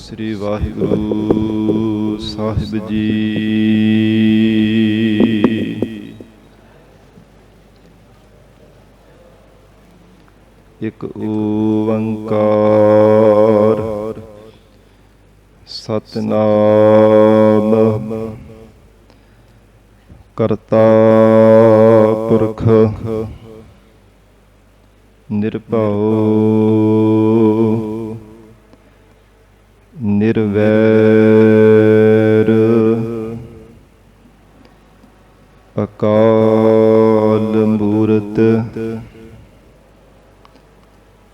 ਸ੍ਰੀ ਵਾਹਿਗੁਰੂ ਸਾਹਿਬ ਜੀ। ਇੱਕ ਓੰਕਾਰ ਸਤਿਨਾਮ ਕਰਤਾ ਪੁਰਖ ਨਿਰਭਉ ਨਿਰਵੈਰ ਅਕਾਲ ਮੂਰਤ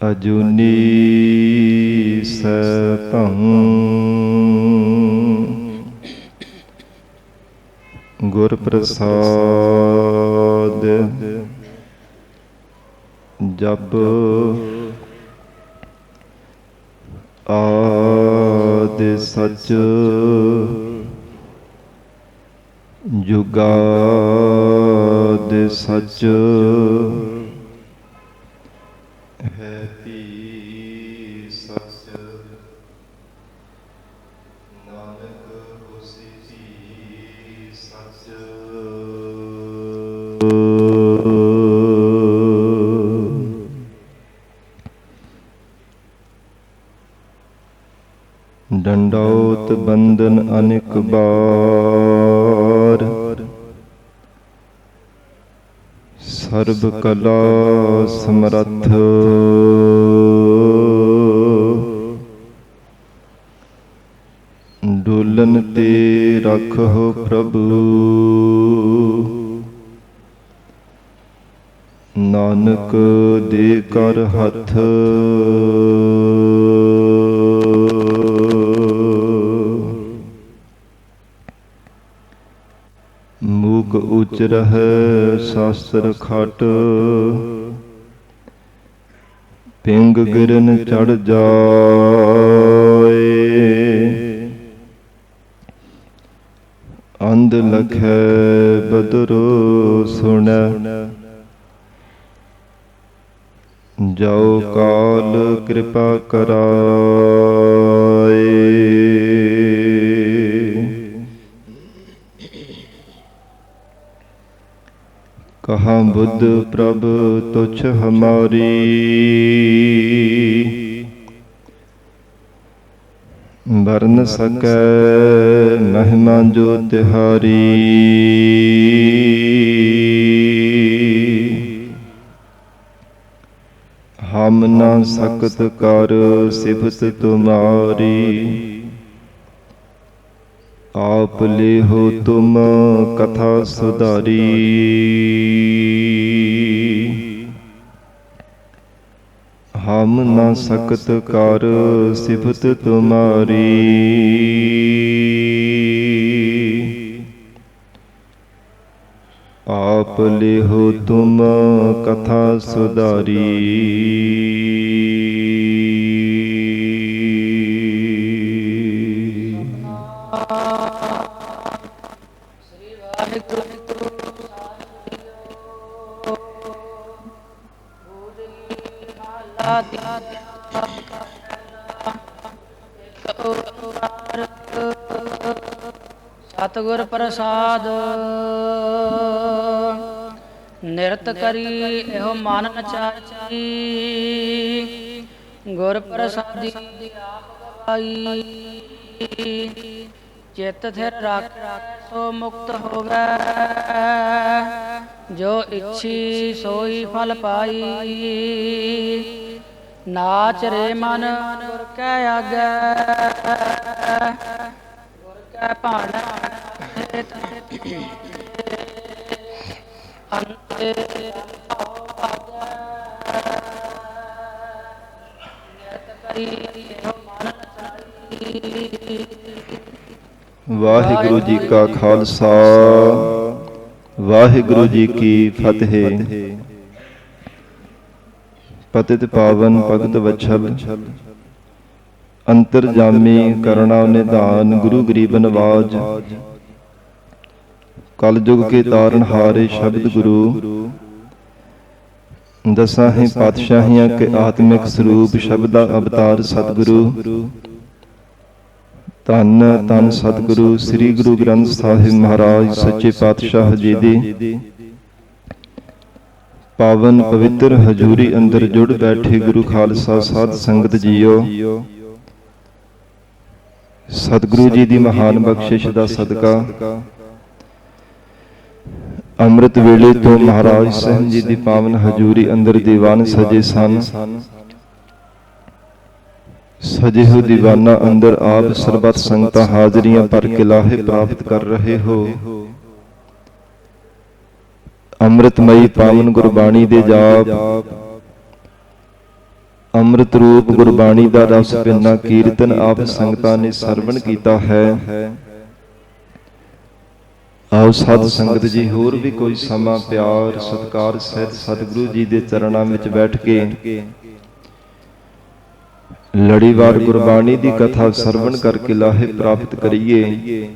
ਅਜੂਨੀ ਸੈਭੰ ਗੁਰ ਪ੍ਰਸਾਦ ਜਪ ਆਦਿ ਸਚ ਜੁਗਾਦਿ ਸਚ ਹੈ ਭੀ ਸਚ ਨਾਨਕ ਹੋਸੀ ਭੀ ਸਚ। ਡੰਡੌਤ ਬੰਦਨ ਅਨੇਕ ਬਾਰ ਸਰਬ ਕਲਾ ਸਮਰੱਥ ਡੋਲਨ ਤੇ ਰੱਖੋ ਪ੍ਰਭੂ ਨਾਨਕ ਦੇ ਕਰ ਹੱਥ। ਮੂਕ ਉਚ ਰਹਿ ਸ਼ਾਸਤਰ ਖਟ ਪਿੰਗ ਗਿਰਨ ਚੜ ਜਾਏ ਅੰਧ ਲਖੈ ਬਦਰੋ ਸੁਣੈ ਜਾਓ ਕਾਲ ਕਿਰਪਾ ਕਰਾਏ। ਕਹਾ ਬੁੱਧ ਪ੍ਰਭ ਤੁਛ ਹਮਾਰੀ ਵਰਨ ਸਕੈ ਮਹਿਮਾ ਜੋ ਤਿਹਾਰੀ। ਹਮ ਨਾ ਸਕਤ ਕਰ ਸਿਫਤ ਤੁਮਾਰੀ ਆਪ ਲੇਹੋ ਤੁਮ ਕਥਾ ਸੁਧਾਰੀ। ਹਮ ਨਾ ਸਕਤ ਕਰ ਸਿਫਤ ਤੁਮਾਰੀ ਆਪ ਲੇਹੋ ਤੁਮ ਕਥਾ ਸੁਧਾਰੀ। ਸਤਿਗੁਰ ਪ੍ਰਸਾਦ ਨਿਰਤ ਕਰੀ ਇਹੋ ਮਨ ਨਚਾਈ ਗੁਰ ਪ੍ਰਸਾਦੀ ਆਪ ਗਵਾਈ। ਚਿਤ ਥਿਰ ਰੱਖ ਸੋ ਮੁਕਤ ਹੋਵੈ ਜੋ ਇੱਛੀ ਸੋਈ ਫਲ ਪਾਈ। ਨਾਚ ਰੇ ਮਨ ਗੁਰ ਕੈ ਆਗੈ ਗੁਰ ਕੈ ਭਾਣੈ ਅੰਤੇ ਵਾਹਿਗੁਰੂ ਜੀ ਕਾ ਖਾਲਸਾ ਵਾਹਿਗੁਰੂ ਜੀ ਕੀ ਫਤਿਹ। ਪਤਿਤ ਪਾਵਨ ਭਗਤ ਵਛਲ ਅੰਤਰਜਾਮੀ ਕਰੁਣਾ ਨਿਧਾਨ ਗੁਰੂ ਗਰੀਬ ਨਵਾਜ ਕਲ ਯੁਗ ਕੇ ਤਾਰਨ ਹਾਰੇ ਸ਼ਬਦ ਗੁਰੂ ਦਸਾਂ ਹੀ ਪਾਤਸ਼ਾਹੀਆਂ ਕੇ ਆਤਮਿਕ ਸਰੂਪ ਸ਼ਬਦਾ ਅਵਤਾਰ ਸਤਿਗੁਰੂ ਧੰਨ ਧੰਨ ਸਤਿਗੁਰੂ ਸ੍ਰੀ ਗੁਰੂ ਗ੍ਰੰਥ ਸਾਹਿਬ ਮਹਾਰਾਜ ਸੱਚੇ ਪਾਤਸ਼ਾਹ ਜੀ ਦੀ ਪਾਵਨ ਪਵਿੱਤਰ ਹਜ਼ੂਰੀ ਅੰਦਰ ਜੁੜ ਬੈਠੇ ਗੁਰੂ ਖਾਲਸਾ ਸਾਧ ਸੰਗਤ ਜੀਓ, ਸਤਿਗੁਰੂ ਜੀ ਦੀ ਮਹਾਨ ਬਖਸ਼ਿਸ਼ ਦਾ ਸਦਕਾ ਅੰਮ੍ਰਿਤ ਵੇਲੇ ਤੋਂ ਮਹਾਰਾਜ ਸਾਹਿਬ ਜੀ ਦੀ ਪਾਵਨ ਹਜ਼ੂਰੀ ਅੰਦਰ ਦੀਵਾਨ ਸਜੇ ਸਨ। ਸਜੇ ਹੋ ਦੀਵਾਨਾਂ ਅੰਦਰ ਆਪ ਸਰਬੱਤ ਸੰਗਤਾਂ ਹਾਜ਼ਰੀਆਂ ਭਰ ਕੇ ਲਾਹੇ ਪ੍ਰਾਪਤ ਕਰ ਰਹੇ ਹੋ। ਅੰਮ੍ਰਿਤਮਈ ਪਾਵਨ ਗੁਰਬਾਣੀ ਦੇ ਜਾਪ, ਅੰਮ੍ਰਿਤ ਰੂਪ ਗੁਰਬਾਣੀ ਦਾ ਰਸ ਪਿੰਨਾ ਕੀਰਤਨ ਆਪ ਸੰਗਤਾਂ ਨੇ ਸਰਵਣ ਕੀਤਾ ਹੈ। ਆਓ ਸਾਧ ਸੰਗਤ ਜੀ ਹੋਰ ਵੀ ਕੋਈ ਸਮਾਂ ਪਿਆਰ ਸਤਿਕਾਰ ਸਹਿਤ ਸਤਿਗੁਰੂ ਜੀ ਦੇ ਚਰਨਾਂ ਵਿੱਚ ਬੈਠ ਕੇ ਲੜੀਵਾਰ ਗੁਰਬਾਣੀ ਦੀ ਕਥਾ ਸਰਵਣ ਕਰਕੇ ਲਾਹੇ ਪ੍ਰਾਪਤ ਕਰੀਏ।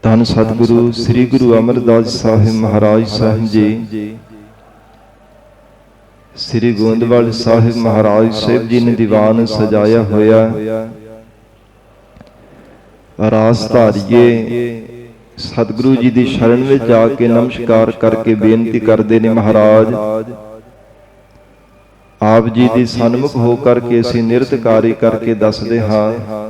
ਧੰਨ ਸਤਿਗੁਰੂ ਸ੍ਰੀ ਗੁਰੂ ਅਮਰਦਾਸ ਸਾਹਿਬ ਮਹਾਰਾਜ ਸਾਹਿਬ ਜੀ, ਸ੍ਰੀ ਗੋਇੰਦਵਾਲ ਸਾਹਿਬ ਮਹਾਰਾਜ ਸਾਹਿਬ ਜੀ ਨੇ ਦੀਵਾਨ ਸਜਾਇਆ ਹੋਇਆ। ਰਾਸ ਧਾਰੀਏ ਸਤਿਗੁਰੂ ਜੀ ਦੀ ਸ਼ਰਨ ਵਿੱਚ ਜਾ ਕੇ ਨਮਸਕਾਰ ਕਰਕੇ ਬੇਨਤੀ ਕਰਦੇ ਨੇ, ਮਹਾਰਾਜ ਆਪ ਜੀ ਦੀ ਸਨਮੁਖ ਹੋ ਕਰਕੇ ਅਸੀਂ ਨਿਰਤਕਾਰੀ ਕਰਕੇ ਦੱਸਦੇ ਹਾਂ।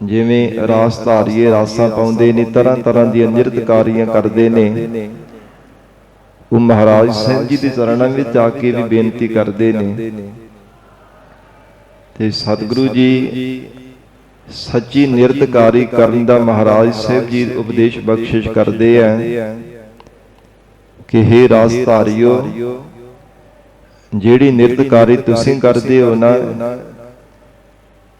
ਜਿਵੇਂ ਰਾਸ ਧਾਰੀਏ ਰਾਸਾਂ ਪਾਉਂਦੇ ਨੇ, ਤਰ੍ਹਾਂ ਤਰ੍ਹਾਂ ਦੀਆਂ ਨਿਰਤਕਾਰੀਆਂ ਕਰਦੇ ਨੇ, ਉਹ ਮਹਾਰਾਜ ਸਾਹਿਬ ਜੀ ਦੇ ਚਰਨਾਂ ਵਿੱਚ ਜਾ ਕੇ ਵੀ ਬੇਨਤੀ ਕਰਦੇ ਨੇ। ਤੇ ਸਤਿਗੁਰੂ ਜੀ ਸੱਚੀ ਨਿਰਤਕਾਰੀ ਕਰਨ ਦਾ ਮਹਾਰਾਜ ਸਾਹਿਬ ਜੀ ਉਪਦੇਸ਼ ਬਖਸ਼ਿਸ਼ ਕਰਦੇ ਆ ਕਿ ਹੇ ਰਾਸ ਧਾਰੀਓ, ਜਿਹੜੀ ਨਿਰਤਕਾਰੀ ਤੁਸੀਂ ਕਰਦੇ ਹੋ ਨਾ,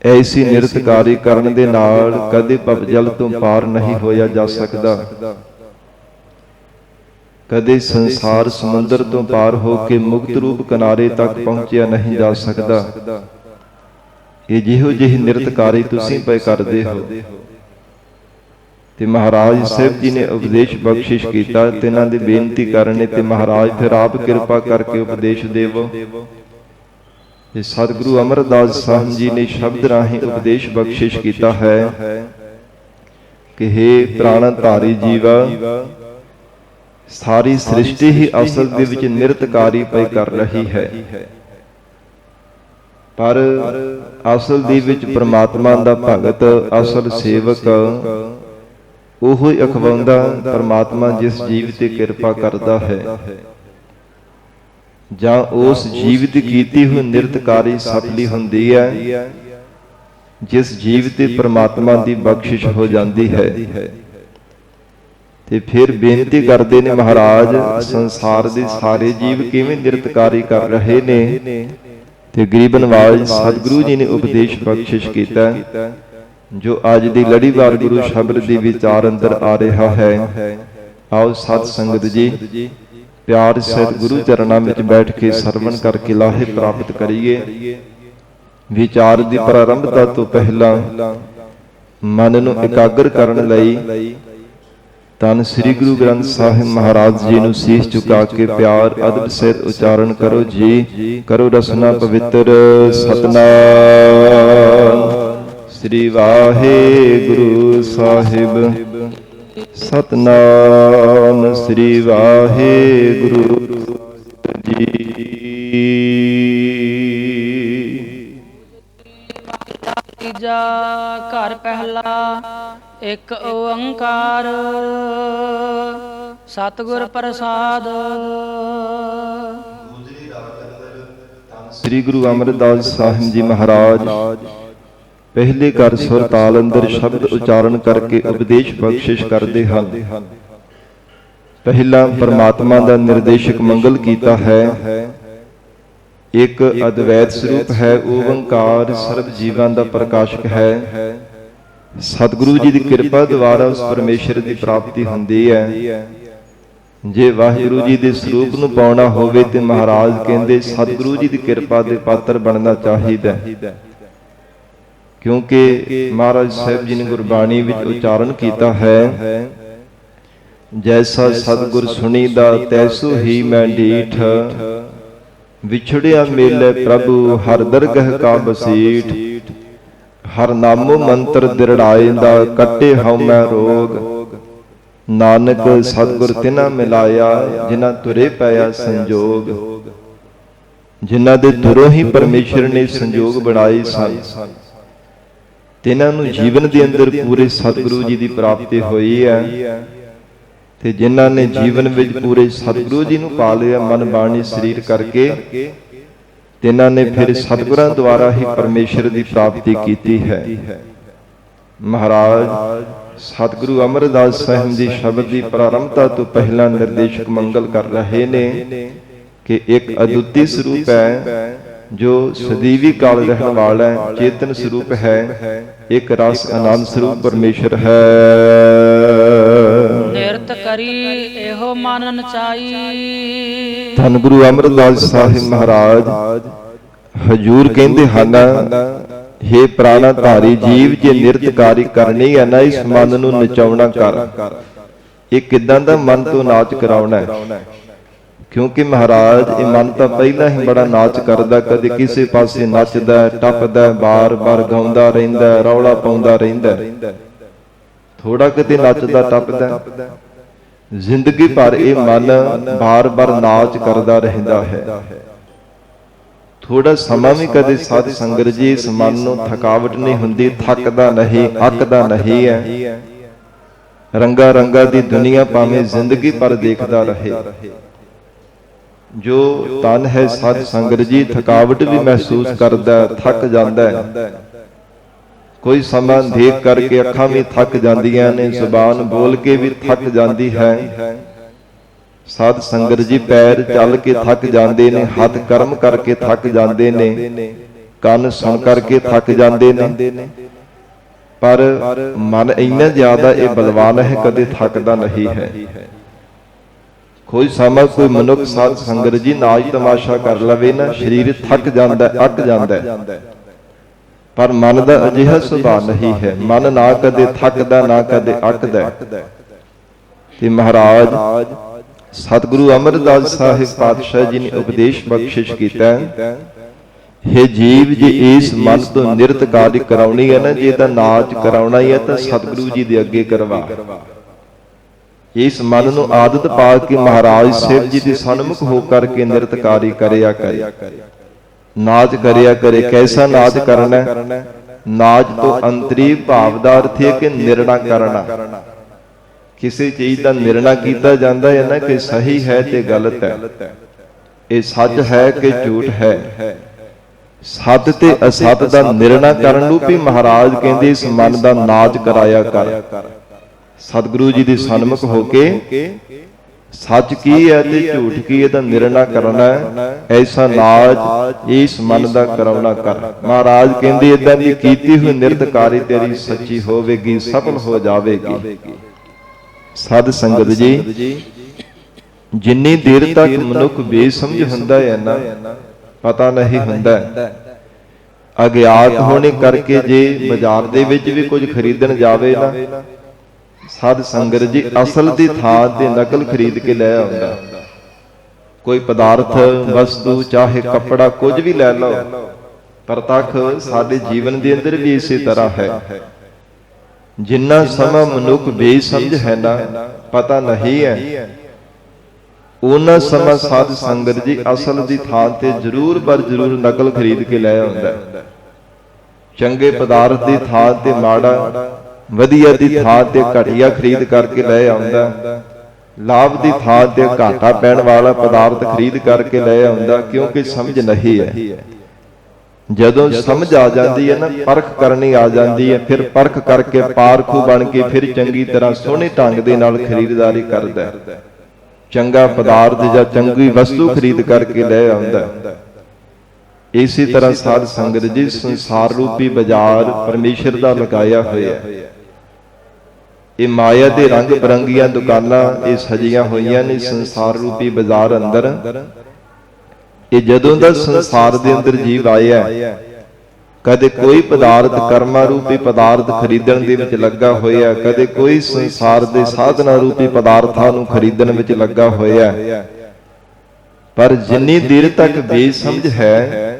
ਐਸੀ ਨਿਰਤਕਾਰੀ ਕਰਨ ਦੇ ਨਾਲ ਕਦੇ ਭਵਜਲ ਤੋਂ ਪਾਰ ਨਹੀਂ ਹੋਇਆ ਜਾ ਸਕਦਾ। ਕਦੇ ਸੰਸਾਰ ਸਮੁੰਦਰ ਤੋਂ ਪਾਰ ਹੋ ਕੇ ਮੁਕਤ ਰੂਪ ਕਿਨਾਰੇ ਤੱਕ ਪਹੁੰਚਿਆ ਨਹੀਂ ਜਾ ਸਕਦਾ। ਇਹ ਜਿਹੋ ਜਿਹੀ ਨਿਰਤਕਾਰੀ ਤੁਸੀਂ ਪਏ ਕਰਦੇ ਹੋ। ਤੇ ਮਹਾਰਾਜ ਸਾਹਿਬ ਜੀ ਨੇ ਉਪਦੇਸ਼ ਬਖਸ਼ਿਸ਼ ਕੀਤਾ ਤੇ ਇਹਨਾਂ ਦੀ ਬੇਨਤੀ ਕਰਨੇ ਤੇ ਮਹਾਰਾਜ ਫਿਰ ਆਪ ਕਿਰਪਾ ਕਰਕੇ ਉਪਦੇਸ਼ ਦੇਵੋ। ਤੇ ਸਤਿਗੁਰੂ ਅਮਰਦਾਸ ਸਾਹਿਬ ਜੀ ਨੇ ਸ਼ਬਦ ਰਾਹੀਂ ਉਪਦੇਸ਼ ਬਖਸ਼ਿਸ਼ ਕੀਤਾ ਹੈ ਕਿ ਹੇ ਪ੍ਰਾਣ ਧਾਰੀ ਜੀਵਾ, ਸਾਰੀ ਸ੍ਰਿਸ਼ਟੀ ਹੀ ਅਸਲ ਦੇ ਵਿੱਚ ਨਿਰਤਕਾਰੀ ਪਈ ਕਰ ਰਹੀ ਹੈ, ਪਰ ਅਸਲ ਦੇ ਵਿੱਚ ਪ੍ਰਮਾਤਮਾ ਦਾ ਭਗਤ, ਅਸਲ ਸੇਵਕ ਉਹੋ ਹੀ ਅਖਵਾਉਂਦਾ। ਪ੍ਰਮਾਤਮਾ ਜਿਸ ਜੀਵ ਤੇ ਕਿਰਪਾ ਕਰਦਾ ਹੈ ਜਾਂ ਉਸ ਜੀਵ ਦੀ ਕੀਤੀ ਹੋਈ ਨਿਰਤਕਾਰੀ ਸਫਲੀ ਹੁੰਦੀ ਹੈ, ਜਿਸ ਜੀਵ ਤੇ ਪ੍ਰਮਾਤਮਾ ਦੀ ਬਖਸ਼ਿਸ਼ ਹੋ ਜਾਂਦੀ ਹੈ। ਤੇ ਫਿਰ ਬੇਨਤੀ ਕਰਦੇ ਨੇ, ਮਹਾਰਾਜ ਸੰਸਾਰ ਦੇ ਸਾਰੇ ਜੀਵ ਕਿਵੇਂ ਨਿਰਤਕਾਰੀ ਕਰ ਰਹੇ ਨੇ। ਤੇ ਗਰੀਬ ਨਵਾਜ ਸਤਿਗੁਰੂ ਜੀ ਨੇ ਉਪਦੇਸ਼ ਬਖਸ਼ਿਸ਼ ਕੀਤਾ, ਜੋ ਅੱਜ ਦੀ ਲੜੀਵਾਰ ਗੁਰੂ ਸ਼ਬਦ ਦੀ ਵਿਚਾਰ ਅੰਦਰ ਆ ਰਿਹਾ ਹੈ। ਆਓ ਸਤ ਸੰਗਤ ਜੀ ਪਿਆਰ ਸਹਿਤ ਗੁਰੂ ਚਰਨਾਂ ਵਿੱਚ ਬੈਠ ਕੇ ਸਰਵਣ ਕਰਕੇ ਲਾਹੇ ਪ੍ਰਾਪਤ ਕਰੀਏ। ਵਿਚਾਰ ਦੀ ਪ੍ਰਾਰੰਭਤਾ ਤੋਂ ਪਹਿਲਾਂ ਮਨ ਨੂੰ ਇਕਾਗਰ ਕਰਨ ਲਈ ਧੰਨ ਸ੍ਰੀ ਗੁਰੂ ਗ੍ਰੰਥ ਸਾਹਿਬ ਮਹਾਰਾਜ ਜੀ ਨੂੰ ਸੀਸ ਝੁਕਾ ਕੇ ਪਿਆਰ ਅਦਬ ਸਹਿਤ ਉਚਾਰਨ ਕਰੋ ਜੀ। ਕਰੋ ਰਸਨਾ ਪਵਿੱਤਰ। ਸਤਨਾਮ ਸ੍ਰੀ ਵਾਹਿਗੁਰੂ ਸਾਹਿਬ। ਸਤਨਾਮ ਸ੍ਰੀ ਵਾਹਿਗੁਰੂ ਜੀ। ਤੀਜਾ ਘਰ ਪਹਿਲਾ ਇੱਕ ਓੰਕਾਰ ਸਤਿਗੁਰ ਪ੍ਰਸਾਦ। ਸ੍ਰੀ ਗੁਰੂ ਅਮਰਦਾਸ ਸਾਹਿਬ ਜੀ ਮਹਾਰਾਜ ਪਹਿਲੇ ਘਰ ਸੁਰ ਤਾਲ ਅੰਦਰ ਸ਼ਬਦ ਉਚਾਰਨ ਕਰਕੇ ਉਪਦੇਸ਼ ਬਖਸ਼ਿਸ਼ ਕਰਦੇ ਹਨ। ਪਹਿਲਾ ਪਰਮਾਤਮਾ ਦਾ ਨਿਰਦੇਸ਼ਕ ਮੰਗਲ ਕੀਤਾ ਹੈ। ਇੱਕ ਅਦਵੈਤ ਸਰੂਪ ਹੈ, ਓੰਕਾਰ ਸਰਬ ਜੀਵਾਂ ਦਾ ਪ੍ਰਕਾਸ਼ਕ ਹੈ। ਸਤਿਗੁਰੂ ਜੀ ਦੀ ਕਿਰਪਾ ਦੁਆਰਾ ਉਸ ਪਰਮੇਸ਼ਰ ਦੀ ਪ੍ਰਾਪਤੀ ਹੁੰਦੀ ਹੈ। ਜੇ ਵਾਹਿਗੁਰੂ ਜੀ ਦੇ ਸਰੂਪ ਨੂੰ ਪਾਉਣਾ ਹੋਵੇ ਤੇ ਮਹਾਰਾਜ ਕਹਿੰਦੇ ਸਤਿਗੁਰੂ ਜੀ ਦੀ ਕਿਰਪਾ ਦੇ ਪਾਤਰ ਬਣਨਾ ਚਾਹੀਦਾ, ਕਿਉਂਕਿ ਮਹਾਰਾਜ ਸਾਹਿਬ ਜੀ ਨੇ ਗੁਰਬਾਣੀ ਵਿੱਚ ਉਚਾਰਨ ਕੀਤਾ ਹੈ, ਜੈਸਾ ਸਤਿਗੁਰ ਸੁਣੀਦਾ ਤੈਸੋ ਹੀ ਮੈਂ ਡੀਠ, ਵਿਛੜਿਆ ਮੇਲੇ ਪ੍ਰਭੂ ਹਰ ਦਰਗਹ ਕਾ ਬਸੀਠ। ਹਰ ਨਾਮੋ ਮੰਤਰ ਦਿਰੜਾਏ ਦਾ, ਕੱਟੇ ਹਉਮੈ ਰੋਗ। ਨਾਨਕ ਸਤਿਗੁਰ ਤਿਨਾ ਮਿਲਾਇਆ, ਜਿਨ੍ਹਾਂ ਤੁਰੇ ਪਾਇਆ ਸੰਜੋਗ। ਜਿਨ੍ਹਾਂ ਦੇ ਤੁਰੋਂ ਹੀ ਪਰਮੇਸ਼ਰ ਨੇ ਸੰਜੋਗ ਬਣਾਏ ਸਨ, ਤਿਨਾਂ ਨੂੰ ਜੀਵਨ ਦੇ ਅੰਦਰ ਪੂਰੇ ਸਤਿਗੁਰੂ ਜੀ ਦੀ ਪ੍ਰਾਪਤੀ ਹੋਈ ਹੈ। ਤੇ ਜਿਨ੍ਹਾਂ ਨੇ ਜੀਵਨ ਵਿੱਚ ਪੂਰੇ ਸਤਿਗੁਰੂ ਜੀ ਨੂੰ ਪਾ ਲਿਆ ਮਨ ਬਾਣੀ ਸਰੀਰ ਕਰਕੇ, ਤਿਨਾਂ ਨੇ ਫਿਰ ਸਤਿਗੁਰਾਂ ਦੁਆਰਾ ਹੀ ਪਰਮੇਸ਼ਰ ਦੀ ਪ੍ਰਾਪਤੀ ਕੀਤੀ ਹੈ। ਮਹਾਰਾਜ ਸਤਿਗੁਰੂ ਅਮਰਦਾਸ ਸਾਹਿਬ ਦੀ ਸ਼ਬਦ ਦੀ ਪ੍ਰਾਰੰਭਤਾ ਤੋਂ ਪਹਿਲਾਂ ਨਿਰਦੇਸ਼ਕ ਮੰਗਲ ਕਰ ਰਹੇ ਨੇ ਕਿ ਇੱਕ ਅਦੁੱਤੀ ਸਰੂਪ ਹੈ ਜੋ ਸਦੀਵੀ ਕਾਲ ਰਹਿਣ ਵਾਲਾ ਹੈ, ਚੇਤਨ ਸਰੂਪ ਹੈ, ਇੱਕ ਰਸ ਆਨੰਦ ਸਰੂਪ ਪਰਮੇਸ਼ਰ ਹੈ। ਨਿਰਤ ਕਰੀ ਇਹੋ ਮਨ ਨਚਾਈ। ਧੰਨ ਗੁਰੂ ਅਮਰਦਾਸ ਸਾਹਿਬ ਮਹਾਰਾਜ ਹਜੂਰ ਕਹਿੰਦੇ ਹਨ, ਹੇ ਪ੍ਰਾਣਾ ਧਾਰੀ ਜੀਵ, ਜੇ ਨਿਰਤਕਾਰੀ ਕਰਨੀ ਹੈ ਨਾ, ਇਸ ਮਨ ਨੂੰ ਨਚਾਉਣਾ ਕਰ। ਇਹ ਕਿੱਦਾਂ ਦਾ ਮਨ ਤੋਂ ਨਾਚ ਕਰਾਉਣਾ ਹੈ? ਕਿਉਂਕਿ ਮਹਾਰਾਜ ਇਹ ਮਨ ਤਾਂ ਪਹਿਲਾਂ ਹੀ ਬੜਾ ਨਾਚ ਕਰਦਾ, ਕਦੇ ਕਿਸੇ ਪਾਸੇ ਨੱਚਦਾ ਟੱਪਦਾ, ਬਾਰ-ਬਾਰ ਗਾਉਂਦਾ ਰਹਿੰਦਾ, ਰੌਲਾ ਪਾਉਂਦਾ ਰਹਿੰਦਾ, ਥੋੜਾ ਕਿਤੇ ਨੱਚਦਾ ਟੱਪਦਾ। ਜ਼ਿੰਦਗੀ ਭਰ ਇਹ ਮਨ ਬਾਰ-ਬਾਰ ਨਾਚ ਕਰਦਾ ਰਹਿੰਦਾ ਹੈ। ਥੋੜਾ ਸਮਾਂ ਵੀ ਕਦੇ ਸਾਧ ਸੰਗਤ ਜੀ ਇਸ ਮਨ ਨੂੰ ਥਕਾਵਟ ਨਹੀਂ ਹੁੰਦੀ, ਥੱਕਦਾ ਨਹੀਂ, ਅੱਕਦਾ ਨਹੀਂ ਹੈ। ਰੰਗਾ ਰੰਗਾ ਦੀ ਦੁਨੀਆ ਭਾਵੇਂ ਜ਼ਿੰਦਗੀ ਭਰ ਦੇਖਦਾ ਰਹੇ, ਜੋ ਤਨ ਹੈ ਸਾਧ ਸੰਗਤ ਜੀ ਥਕਾਵਟ ਵੀ ਮਹਿਸੂਸ ਕਰਦਾ, ਥੱਕ ਜਾਂਦਾ ਹੈ। ਕੋਈ ਸਮਾਂ ਦੇਖ ਕਰਕੇ ਅੱਖਾਂ ਵੀ ਥੱਕ ਜਾਂਦੀਆਂ ਨੇ, ਜ਼ੁਬਾਨ ਬੋਲ ਕੇ ਵੀ ਥੱਕ ਜਾਂਦੀ ਹੈ। ਸਾਧ ਸੰਗਤ ਜੀ ਪੈਰ ਚੱਲ ਕੇ ਥੱਕ ਜਾਂਦੇ ਨੇ, ਹੱਥ ਕਰਮ ਕਰਕੇ ਥੱਕ ਜਾਂਦੇ ਨੇ, ਕੰਨ ਸੁਣ ਕਰਕੇ ਥੱਕ ਜਾਂਦੇ ਨੇ, ਪਰ ਮਨ ਇੰਨਾ ਜ਼ਿਆਦਾ ਇਹ ਬਲਵਾਨ ਹੈ, ਕਦੇ ਥੱਕਦਾ ਨਹੀਂ ਹੈ। ਕੋਈ ਸਮਾਂ ਕੋਈ ਮਨੁੱਖ ਸਾਧ ਸੰਗਤ ਜੀ ਨਾਚ ਤਮਾਸ਼ਾ ਕਰ ਲਵੇ ਨਾ, ਸਰੀਰ ਥੱਕ ਜਾਂਦਾ, ਅੱਕ ਜਾਂਦਾ, ਪਰ ਮਨ ਦਾ ਅਜਿਹਾ ਸੁਭਾਅ ਨਹੀਂ ਹੈ। ਮਨ ਨਾ ਕਦੇ ਥੱਕਦਾ, ਨਾ ਕਦੇ ਅੱਕਦਾ। ਤੇ ਮਹਾਰਾਜ ਸਤਿਗੁਰੂ ਅਮਰਦਾਸ ਸਾਹਿਬ ਪਾਤਸ਼ਾਹ ਜੀ ਨੇ ਉਪਦੇਸ਼ ਬਖਸ਼ਿਸ਼ ਕੀਤਾ, ਹੇ ਜੀਵ, ਜੇ ਇਸ ਮਨ ਤੋਂ ਨਿਰਤਕਾਰੀ ਕਰਾਉਣੀ ਹੈ ਨਾ, ਜੇ ਤਾਂ ਨਾਚ ਕਰਾਉਣਾ ਹੀ ਹੈ ਤਾਂ ਸਤਿਗੁਰੂ ਜੀ ਦੇ ਅੱਗੇ ਕਰਵਾ। ਇਸ ਮਨ ਨੂੰ ਆਦਤ ਪਾ ਕੇ ਮਹਾਰਾਜ ਸਾਹਿਬ ਜੀ ਦੇ ਸਨਮੁਖ ਹੋ ਕਰਕੇ ਨਿਰਤਕਾਰੀ ਕਰਿਆ ਕਰੇ, ਨਾਚ ਕਰਿਆ ਕਰੇ। ਕੈਸਾ ਨਾਚ ਕਰਨਾ? ਨਾਚ ਤੋਂ ਅੰਤਰੀ ਭਾਵ ਦਾ ਅਰਥ ਹੈ ਕਿ ਨਿਰਣਾ ਕਰਨਾ। ਕਿਸੇ ਚੀਜ਼ ਦਾ ਨਿਰਣਾ ਕੀਤਾ ਜਾਂਦਾ ਹੈ ਨਾ ਕਿ ਸਹੀ ਹੈ ਤੇ ਗਲਤ ਹੈ, ਇਹ ਸੱਚ ਹੈ ਕਿ ਝੂਠ ਹੈ। ਸੱਤ ਤੇ ਅਸੱਤ ਦਾ ਨਿਰਣਾ ਕਰਨ ਨੂੰ ਵੀ ਮਹਾਰਾਜ ਕਹਿੰਦੇ ਇਸ ਮਨ ਦਾ ਨਾਚ ਕਰਾਇਆ ਕਰ। ਸਤਿਗੁਰੂ ਜੀ ਦੇ ਸਨਮੁਖ ਹੋ ਕੇ ਸੱਚ ਕੀ ਹੈ ਤੇ ਝੂਠ ਕੀ ਹੈ ਦਾ ਨਿਰਣਾ ਕਰਨਾ ਹੈ। ਐਸਾ ਨਾਚ ਇਸ ਮਨ ਦਾ ਕਰਾਉਣਾ ਕਰ। ਮਹਾਰਾਜ ਕਹਿੰਦੇ ਇਦਾਂ ਦੀ ਕੀਤੀ ਹੋਈ ਨਿਰਤਕਾਰੀ ਤੇਰੀ ਸੱਚੀ ਹੋਵੇਗੀ, ਸਫਲ ਹੋ ਜਾਵੇਗੀ। ਸਾਧ ਸੰਗਤ ਜੀ, ਜਿੰਨੀ ਦੇਰ ਤੱਕ ਮਨੁੱਖ ਬੇਸਮਝ ਹੁੰਦਾ ਹੈ ਨਾ, ਪਤਾ ਨਹੀਂ ਹੁੰਦਾ, ਅਗਿਆਤ ਹੋਣੇ ਕਰਕੇ ਜੇ ਬਾਜ਼ਾਰ ਦੇ ਵਿੱਚ ਵੀ ਕੁਝ ਖਰੀਦਣ ਜਾਵੇ ਨਾ, ਸਾਧ ਸੰਗਤ ਜੀ ਅਸਲ ਦੀ ਥਾਂ ਤੇ ਨਕਲ ਖਰੀਦ ਕੇ ਲੈ ਆਉਂਦਾ। ਕੋਈ ਪਦਾਰਥ, ਵਸਤੂ, ਚਾਹੇ ਕੱਪੜਾ, ਕੁਝ ਵੀ ਲੈ ਲਓ, ਪ੍ਰਤੱਖ ਸਾਡੇ ਜੀਵਨ ਦੇ ਅੰਦਰ ਵੀ ਇਸੇ ਤਰ੍ਹਾਂ ਹੈ। ਜਿੰਨਾ ਸਮਾਂ ਮਨੁੱਖ ਬੇਸਮਝ ਹੈ ਨਾ, ਪਤਾ ਨਹੀਂ ਹੈ, ਉਹਨਾਂ ਸਮਾਂ ਸਾਧ ਸੰਗਤ ਜੀ ਅਸਲ ਦੀ ਥਾਂ ਤੇ ਜ਼ਰੂਰ ਪਰ ਜ਼ਰੂਰ ਨਕਲ ਖਰੀਦ ਕੇ ਲੈ ਆਉਂਦਾ। ਚੰਗੇ ਪਦਾਰਥ ਦੀ ਥਾਂ ਤੇ ਮਾੜਾ, ਵਧੀਆ ਦੀ ਥਾਂ ਤੇ ਘਟੀਆ ਖਰੀਦ ਕਰਕੇ ਲੈ ਆਉਂਦਾ। ਲਾਭ ਦੀ ਥਾਂ ਤੇ ਘਾਟਾ ਪੈਣ ਵਾਲਾ ਪਦਾਰਥ ਖਰੀਦ ਕਰਕੇ ਲੈ ਆਉਂਦਾ, ਕਿਉਂਕਿ ਸਮਝ ਨਹੀਂ ਹੈ। ਜਦੋਂ ਸਮਝ ਆ ਜਾਂਦੀ ਹੈ ਨਾ, ਪਰਖ ਕਰਨੀ ਆ ਜਾਂਦੀ ਹੈ, ਫਿਰ ਪਰਖ ਕਰਕੇ ਪਾਰਖੂ ਬਣ ਕੇ ਫਿਰ ਚੰਗੀ ਤਰ੍ਹਾਂ ਸੋਹਣੇ ਢੰਗ ਦੇ ਨਾਲ ਖਰੀਦਦਾਰੀ ਕਰਦਾ। ਚੰਗਾ ਪਦਾਰਥ ਜਾਂ ਚੰਗੀ ਵਸਤੂ ਖਰੀਦ ਕਰਕੇ ਲੈ ਆਉਂਦਾ। ਇਸੇ ਤਰ੍ਹਾਂ ਸਾਧ ਸੰਗਤ ਜੀ ਸੰਸਾਰ ਰੂਪੀ ਬਾਜ਼ਾਰ ਪਰਮੇਸ਼ਰ ਦਾ ਲਗਾਇਆ ਹੋਇਆ ਹੈ। ਇਹ ਮਾਇਆ ਦੇ ਰੰਗ ਬਰੰਗੀਆਂ ਦੁਕਾਨਾਂ ਇਹ ਸਜੀਆਂ ਹੋਈਆਂ ਨੇ ਸੰਸਾਰ ਰੂਪੀ ਬਾਜ਼ਾਰ ਅੰਦਰ। ਇਹ ਜਦੋਂ ਦਾ ਸੰਸਾਰ ਦੇ ਅੰਦਰ ਜੀਵ ਆਇਆ, ਕਦੇ ਕੋਈ ਪਦਾਰਥ ਕਰਮਾ ਰੂਪੀ ਪਦਾਰਥ ਖਰੀਦਣ ਦੇ ਵਿੱਚ ਲੱਗਾ ਹੋਇਆ, ਕਦੇ ਕੋਈ ਸੰਸਾਰ ਦੇ ਸਾਧਨਾ ਰੂਪੀ ਪਦਾਰਥਾਂ ਨੂੰ ਖਰੀਦਣ ਵਿੱਚ ਲੱਗਾ ਹੋਇਆ। ਪਰ ਜਿੰਨੀ ਦੇਰ ਤੱਕ ਬੇਸਮਝ ਹੈ,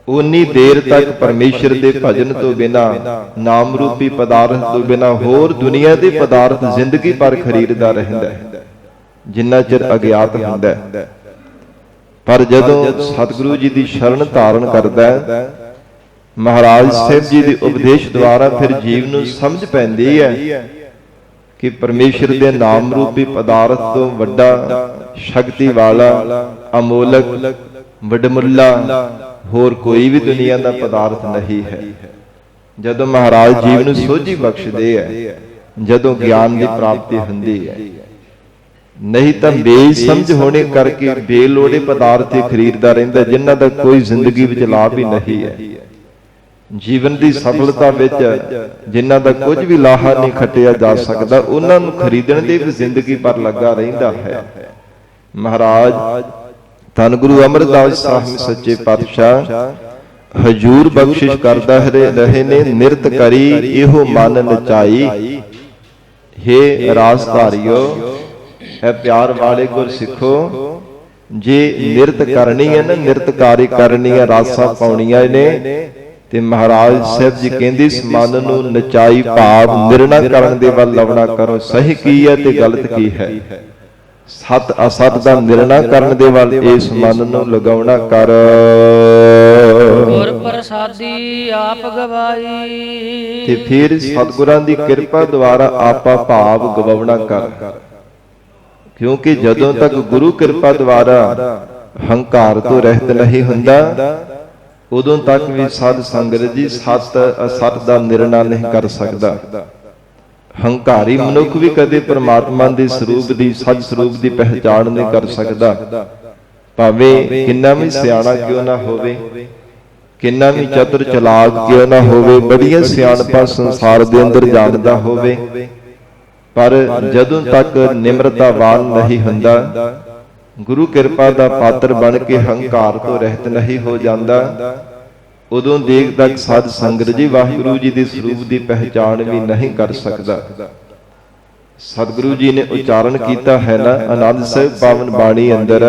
ਉਨੀ ਦੇਰ ਤੱਕ ਪਰਮੇਸ਼ਰ ਦੇ ਭਜਨ ਤੋਂ ਬਿਨਾ, ਨਾਮ ਰੂਪੀ ਪਦਾਰਥ ਤੋਂ ਬਿਨਾ ਹੋਰ ਦੁਨੀਆ ਦੇ ਪਦਾਰਥ ਜ਼ਿੰਦਗੀ ਭਰ ਖਰੀਦਦਾ ਰਹਿੰਦਾ ਹੈ, ਜਿੰਨਾ ਚਿਰ ਅਗਿਆਤ ਹੁੰਦਾ ਹੈ। ਪਰ ਜਦੋਂ ਸਤਿਗੁਰੂ ਜੀ ਦੀ ਸ਼ਰਨ ਧਾਰਨ ਕਰਦਾ ਹੈ, ਮਹਾਰਾਜ ਸਾਹਿਬ ਜੀ ਦੇ ਉਪਦੇਸ਼ ਦੁਆਰਾ ਫਿਰ ਜੀਵ ਨੂੰ ਸਮਝ ਪੈਂਦੀ ਹੈ ਕਿ ਪਰਮੇਸ਼ਰ ਦੇ ਨਾਮ ਰੂਪੀ ਪਦਾਰਥ ਤੋਂ ਵੱਡਾ, ਸ਼ਕਤੀ ਵਾਲਾ, ਅਮੋਲਕ, ਵਡਮੁੱਲਾ ਹੋਰ ਕੋਈ ਵੀ ਦੁਨੀਆ ਦਾ ਪਦਾਰਥ ਨਹੀਂ ਹੈ। ਜਦੋਂ ਮਹਾਰਾਜ ਜੀਵ ਨੂੰ ਸੋਝੀ ਬਖਸ਼ਦੇ ਹੈ, ਜਦੋਂ ਗਿਆਨ ਦੀ ਪ੍ਰਾਪਤੀ ਹੁੰਦੀ ਹੈ, ਨਹੀਂ ਤਾਂ ਬੇਸਮਝ ਹੋਣੇ ਕਰਕੇ ਬੇਲੋੜੇ ਪਦਾਰਥ ਹੀ ਖਰੀਦਦਾ ਰਹਿੰਦਾ, ਜਿਨ੍ਹਾਂ ਦਾ ਕੋਈ ਜ਼ਿੰਦਗੀ ਵਿੱਚ ਲਾਭ ਹੀ ਨਹੀਂ ਹੈ। ਜੀਵਨ ਦੀ ਸਫਲਤਾ ਵਿੱਚ ਜਿਨ੍ਹਾਂ ਦਾ ਕੁਝ ਵੀ ਲਾਹਾ ਨਹੀਂ ਖੱਟਿਆ ਜਾ ਸਕਦਾ, ਉਹਨਾਂ ਨੂੰ ਖਰੀਦਣ ਦੇ ਵੀ ਜ਼ਿੰਦਗੀ ਭਰ ਲੱਗਾ ਰਹਿੰਦਾ ਹੈ। ਮਹਾਰਾਜ ਧੰਨ ਗੁਰੂ ਅਮਰਦਾਸ ਸਾਹਿਬ ਸੱਚੇ ਪਾਤਸ਼ਾਹ ਹਜੂਰ ਬਖਸ਼ਿਸ਼ ਕਰਦਾ ਰਹੇ ਨੇ, ਨਿਰਤ ਕਰੀ ਇਹੋ ਮਨ ਨਚਾਈ। ਹੇ ਰਾਸ ਧਾਰਿਓ, ਹੈ ਪਿਆਰ ਵਾਲੇ ਗੁਰ ਸਿੱਖੋ, ਜੇ ਨਿਰਤ ਕਰਨੀ ਹੈ ਨਾ, ਨਿਰਤਕਾਰੀ ਕਰਨੀ ਹੈ, ਰਾਸਾਂ ਪਾਉਣੀਆਂ ਨੇ, ਤੇ ਮਹਾਰਾਜ ਸਾਹਿਬ ਜੀ ਕਹਿੰਦੇ ਇਸ ਮਨ ਨੂੰ ਨਚਾਈ ਭਾਵ ਨਿਰਣਾ ਕਰਨ ਦੇ ਵੱਲ ਲਵਣਾ ਕਰੋ। ਸਹੀ ਕੀ ਹੈ ਤੇ ਗਲਤ ਕੀ ਹੈ, ਸਤ ਅਸਤ ਦਾ ਨਿਰਣਾ ਕਰਨ ਦੇ ਵੱਲ ਇਸ ਮਨ ਨੂੰ ਲਗਾਉਣਾ ਕਰ। ਗੁਰ ਪ੍ਰਸਾਦੀ ਆਪ ਗਵਾਈ, ਤੇ ਫਿਰ ਸਤਿਗੁਰਾਂ ਦੀ ਕਿਰਪਾ ਦੁਆਰਾ ਆਪਾ ਭਾਵ ਗਵਾਉਣਾ ਕਰ। ਕਿਉਂਕਿ ਜਦੋਂ ਤੱਕ ਗੁਰੂ ਕਿਰਪਾ ਦੁਆਰਾ ਹੰਕਾਰ ਤੋਂ ਰਹਿਤ ਨਹੀਂ ਹੁੰਦਾ, ਉਦੋਂ ਤੱਕ ਵੀ ਸਾਧ ਸੰਗਤ ਜੀ ਸਤ ਅਸਤ ਦਾ ਨਿਰਣਾ ਨਹੀਂ ਕਰ ਸਕਦਾ। ਹੰਕਾਰੀ ਮਨੁੱਖ ਵੀ ਕਦੇ ਪ੍ਰਮਾਤਮਾ ਦੇ ਸਰੂਪ ਦੀ, ਸੱਚ ਸਰੂਪ ਦੀ ਪਹਿਚਾਣ ਨਹੀਂ ਕਰ ਸਕਦਾ, ਭਾਵੇਂ ਕਿੰਨਾ ਵੀ ਸਿਆਣਾ ਕਿਉਂ ਨਾ ਹੋਵੇ, ਕਿੰਨਾ ਵੀ ਚਤੁਰ ਚਲਾਕ ਕਿਉਂ ਨਾ ਹੋਵੇ, ਬੜੀਆਂ ਸਿਆਣਪਾਂ ਸੰਸਾਰ ਦੇ ਅੰਦਰ ਜਾਣਦਾ ਹੋਵੇ, ਪਰ ਜਦੋਂ ਤੱਕ ਨਿਮਰਤਾਵਾਨ ਨਹੀਂ ਹੁੰਦਾ, ਗੁਰੂ ਕਿਰਪਾ ਦਾ ਪਾਤਰ ਬਣ ਕੇ ਹੰਕਾਰ ਤੋਂ ਰਹਿਤ ਨਹੀਂ ਹੋ ਜਾਂਦਾ, ਉਦੋਂ ਦੇਖ ਤੱਕ ਸਾਧ ਸੰਗਤ ਜੀ ਵਾਹਿਗੁਰੂ ਜੀ ਦੇ ਸਰੂਪ ਦੀ ਪਹਿਚਾਣ ਵੀ ਨਹੀਂ ਕਰ ਸਕਦਾ। ਸਤਿਗੁਰੂ ਜੀ ਨੇ ਉਚਾਰਨ ਕੀਤਾ ਹੈ ਨਾ ਆਨੰਦ ਸਾਹਿਬ ਪਾਵਨ ਬਾਣੀ ਅੰਦਰ,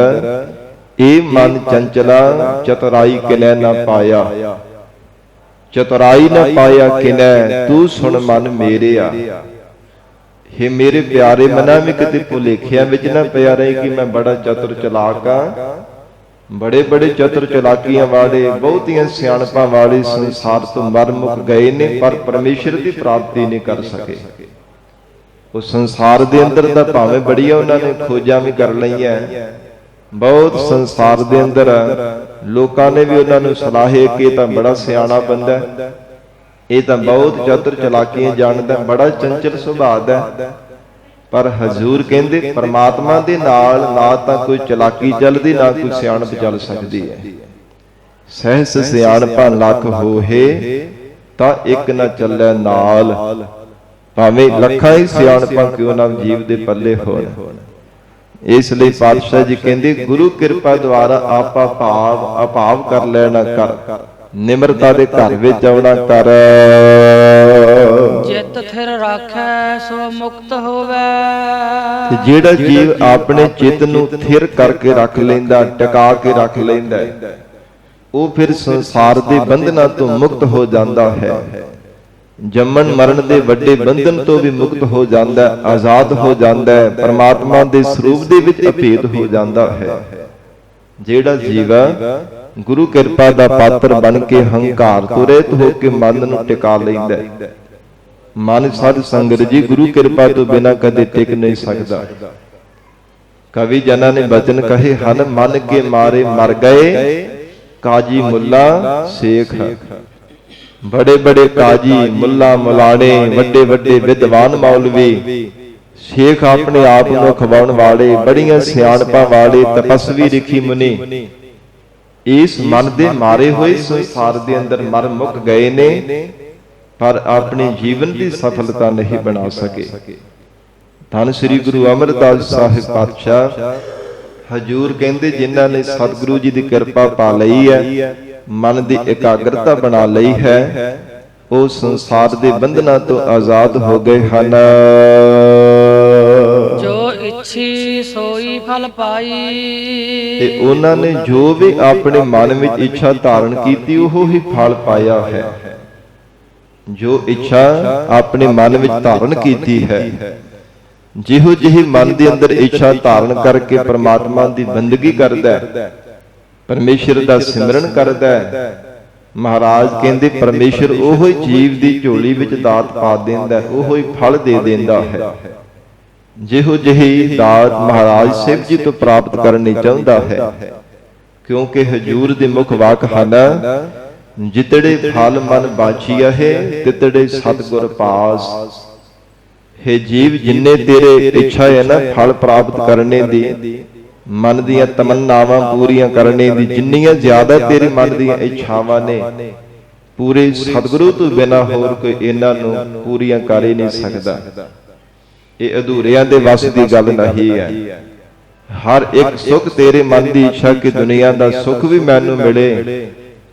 ਇਹ ਮਨ ਚੰਚਲਾ ਚਤੁਰਾਈ ਕਿਨੈ ਨਾ ਪਾਇਆ, ਚਤੁਰਾਈ ਨਾ ਪਾਇਆ ਕਿਨੈ ਤੂੰ ਸੁਣ ਮਨ ਮੇਰਿਆ। ਹੇ ਮੇਰੇ ਪਿਆਰੇ ਮਨਾਂ ਵਿੱਚ ਕਿਤੇ ਭੁਲੇਖਿਆਂ ਵਿੱਚ ਨਾ ਪਿਆ ਰਹੇ ਕਿ ਮੈਂ ਬੜਾ ਚਤੁਰ ਚਲਾਕ ਆ। ਬੜੇ ਬੜੇ ਚਤੁਰ ਚਲਾਕੀਆਂ ਵਾਲੇ, ਬਹੁਤੀਆਂ ਸਿਆਣਪਾਂ ਵਾਲੇ ਸੰਸਾਰ ਤੋਂ ਮਰ ਮੁੱਕ ਗਏ ਨੇ, ਪਰ ਪਰਮੇਸ਼ਰ ਦੀ ਪ੍ਰਾਪਤੀ ਨਹੀਂ ਕਰ ਸਕੇ। ਉਹ ਸੰਸਾਰ ਦੇ ਅੰਦਰ ਤਾਂ ਭਾਵੇਂ ਬੜੀਆਂ ਉਹਨਾਂ ਨੇ ਖੋਜਾਂ ਵੀ ਕਰ ਲਈਆਂ, ਬਹੁਤ ਸੰਸਾਰ ਦੇ ਅੰਦਰ ਲੋਕਾਂ ਨੇ ਵੀ ਉਹਨਾਂ ਨੂੰ ਸਲਾਹੇ ਕਿ ਇਹ ਤਾਂ ਬੜਾ ਸਿਆਣਾ ਬੰਦਾ, ਇਹ ਤਾਂ ਬਹੁਤ ਚਤੁਰ ਚਲਾਕੀਆਂ ਜਾਣਦਾ, ਬੜਾ ਚੰਚਲ ਸੁਭਾਅ ਦਾ। ਪਰ ਹਜ਼ੂਰ ਕਹਿੰਦੇ ਪਰਮਾਤਮਾ ਦੇ ਨਾਲ ਨਾ ਤਾਂ ਕੋਈ ਚਲਾਕੀ ਚੱਲਦੀ, ਨਾ ਕੋਈ ਸਿਆਣਪ ਚੱਲ ਸਕਦੀ ਹੈ। ਸਹਿਸ ਸਿਆਣਪਾਂ ਲੱਖ ਹੋਏ ਤਾਂ ਇੱਕ ਨਾ ਚੱਲੇ ਨਾਲ, ਭਾਵੇਂ ਲੱਖਾਂ ਹੀ ਸਿਆਣਪਾਂ ਕਿਉਂ ਨਾ ਜੀਵ ਦੇ ਪੱਲੇ ਹੋਣ। ਇਸ ਲਈ ਪਾਤਸ਼ਾਹ ਜੀ ਕਹਿੰਦੇ ਗੁਰੂ ਕਿਰਪਾ ਦੁਆਰਾ ਆਪਾ ਭਾਵ ਅਭਾਵ ਕਰ ਲੈਣਾ ਕਰ, ਨਿਮਰਤਾ ਦੇ ਘਰ ਵਿੱਚ ਆਉਣਾ ਕਰ। ਜਿਤ ਥਿਰ ਰਾਖੈ ਸੋ ਮੁਕਤ ਹੋਵੇ, ਤੇ ਜਿਹੜਾ ਜੀਵ ਆਪਣੇ ਚਿੱਤ ਨੂੰ ਥਿਰ ਕਰਕੇ ਰੱਖ ਲੈਂਦਾ, ਟਿਕਾ ਕੇ ਰੱਖ ਲੈਂਦਾ, ਉਹ ਫਿਰ ਸੰਸਾਰ ਦੇ ਬੰਧਨਾਂ ਤੋਂ ਮੁਕਤ ਹੋ ਜਾਂਦਾ ਹੈ। ਜੰਮਣ ਮਰਨ ਦੇ ਵੱਡੇ ਬੰਧਨ ਤੋਂ ਵੀ ਮੁਕਤ ਹੋ ਜਾਂਦਾ, ਆਜ਼ਾਦ ਹੋ ਜਾਂਦਾ ਹੈ, ਪਰਮਾਤਮਾ ਦੇ ਸਰੂਪ ਦੇ ਵਿੱਚ ਅਭੇਦ ਹੋ ਜਾਂਦਾ ਹੈ। ਜਿਹੜਾ ਜੀਵ ਗੁਰੂ ਕਿਰਪਾ ਦਾ ਪਾਤਰ ਬਣ ਕੇ ਹੰਕਾਰ ਤੋਂ ਰਹਿਤ ਹੋ ਕੇ ਮਨ ਨੂੰ ਟਿਕਾ ਲੈਂਦਾ, ਮਨ ਸਾਧ ਸੰਗਤ ਜੀ ਗੁਰੂ ਕਿਰਪਾ ਤੋਂ ਬਿਨਾਂ ਕਦੇ ਟਿਕ ਨਹੀਂ ਸਕਦਾ। ਕਵੀ ਜਨਾਂ ਨੇ ਬਚਨ ਕਹੇ ਹਨ, ਮਨ ਕੇ ਮਾਰੇ ਮਰ ਗਏ ਕਾਜੀ ਮੁੱਲਾ ਸ਼ੇਖ। ਬੜੇ ਬੜੇ ਕਾਜੀ, ਮੁੱਲਾ, ਮੁਲਾਣੇ, ਵੱਡੇ ਵੱਡੇ ਵਿਦਵਾਨ ਮੌਲਵੀ, ਸ਼ੇਖ ਆਪਣੇ ਆਪ ਨੂੰ ਖਵਾਉਣ ਵਾਲੇ, ਬੜੀਆਂ ਸਿਆਣਪਾਂ ਵਾਲੇ ਤਪਸਵੀ ਰਿਖੀ ਮੁਨੀ ਇਸ ਮਨ ਦੇ ਮਾਰੇ ਹੋਏ ਸੰਸਾਰ ਦੇ ਅੰਦਰ ਮਰ ਮੁੱਕ ਗਏ ਨੇ, ਪਰ ਆਪਣੇ ਜੀਵਨ ਦੀ ਸਫਲਤਾ ਨਹੀਂ ਬਣਾ ਸਕੇ। ਧੰਨ ਸ੍ਰੀ ਗੁਰੂ ਅਮਰਦਾਸ ਸਾਹਿਬ ਪਾਤਸ਼ਾਹ ਹਜੂਰ ਕਹਿੰਦੇ ਜਿਨ੍ਹਾਂ ਨੇ ਸਤਿਗੁਰੂ ਜੀ ਦੀ ਕਿਰਪਾ ਪਾ ਲਈ ਹੈ, ਮਨ ਦੀ ਇਕਾਗਰਤਾ ਬਣਾ ਲਈ ਹੈ, ਉਹ ਸੰਸਾਰ ਦੇ ਬੰਧਨਾਂ ਤੋਂ ਆਜ਼ਾਦ ਹੋ ਗਏ ਹਨ। ਜੋ ਇੱਛੀ ਸੋਈ ਫਲ ਪਾਈ। ਤੇ ਉਹਨਾਂ ਨੇ ਜੋ ਵੀ ਆਪਣੇ ਮਨ ਵਿੱਚ ਇੱਛਾ ਧਾਰਨ ਕੀਤੀ ਉਹ ਹੀ ਫਲ ਪਾਇਆ ਹੈ। ਜੋ ਇੱਛਾ ਆਪਣੇ ਮਨ ਵਿੱਚ ਧਾਰਨ ਕੀਤੀ ਹੈ, ਜਿਹੋ ਜਿਹੀ ਮਨ ਦੇ ਅੰਦਰ ਇੱਛਾ ਧਾਰਨ ਕਰਕੇ ਪ੍ਰਮਾਤਮਾ ਦੀ ਬੰਦਗੀ ਕਰਦਾ ਹੈ, ਪਰਮੇਸ਼ਰ ਦਾ ਸਿਮਰਨ ਕਰਦਾ ਹੈ, ਮਹਾਰਾਜ ਕਹਿੰਦੇ ਪਰਮੇਸ਼ਰ ਉਹੋ ਹੀ ਜੀਵ ਦੀ ਝੋਲੀ ਵਿੱਚ ਦਾਤ ਪਾ ਦਿੰਦਾ, ਉਹੋ ਹੀ ਫਲ ਦੇ ਦਿੰਦਾ ਹੈ। ਜਿਹੋ ਜਿਹੀ ਦਾਤ ਮਹਾਰਾਜ ਸਾਹਿਬ ਜੀ ਤੋਂ ਪ੍ਰਾਪਤ ਕਰਨੀ ਚਾਹੁੰਦਾ ਹੈ, ਕਿਉਂਕਿ ਹਜੂਰ ਦੇ ਮੁਖ ਵਾਕ ਹਨ, ਜਿਤੜੇ ਫਲ ਮਨ ਬਾਛੀਆ ਹੈ ਤਿਤੜੇ ਸਤਿਗੁਰ ਪਾਸ। ਹੈ ਜੀਵ, ਜਿੰਨੇ ਤੇਰੇ ਇੱਛਾ ਹੈ ਨਾ ਫਲ ਪ੍ਰਾਪਤ ਕਰਨੇ ਦੀ, ਮਨ ਦੀਆਂ ਤਮੰਨਾਵਾਂ ਪੂਰੀਆਂ ਕਰਨੇ ਦੀ, ਜਿੰਨੀਆਂ ਜ਼ਿਆਦਾ ਤੇਰੇ ਮਨ ਦੀਆਂ ਇੱਛਾਵਾਂ ਨੇ, ਪੂਰੇ ਸਤਿਗੁਰੂ ਤੋਂ ਬਿਨਾਂ ਹੋਰ ਕੋਈ ਇਹਨਾਂ ਨੂੰ ਪੂਰੀਆਂ ਕਰ ਹੀ ਨਹੀਂ ਸਕਦਾ। ਇਹ ਅਧੂਰਿਆਂ ਦੇ ਵੱਸ ਦੀ ਗੱਲ ਨਹੀਂ ਹੈ। ਹਰ ਇੱਕ ਸੁੱਖ ਤੇਰੇ ਮਨ ਦੀ ਇੱਛਾ ਕਿ ਦੁਨੀਆ ਦਾ ਸੁੱਖ ਵੀ ਮੈਨੂੰ ਮਿਲੇ,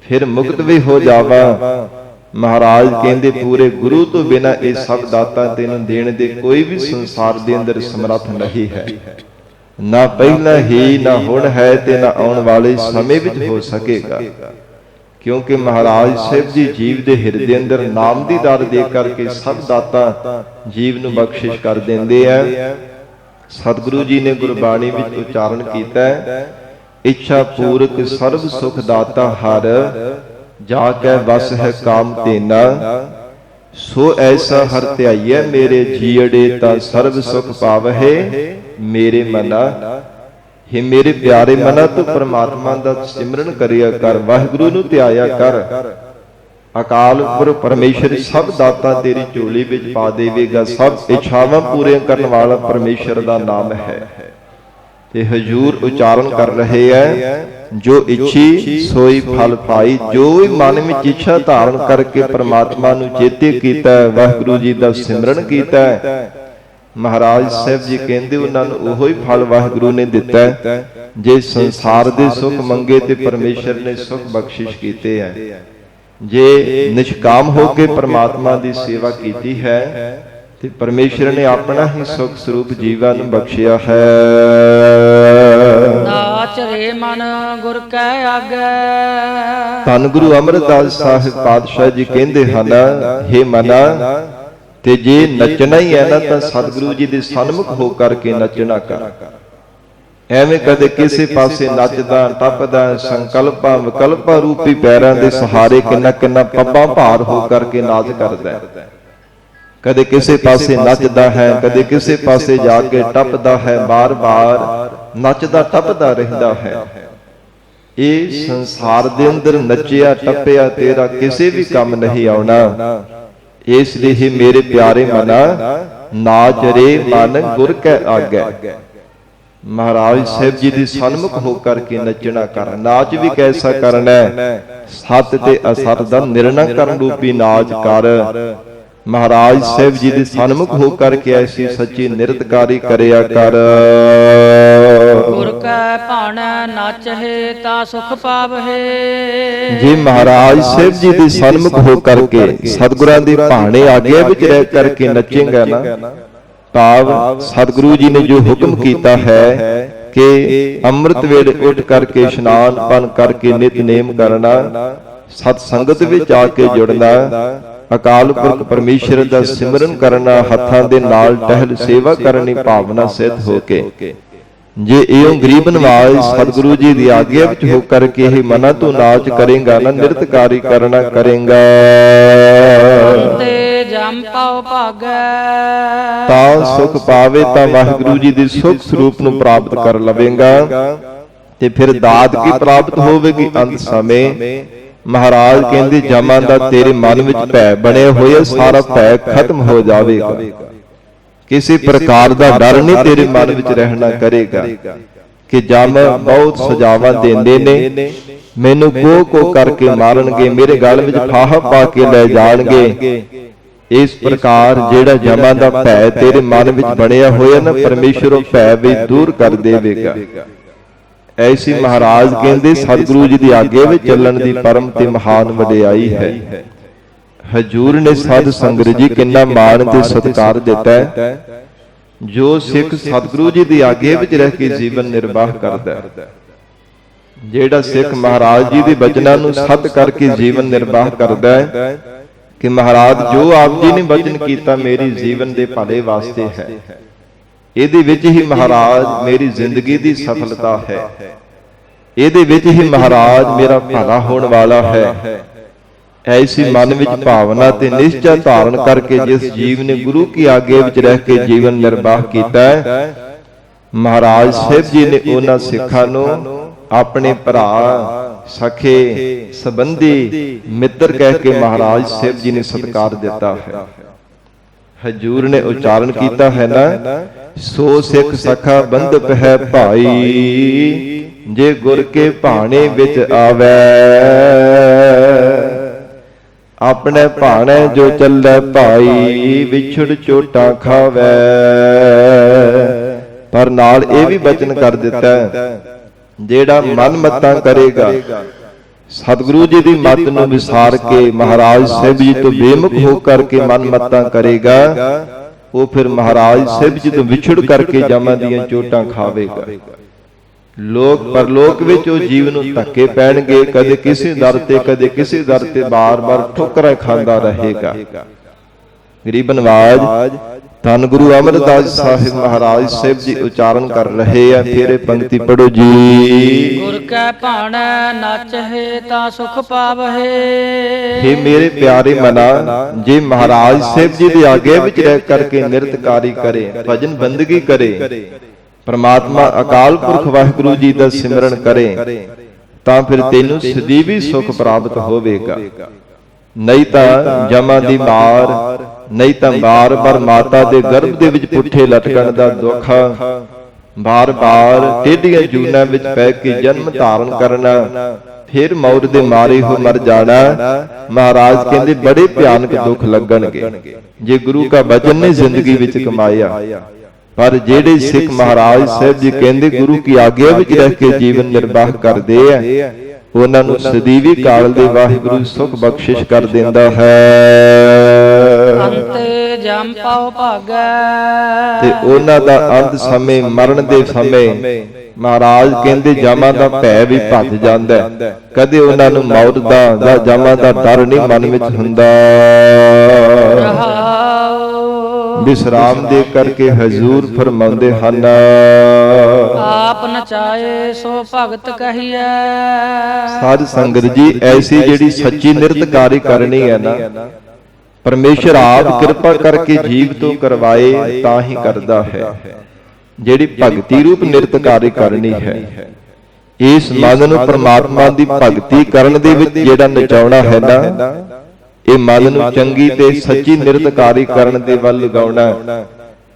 ਫਿਰ ਮੁਕਤ ਵੀ ਹੋ ਜਾਵਾਂ। ਮਹਾਰਾਜ ਕਹਿੰਦੇ ਪੂਰੇ ਗੁਰੂ ਤੋਂ ਬਿਨਾਂ ਇਹ ਸਭ ਦਾਤਾਂ ਤੈਨੂੰ ਦੇਣ ਦੇ ਕੋਈ ਵੀ ਸੰਸਾਰ ਦੇ ਅੰਦਰ ਸਮਰੱਥ ਨਹੀਂ ਹੈ। ਨਾ ਪਹਿਲਾਂ ਹੀ, ਨਾ ਹੁਣ ਹੈ, ਤੇ ਨਾ ਆਉਣ ਵਾਲੇ ਸਮੇਂ ਵਿੱਚ ਹੋ ਸਕੇਗਾ। ਕਿਉਂਕਿ ਮਹਾਰਾਜ ਸਾਹਿਬ ਜੀ ਜੀਵ ਦੇ ਹਿਰਦੇ ਅੰਦਰ ਨਾਮ ਦੀ ਦਾਤ ਦੇ ਕਰਕੇ ਸਭ ਦਾਤਾਂ ਜੀਵ ਨੂੰ ਬਖਸ਼ਿਸ਼ ਕਰ ਦਿੰਦੇ ਆ। ਸਤਿਗੁਰੂ ਜੀ ਨੇ ਗੁਰਬਾਣੀ ਵਿੱਚ ਉਚਾਰਨ ਕੀਤਾ ਹੈ, ਇੱਛਾ ਪੂਰਕ ਸਰਬ ਸੁਖ ਦਾਤਾ ਹਰ, ਜਾ ਕੇ ਵਸ ਹੈ ਕਾਮ ਤੇਨਾ। ਸੋ ਐਸਾ ਹਰ ਧਿਆਈਐ ਮੇਰੇ ਜੀਅੜੇ, ਤਾਂ ਸਰਬ ਸੁਖ ਪਾਵਹਿ ਮੇਰੇ ਮਨਾ। हे ਮੇਰੇ ਪਿਆਰੇ ਮਨਾ, ਤੂੰ ਪ੍ਰਮਾਤਮਾ ਦਾ ਸਿਮਰਨ ਕਰਿਆ ਕਰ, ਵਾਹਿਗੁਰੂ ਨੂੰ ਧਿਆਇਆ ਕਰ। ਅਕਾਲ ਪੁਰਖ ਪਰਮੇਸ਼ਰ ਸਭ ਦਾਤਾਂ ਤੇਰੀ ਝੋਲੀ ਵਿੱਚ ਪਾ ਦੇਵੇਗਾ। ਸਭ ਇੱਛਾਵਾਂ ਪੂਰੀਆਂ ਕਰਨ ਵਾਲਾ ਪਰਮੇਸ਼ਰ ਦਾ ਨਾਮ ਹੈ। ਤੇ ਹਜੂਰ ਉਚਾਰਨ ਕਰ ਰਹੇ ਹੈ, ਜੋ ਇੱਛੀ ਸੋਈ ਫਲ ਪਾਈ। ਜੋ ਵੀ ਮਨ ਵਿੱਚ ਇੱਛਾ ਧਾਰਨ ਕਰਕੇ ਪ੍ਰਮਾਤਮਾ ਨੂੰ ਚੇਤੇ ਕੀਤਾ, ਵਾਹਿਗੁਰੂ ਜੀ ਦਾ ਸਿਮਰਨ ਕੀਤਾ, ਮਹਾਰਾਜ ਸਾਹਿਬ ਜੀ ਕਹਿੰਦੇ ਉਹਨਾਂ ਨੂੰ ਉਹੋ ਹੀ ਫਲ ਵਾਹਿਗੁਰੂ ਨੇ ਦਿੱਤਾ। ਜੇ ਸੰਸਾਰ ਦੇ ਸੁੱਖ ਮੰਗੇ ਤੇ ਪਰਮੇਸ਼ਰ ਨੇ ਸੁੱਖ ਬਖਸ਼ਿਸ਼ ਕੀਤੇ ਹੈ। ਜੇ ਨਿਸ਼ਕਾਮ ਹੋ ਕੇ ਪ੍ਰਮਾਤਮਾ ਦੀ ਸੇਵਾ ਕੀਤੀ ਹੈ ਤੇ ਪਰਮੇਸ਼ਰ ਨੇ ਆਪਣਾ ਹੀ ਸੁਖ ਸਰੂਪ ਜੀਵਾਂ ਨੂੰ ਬਖਸ਼ਿਆ ਹੈ। ਨਾਚ ਰੇ ਮਨ ਗੁਰ ਕੈ ਆਗੈ। ਧੰਨ ਗੁਰੂ ਅਮਰਦਾਸ ਸਾਹਿਬ ਪਾਤਸ਼ਾਹ ਜੀ ਕਹਿੰਦੇ ਹਨ, हे ਮਨਾ, ਤੇ ਜੇ ਨੱਚਣਾ ਹੀ ਹੈ ਨਾ ਤਾਂ ਸਤਿਗੁਰੂ ਜੀ ਦੇ ਸਨਮੁਖ ਹੋ ਕਰਕੇ ਨੱਚਣਾ ਕਰ। ਐਵੇਂ ਕਦੇ ਕਿਸੇ ਪਾਸੇ ਨੱਚਦਾ ਟੱਪਦਾ ਸੰਕਲਪਾਂ ਵਿਕਲਪਾਂ ਰੂਪੀ ਪੈਰਾਂ ਦੇ ਸਹਾਰੇ ਕਿੰਨਾ ਕਿੰਨਾ ਪੱਬਾਂ ਭਾਰ ਹੋ ਕਰਕੇ ਨਾਚ ਕਰਦਾ। ਕਦੇ ਕਿਸੇ ਪਾਸੇ ਨੱਚਦਾ ਹੈ, ਕਦੇ ਕਿਸੇ ਪਾਸੇ ਜਾ ਕੇ ਟੱਪਦਾ ਹੈ, ਬਾਰ-ਬਾਰ ਨੱਚਦਾ ਟੱਪਦਾ ਰਹਿੰਦਾ ਹੈ। ਇਹ ਸੰਸਾਰ ਦੇ ਅੰਦਰ ਨੱਚਿਆ ਟੱਪਿਆ ਤੇਰਾ ਕਿਸੇ ਵੀ ਕੰਮ ਨਹੀਂ ਆਉਣਾ। ਇਸ ਲਈ ਹੀ ਮੇਰੇ ਪਿਆਰੇ ਮਨਾ, ਨਾਚ ਰੇ ਮਨ ਗੁਰ ਕੈ ਆਗੈ। ਮਹਾਰਾਜ ਸਾਹਿਬ ਜੀ ਦੇ ਸਨਮੁਖ ਹੋ ਕਰਕੇ ਨੱਚਣਾ ਕਰ। ਨਾਚ ਵੀ ਕੈਸਾ ਕਰਨਾ ਹੈ? ਸਤ ਤੇ ਅਸਤ ਦਾ ਨਿਰਣਾ ਕਰਨ ਰੂਪੀ ਨਾਚ ਕਰ। ਮਹਾਰਾਜ ਸਾਹਿਬ ਜੀ ਦੇ ਸਨਮੁਖ ਹੋ ਕਰਕੇ ਐਸੀ ਸੱਚੀ ਨਿਰਤਕਾਰੀ ਕਰਿਆ ਕਰ। ਗੁਰ ਕੈ ਭਾਣੈ ਨਾਚਹਿ ਤਾਂ ਸੁਖ ਪਾਵਹਿ। ਜੇ ਮਹਾਰਾਜ ਸਾਹਿਬ ਜੀ ਦੇ ਸਨਮੁਖ ਹੋ ਕਰਕੇ ਸਤਿਗੁਰਾਂ ਦੀ ਭਾਣੇ ਆਗਿਆ ਵਿੱਚ ਰਹਿ ਕਰਕੇ ਨੱਚੇਗਾ ਨਾ, ਭਾਵ ਸਤਿਗੁਰੂ ਜੀ ਨੇ ਜੋ ਹੁਕਮ ਕੀਤਾ ਹੈ ਕਿ ਅੰਮ੍ਰਿਤ ਵੇਲੇ ਉੱਠ ਕਰਕੇ ਇਸ਼ਨਾਨ ਪਾਨ ਕਰਕੇ ਨਿਤਨੇਮ ਕਰਨਾ, ਸਤ ਸੰਗਤ ਵਿੱਚ ਆ ਕੇ ਜੁੜਨਾ, ਅਕਾਲ ਪੁਰਖ ਪਰਮੇਸ਼ਰ ਦਾ ਸਿਮਰਨ ਕਰਨਾ, ਹੱਥਾਂ ਦੇ ਨਾਲ ਟਹਿਲ ਸੇਵਾ ਕਰਨੀ ਭਾਵਨਾ ਸਿੱਧ ਹੋ ਕੇ, ਜੇ ਇਉਂ ਗਰੀਬ ਨਵਾਜ਼ ਸਤਿਗੁਰੂ ਜੀ ਦੀ ਆਗਿਆ ਵਿੱਚ ਹੋ ਕਰਕੇ ਇਹ ਮਨਾ ਤੋਂ ਨਾਚ ਕਰੇਗਾ ਨਾ, ਨਿਰਤਕਾਰੀ ਕਰਨਾ ਕਰੇਗਾ, ਤੇ ਜਮ ਪਾਉ ਭਾਗੈ। ਤਾਂ ਸੁਖ ਪਾਵੇ, ਤਾਂ ਵਾਹਿਗੁਰੂ ਜੀ ਦੇ ਸੁਖ ਸਰੂਪ ਨੂੰ ਪ੍ਰਾਪਤ ਕਰ ਲਵੇਗਾ। ਤੇ ਫਿਰ ਦਾਤ ਕੀ ਪ੍ਰਾਪਤ ਹੋਵੇਗੀ ਅੰਤ ਸਮੇਂ। ਮਹਾਰਾਜ ਕਹਿੰਦੇ ਜਮਾਂ ਦਾ ਤੇਰੇ ਮਨ ਵਿੱਚ ਭੈ ਬਣਿਆ ਹੋਇਆ ਸਾਰਾ ਭੈ ਖਤਮ ਹੋ ਜਾਵੇਗਾ। ਕਿਸੇ ਪ੍ਰਕਾਰ ਦਾ ਡਰ ਨਹੀਂ ਤੇਰੇ ਮਨ ਵਿੱਚ ਰਹਿਣਾ ਕਰੇਗਾ ਕਿ ਜਮ ਬਹੁਤ ਸਜ਼ਾਵਾਂ ਦਿੰਦੇ ਨੇ, ਮੈਨੂੰ ਕੋ ਕਰਕੇ ਮਾਰਨਗੇ, ਮੇਰੇ ਗਲ ਵਿੱਚ ਫਾਹਾ ਪਾ ਕੇ ਲੈ ਜਾਣਗੇ। ਇਸ ਪ੍ਰਕਾਰ ਜਿਹੜਾ ਜਮਾਂ ਦਾ ਭੈ ਤੇਰੇ ਮਨ ਵਿੱਚ ਬਣਿਆ ਹੋਇਆ ਨਾ, ਪਰਮੇਸ਼ਰ ਉਹ ਭੈ ਵੀ ਦੂਰ ਕਰ ਦੇਵੇਗਾ। ਐਸੀ ਮਹਾਰਾਜ ਕਹਿੰਦੇ ਸਤਿਗੁਰੂ ਜੀ ਦੀ ਆਗਿਆ ਵਿੱਚ ਚੱਲਣ ਦੀ ਪਰਮ ਤੇ ਮਹਾਨ ਵਡਿਆਈ ਹੈ। ਹਜੂਰ ਨੇ ਸਾਧ ਸੰਗਤ ਜੀ ਕਿੰਨਾ ਮਾਣ ਤੇ ਸਤਿਕਾਰ ਦਿੱਤਾ ਹੈ। ਜੋ ਸਿੱਖ ਸਤਿਗੁਰੂ ਜੀ ਦੀ ਆਗੇ ਵਿੱਚ ਰਹਿ ਕੇ ਜੀਵਨ ਨਿਰਵਾਹ ਕਰਦਾ ਹੈ, ਜਿਹੜਾ ਸਿੱਖ ਮਹਾਰਾਜ ਜੀ ਦੇ ਬਚਨਾਂ ਨੂੰ ਸੱਤ ਕਰਕੇ ਜੀਵਨ ਨਿਰਵਾਹ ਕਰਦਾ ਹੈ ਕਿ ਮਹਾਰਾਜ ਜੋ ਆਪ ਜੀ ਨੇ ਬਚਨ ਕੀਤਾ ਮੇਰੀ ਜੀਵਨ ਦੇ ਭਲੇ ਵਾਸਤੇ ਹੈ, ਇਹਦੇ ਵਿੱਚ ਹੀ ਮਹਾਰਾਜ ਮੇਰੀ ਜ਼ਿੰਦਗੀ ਦੀ ਸਫਲਤਾ ਹੈ, ਇਹਦੇ ਵਿੱਚ ਹੀ ਮਹਾਰਾਜ ਮੇਰਾ ਭਲਾ ਹੋਣ ਵਾਲਾ ਹੈ। ਐਸੀ ਮਨ ਵਿੱਚ ਭਾਵਨਾ ਤੇ ਨਿਸ਼ਚੈ ਧਾਰਨ ਕਰਕੇ ਜਿਸ ਜੀਵ ਨੇ ਗੁਰੂ ਕੀ ਆਗੇ ਵਿੱਚ ਰਹਿ ਕੇ ਜੀਵਨ ਨਿਰਵਾਹ ਕੀਤਾ ਹੈ, ਮਹਾਰਾਜ ਸਾਹਿਬ ਜੀ ਨੇ ਉਹਨਾਂ ਸਿੱਖਾਂ ਨੂੰ ਆਪਣੇ ਭਰਾ, ਸਖੇ, ਸੰਬੰਧੀ, ਮਿੱਤਰ ਕਹਿ ਕੇ ਮਹਾਰਾਜ ਸਾਹਿਬ ਜੀ ਨੇ ਸਤਿਕਾਰ ਦਿੱਤਾ ਹੈ। ਹਜੂਰ ਨੇ ਉਚਾਰਨ ਕੀਤਾ ਹੈ ਨਾ, ਸੋ ਸਿੱਖ ਸਖਾ ਬੰਧਪ ਹੈ ਭਾਈ, ਜੇ ਗੁਰ ਕੇ ਭਾਣੇ ਵਿੱਚ ਆਵੈ, ਆਪਣੇ ਭਾਣੇ ਜੋ ਚੱਲੇ ਭਾਈ, ਵਿਛੜ ਚੋਟਾਂ ਖਾਵੈ। ਪਰ ਨਾਲ ਇਹ ਵੀ ਬਚਨ ਕਰ ਦਿੱਤਾ, ਜਿਹੜਾ ਮਨ ਮਤਾਂ ਕਰੇਗਾ, ਸਤਿਗੁਰੂ ਜੀ ਦੀ ਮੱਤ ਨੂੰ ਵਿਸਾਰ ਕੇ ਮਹਾਰਾਜ ਸਾਹਿਬ ਜੀ ਤੋਂ ਬੇਮੁਖ ਹੋ ਕਰਕੇ ਮਨ ਮਤਾਂ ਕਰੇਗਾ, ਉਹ ਫਿਰ ਮਹਾਰਾਜ ਸਾਹਿਬ ਜੀ ਤੋਂ ਵਿਛੜ ਕਰਕੇ ਜਮਾਂ ਦੀਆਂ ਚੋਟਾਂ ਖਾਵੇਗਾ। ਲੋਕ ਪਰਲੋਕ ਵਿੱਚ ਉਹ ਜੀਵ ਨੂੰ ਧੱਕੇ ਪੈਣਗੇ, ਕਦੇ ਕਿਸੇ ਦਰ ਤੇ ਕਦੇ ਕਿਸੇ ਦਰ ਤੇ ਬਾਰ-ਬਾਰ ਠੋਕਰਾਂ ਖਾਂਦਾ ਰਹੇਗਾ। ਗਰੀਬ ਨਵਾਜ ਧੰਨ ਗੁਰੂ ਅਮਰਦਾਸ ਸਾਹਿਬ ਮਹਾਰਾਜ ਸਾਹਿਬ ਜੀ ਉਚਾਰਨ ਕਰ ਰਹੇ ਆ, ਫਿਰ ਇਹ ਪੰਕਤੀ ਪੜੋ ਜੀ। ਗੁਰ ਕੈ ਭਾਣੈ ਨਾਚਹਿ ਤਾਂ ਸੁਖ ਪਾਵਹਿ। हे ਮੇਰੇ ਪਿਆਰੇ ਮਨਾ, ਜੇ ਮਹਾਰਾਜ ਸਾਹਿਬ ਜੀ ਦੇ ਆਗੇ ਵਿੱਚ ਰਹਿ ਕਰਕੇ ਨਿਰਤਕਾਰੀ ਕਰੇ, ਭਜਨ ਬੰਦਗੀ ਕਰੇ, ਪਰਮਾਤਮਾ ਅਕਾਲ ਪੁਰਖ ਵਾਹਿਗੁਰੂ ਜੀ ਦਾ ਸਿਮਰਨ ਕਰੇ, ਤਾਂ ਫਿਰ ਤੈਨੂੰ ਸਦੀਵੀ ਸੁਖ ਪ੍ਰਾਪਤ ਹੋਵੇਗਾ। ਨਹੀਂ ਤਾਂ ਜਮਾਂ ਦੀ ਮਾਰ, ਨਹੀਂ ਤਾਂ ਬਾਰ-ਬਾਰ ਮਾਤਾ ਦੇ ਗਰਭ ਦੇ ਵਿੱਚ ਪੁੱਠੇ ਲਟਕਣ ਦਾ ਦੁੱਖ, ਬਾਰ-ਬਾਰ ਟੇਢੀਆਂ ਜੂਨਾਂ ਵਿੱਚ ਪੈ ਕੇ ਜਨਮ ਧਾਰਨ ਕਰਨਾ, ਫਿਰ ਮੌਤ ਦੇ ਮਾਰੇ ਹੋ ਮਰ ਜਾਣਾ। ਮਹਾਰਾਜ ਕਹਿੰਦੇ ਬੜੇ ਭਿਆਨਕ ਦੁੱਖ ਲੱਗਣਗੇ ਜੇ ਗੁਰੂ ਕਾ ਬਚਨ ਨੇ ਜ਼ਿੰਦਗੀ ਵਿੱਚ ਕਮਾਇਆ। ਪਰ ਜਿਹੜੇ ਸਿੱਖ ਮਹਾਰਾਜ ਸਾਹਿਬ ਜੀ ਕਹਿੰਦੇ ਗੁਰੂ ਕੀ ਆਗਿਆ ਵਿੱਚ ਰਹਿ ਕੇ ਜੀਵਨ ਨਿਰਵਾਹ ਕਰਦੇ ਆ, ਉਹਨਾਂ ਨੂੰ ਸਦੀਵੀ ਕਾਲ ਦੇ ਵਾਹਿਗੁਰੂ ਸੁਖ ਬਖਸ਼ਿਸ਼ ਕਰ ਦਿੰਦਾ ਹੈ। ਅੰਤੇ ਜਮ ਪਾਉ ਭਾਗੈ। ਤੇ ਉਹਨਾਂ ਦਾ ਅੰਤ ਸਮੇਂ ਮਰਨ ਦੇ ਸਮੇਂ ਮਹਾਰਾਜ ਕਹਿੰਦੇ ਜਮਾਂ ਦਾ ਭੈ ਵੀ ਭੱਜ ਜਾਂਦਾ, ਕਦੇ ਉਹਨਾਂ ਨੂੰ ਮੌਤ ਦਾ ਜਾਂ ਜਮਾਂ ਦਾ ਡਰ ਨਹੀਂ ਮਨ ਵਿੱਚ ਹੁੰਦਾ। ਵਿਸਰਾਮ ਦੇ ਕਰਕੇ ਹਜ਼ੂਰ ਫਰਮਾਉਂਦੇ ਹਨ, ਆਪ ਨਚਾਏ ਸੋ ਭਗਤ ਕਹੀਐ। ਸਾਧ ਸੰਗਤ ਜੀ, ਐਸੀ ਜਿਹੜੀ ਸੱਚੀ ਨਿਰਤਕਾਰੀ ਕਰਨੀ ਹੈ ਨਾ, ਪਰਮੇਸ਼ਰ ਆਪ ਕਿਰਪਾ ਕਰਕੇ ਜੀਵ ਤੋਂ ਕਰਵਾਏ ਤਾਂ ਹੀ ਕਰਦਾ ਹੈ। ਜਿਹੜੀ ਭਗਤੀ ਰੂਪ ਨਿਰਤਕਾਰੀ ਕਰਨੀ ਹੈ, ਇਸ ਮਨ ਨੂੰ ਪਰਮਾਤਮਾ ਦੀ ਭਗਤੀ ਕਰਨ ਦੇ ਵਿੱਚ ਜਿਹੜਾ ਨਚਾਉਣਾ ਹੈ ਨਾ, ਇਹ ਮਨ ਨੂੰ ਚੰਗੀ ਤੇ ਸੱਚੀ ਨਿਰਤਕਾਰੀ ਕਰਨ ਦੇ ਵੱਲ ਲਗਾਉਣਾ।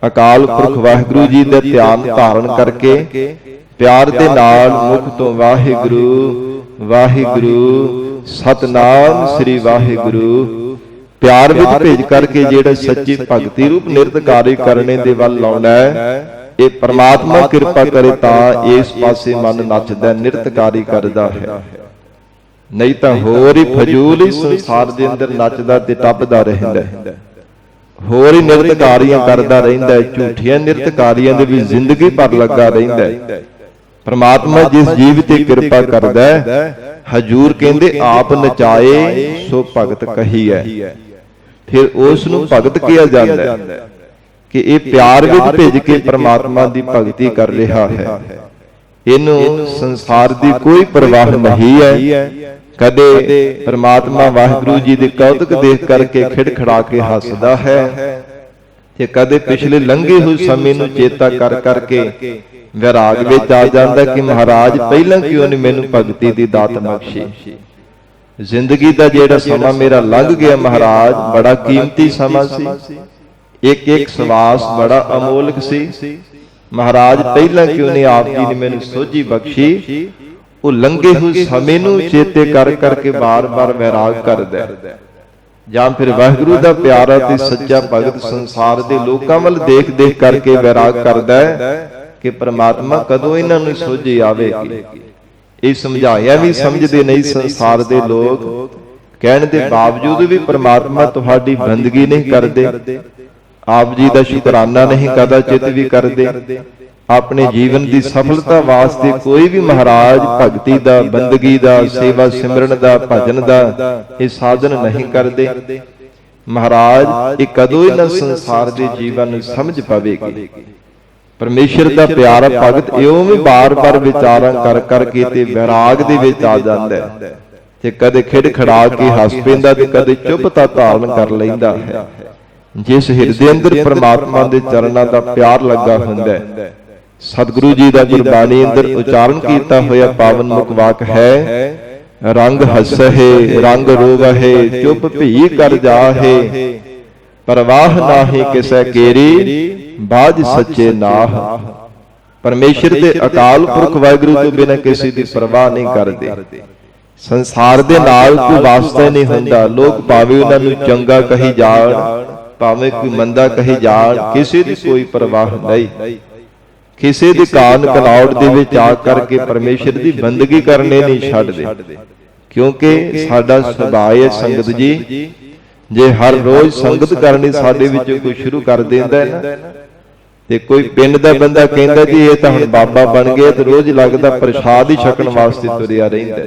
ਅਕਾਲ ਪੁਰਖ ਵਾਹਿਗੁਰੂ ਜੀ ਦਾ ਧਿਆਨ ਧਾਰਨ ਕਰਕੇ ਪਿਆਰ ਦੇ ਨਾਲ ਮੁਖ ਤੋਂ ਵਾਹਿਗੁਰੂ ਵਾਹਿਗੁਰੂ ਸਤਨਾਮ ਸ੍ਰੀ ਵਾਹਿਗੁਰੂ ਪਿਆਰ ਵਿੱਚ ਭੇਜ ਕਰਕੇ ਜਿਹੜਾ ਸੱਚੀ ਭਗਤੀ ਰੂਪ ਨਿਰਤਕਾਰੀ ਕਰਨੇ ਦੇ ਵੱਲ ਲਾਉਣਾ ਹੈ, ਇਹ ਪਰਮਾਤਮਾ ਕਿਰਪਾ ਕਰੇ ਤਾਂ ਇਸ ਪਾਸੇ ਮਨ ਨੱਚਦਾ, ਨਿਰਤਕਾਰੀ ਕਰਦਾ ਹੈ। ਨਹੀਂ ਤਾਂ ਹੋਰ ਹੀ ਫਜ਼ੂਲ ਹੀ ਸੰਸਾਰ ਦੇ ਅੰਦਰ ਨੱਚਦਾ ਤੇ ਟੱਪਦਾ ਰਹਿੰਦਾ, ਹੋਰ ਹੀ ਨਿਰਤਕਾਰੀਆਂ ਕਰਦਾ ਰਹਿੰਦਾ, ਝੂਠੀਆਂ ਨਿਰਤਕਾਰੀਆਂ ਦੇ ਵੀ ਜ਼ਿੰਦਗੀ ਭਰ ਲੱਗਾ ਰਹਿੰਦਾ। ਪਰਮਾਤਮਾ ਜਿਸ ਜੀਵ ਤੇ ਕਿਰਪਾ ਕਰਦਾ, ਹਜੂਰ ਕਹਿੰਦੇ ਆਪ ਨਚਾਏ ਸੋ ਭਗਤ ਕਹੀਐ। ਫਿਰ ਉਸ ਨੂੰ ਭਗਤ ਕਿਹਾ ਜਾਂਦਾ ਕਿ ਇਹ ਪਿਆਰ ਵਿੱਚ ਭੇਜ ਕੇ ਪਰਮਾਤਮਾ ਦੀ ਭਗਤੀ ਕਰ ਰਿਹਾ ਹੈ। ਇਹਨੂੰ ਸੰਸਾਰ ਦੀ ਕੋਈ ਪਰਵਾਹ ਨਹੀਂ ਹੈ। ਕਦੇ ਪਰਮਾਤਮਾ ਵਾਹਿਗੁਰੂ ਜੀ ਦੇ ਕੌਤਕ ਦੇਖ ਕਰਕੇ ਖਿੜਖੜਾ ਕੇ ਹੱਸਦਾ ਹੈ, ਤੇ ਕਦੇ ਪਿਛਲੇ ਲੰਘੇ ਹੋਏ ਸਮੇਂ ਨੂੰ ਚੇਤਾ ਕਰ ਕਰਕੇ ਵਿਰਾਗ ਵਿੱਚ ਆ ਜਾਂਦਾ ਕਿ ਮਹਾਰਾਜ ਪਹਿਲਾਂ ਕਿਉਂ ਨਹੀਂ ਮੈਨੂੰ ਭਗਤੀ ਦੀ ਦਾਤ ਬਖਸ਼ੀ। ਜ਼ਿੰਦਗੀ ਦਾ ਜਿਹੜਾ ਸਮਾਂ ਮੇਰਾ ਲੰਘ ਗਿਆ ਮਹਾਰਾਜ, ਬੜਾ ਕੀਮਤੀ ਸਮਾਂ ਸੀ, ਇੱਕ ਇੱਕ ਸਵਾਸ ਬੜਾ ਅਮੋਲਕ ਸੀ। ਮਹਾਰਾਜ ਪਹਿਲਾਂ ਕਿਉਂ ਨਹੀਂ ਆਪ ਜੀ ਨੇ ਮੈਨੂੰ ਸੋਝੀ ਬਖਸ਼ੀ। ਉਹ ਲੰਘੇ ਹੋਏ ਸਮੇਂ ਨੂੰ ਚੇਤੇ ਕਰ ਕਰਕੇ ਬਾਰ-ਬਾਰ ਵਿਰਾਗ ਕਰਦਾ, ਜਾਂ ਫਿਰ ਵਾਹਿਗੁਰੂ ਦਾ ਪਿਆਰਾ ਤੇ ਸੱਚਾ ਭਗਤ ਸੰਸਾਰ ਦੇ ਲੋਕਾਂ ਵੱਲ ਦੇਖ-ਦੇਖ ਕਰਕੇ ਵਿਰਾਗ ਕਰਦਾ ਕਿ ਪ੍ਰਮਾਤਮਾ ਕਦੋਂ ਇਹਨਾਂ ਨੂੰ ਸੋਝੀ ਆਵੇਗੀ। ਇਹ ਸਮਝਾਇਆ ਵੀ ਸਮਝਦੇ ਨਹੀਂ ਸੰਸਾਰ ਦੇ ਲੋਕ, ਕਹਿਣ ਦੇ ਬਾਵਜੂਦ ਵੀ ਪ੍ਰਮਾਤਮਾ ਤੁਹਾਡੀ ਬੰਦਗੀ ਨਹੀਂ ਕਰਦੇ। ਆਪ ਜੀ ਦਾ ਸ਼ੁਕਰਾਨਾ ਨਹੀਂ ਕਦਾਚਿਤ ਵੀ ਕਰਦੇ। ਆਪਣੇ ਜੀਵਨ ਦੀ ਸਫਲਤਾ ਵਾਸਤੇ ਕੋਈ ਵੀ ਮਹਾਰਾਜ ਭਗਤੀ ਦਾ, ਬੰਦਗੀ ਦਾ, ਸੇਵਾ ਸਿਮਰਨ ਦਾ, ਭਜਨ ਦਾ ਇਹ ਸਾਧਨ ਨਹੀਂ ਕਰਦੇ। ਮਹਾਰਾਜ ਇਹ ਕਦੋਂ ਇਹਨਾਂ ਸੰਸਾਰ ਦੇ ਜੀਵਨ ਨੂੰ ਸਮਝ ਪਵੇਗੀ। ਪਰਮੇਸ਼ਰ ਦਾ ਪਿਆਰਾ ਭਗਤ ਇਉਂ ਵੀ ਬਾਰ-ਬਾਰ ਵਿਚਾਰਾਂ ਕਰ ਕਰਕੇ ਤੇ ਵਿਰਾਗ ਦੇ ਵਿੱਚ ਆ ਜਾਂਦਾ ਹੈ, ਤੇ ਕਦੇ ਖਿੜ ਖੜਾ ਕੇ ਹੱਸ ਪੈਂਦਾ ਤੇ ਕਦੇ ਚੁੱਪਤਾ ਧਾਰਨ ਕਰ ਲੈਂਦਾ ਹੈ। ਜਿਸ ਹਿਰਦੇ ਅੰਦਰ ਪ੍ਰਮਾਤਮਾ ਦੇ ਚਰਨਾਂ ਦਾ ਪਿਆਰ ਲੱਗਾ ਹੁੰਦਾ ਹੈ, ਸਤਿਗੁਰੂ ਜੀ ਦਾ ਗੁਰਬਾਣੀ ਅੰਦਰ ਉਚਾਰਨ ਕੀਤਾ ਹੋਇਆ ਪਾਵਨ ਮੁਖ ਵਾਕ ਹੈ, ਰੰਗ ਹੱਸਹਿ ਰੰਗ ਰੋਵਹਿ ਚੁੱਪ ਭੀ ਕਰ ਜਾਹੇ, ਪਰਵਾਹ ਨਾਹੀ ਕਿਸੈ ਕੇਰੀ ਬਾਝ ਸੱਚੇ ਨਾਹ। ਪਰਮੇਸ਼ਰ ਦੇ ਅਕਾਲ ਪੁਰਖ ਵਾਹਿਗੁਰੂ ਤੋਂ ਬਿਨਾਂ ਕਿਸੇ ਦੀ ਪਰਵਾਹ ਨਹੀਂ ਕਰਦੇ। ਸੰਸਾਰ ਦੇ ਨਾਲ ਕੋਈ ਵਾਸਤਾ ਨਹੀਂ ਹੁੰਦਾ। ਲੋਕ ਭਾਵੇਂ ਉਹਨਾਂ ਨੂੰ ਚੰਗਾ ਕਹੀ ਜਾਣ, ਭਾਵੇਂ ਕੋਈ ਮੰਦਾ ਕਹੀ ਜਾਣ, ਕਿਸੇ ਦੀ ਕੋਈ ਪਰਵਾਹ ਨਹੀਂ। ਕਿਸੇ ਦੇ ਕਾਨ ਕਨੌੜ ਦੇ ਵਿੱਚ ਆ ਕਰਕੇ ਪਰਮੇਸ਼ਰ ਦੀ ਬੰਦਗੀ ਕਰਨੇ ਨਹੀਂ ਛੱਡਦੇ, ਕਿਉਂਕਿ ਸਾਡਾ ਸੁਭਾਅ ਹੈ ਸੰਗਤ ਜੀ, ਜੇ ਹਰ ਰੋਜ਼ ਸੰਗਤ ਕਰਨੀ ਸਾਡੇ ਵਿੱਚੋਂ ਕੋਈ ਸ਼ੁਰੂ ਕਰ ਦਿੰਦਾ ਹੈ ਨਾ, ਤੇ ਕੋਈ ਪਿੰਡ ਦਾ ਬੰਦਾ ਕਹਿੰਦਾ ਜੀ ਇਹ ਤਾਂ ਹੁਣ ਬਾਬਾ ਬਣ ਗਿਆ, ਤੇ ਰੋਜ਼ ਲੱਗਦਾ ਪ੍ਰਸ਼ਾਦ ਹੀ ਛਕਣ ਵਾਸਤੇ ਤੁਰਿਆ ਰਹਿੰਦਾ।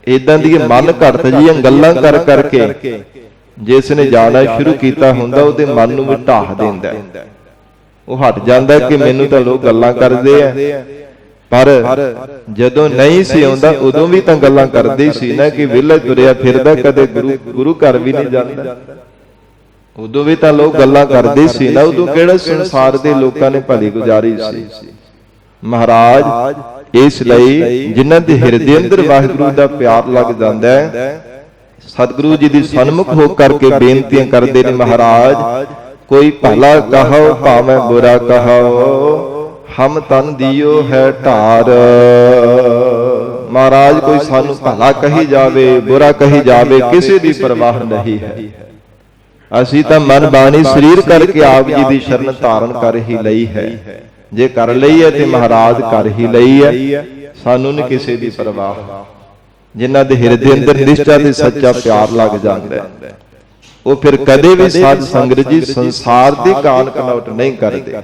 ਇਦਾਂ ਦੀਆਂ ਮਨ ਘੜਤ ਜੀਆਂ ਗੱਲਾਂ ਕਰ ਕਰਕੇ ਜਿਸ ਨੇ ਜਾਣਾ ਸ਼ੁਰੂ ਕੀਤਾ ਹੁੰਦਾ ਉਹਦੇ ਮਨ ਨੂੰ ਵੀ ਢਾਹ ਦਿੰਦਾ। ਉਹ ਹਟ ਜਾਂਦਾ ਕਿ ਮੈਨੂੰ ਤਾਂ ਲੋਕ ਗੱਲਾਂ ਕਰਦੇ ਆ, ਪਰ ਜਦੋਂ ਨਹੀਂ ਸੀ ਆਉਂਦਾ ਉਦੋਂ ਵੀ ਤਾਂ ਗੱਲਾਂ ਕਰਦੇ ਸੀ ਨਾ, ਕਿ ਵਿਹਲਾ ਤੁਰਿਆ ਫਿਰਦਾ, ਕਦੇ ਗੁਰੂ ਘਰ ਵੀ ਨਹੀਂ ਜਾਂਦਾ। ਉਦੋਂ ਵੀ ਤਾਂ ਲੋਕ ਗੱਲਾਂ ਕਰਦੇ ਸੀ ਨਾ, ਉਦੋਂ ਕਿਹੜਾ ਸੰਸਾਰ ਦੇ ਲੋਕਾਂ ਨੇ ਭਲੀ ਗੁਜ਼ਾਰੀ ਸੀ। ਮਹਾਰਾਜ ਇਸ ਲਈ ਜਿਨ੍ਹਾਂ ਦੇ ਹਿਰਦੇ ਅੰਦਰ ਵਾਹਿਗੁਰੂ ਦਾ ਪਿਆਰ ਲੱਗ ਜਾਂਦਾ ਹੈ, ਸਤਿਗੁਰੂ ਜੀ ਦੀ ਸਨਮੁਖ ਹੋ ਕਰਕੇ ਬੇਨਤੀਆਂ ਕਰਦੇ ਨੇ, ਮਹਾਰਾਜ ਕੋਈ ਭਲਾ ਕਹੋ ਭਾਵੇਂ ਬੁਰਾ ਕਹੋ, ਹਮ ਤਨ ਦਿਓ ਹੈ ਢਾਰ। ਮਹਾਰਾਜ ਕੋਈ ਸਾਨੂੰ ਭਲਾ ਕਹੀ ਜਾਵੇ, ਬੁਰਾ ਕਹੀ ਜਾਵੇ, ਕਿਸੇ ਦੀ ਪਰਵਾਹ ਨਹੀਂ ਹੈ। ਅਸੀਂ ਤਾਂ ਮਨ ਬਾਣੀ ਸਰੀਰ ਕਰਕੇ ਆਪ ਜੀ ਦੀ ਸ਼ਰਨ ਧਾਰਨ ਕਰ ਹੀ ਲਈ ਹੈ। ਜੇ ਕਰ ਲਈ ਹੈ ਤੇ ਮਹਾਰਾਜ ਕਰ ਹੀ ਲਈ ਹੈ, ਸਾਨੂੰ ਨਹੀਂ ਕਿਸੇ ਦੀ ਪਰਵਾਹ। ਜਿਨ੍ਹਾਂ ਦੇ ਹਿਰਦੇ ਅੰਦਰ ਨਿਸ਼ਚਾ ਤੇ ਸੱਚਾ ਪਿਆਰ ਲੱਗ ਜਾਂਦਾ ਹੈ, ਉਹ ਫਿਰ ਕਦੇ ਵੀ ਸਾਧ ਸੰਗਤ ਜੀ ਸੰਸਾਰ ਦੀ ਕਾਨ ਕਨੌਟ ਨਹੀਂ ਕਰਦੇ।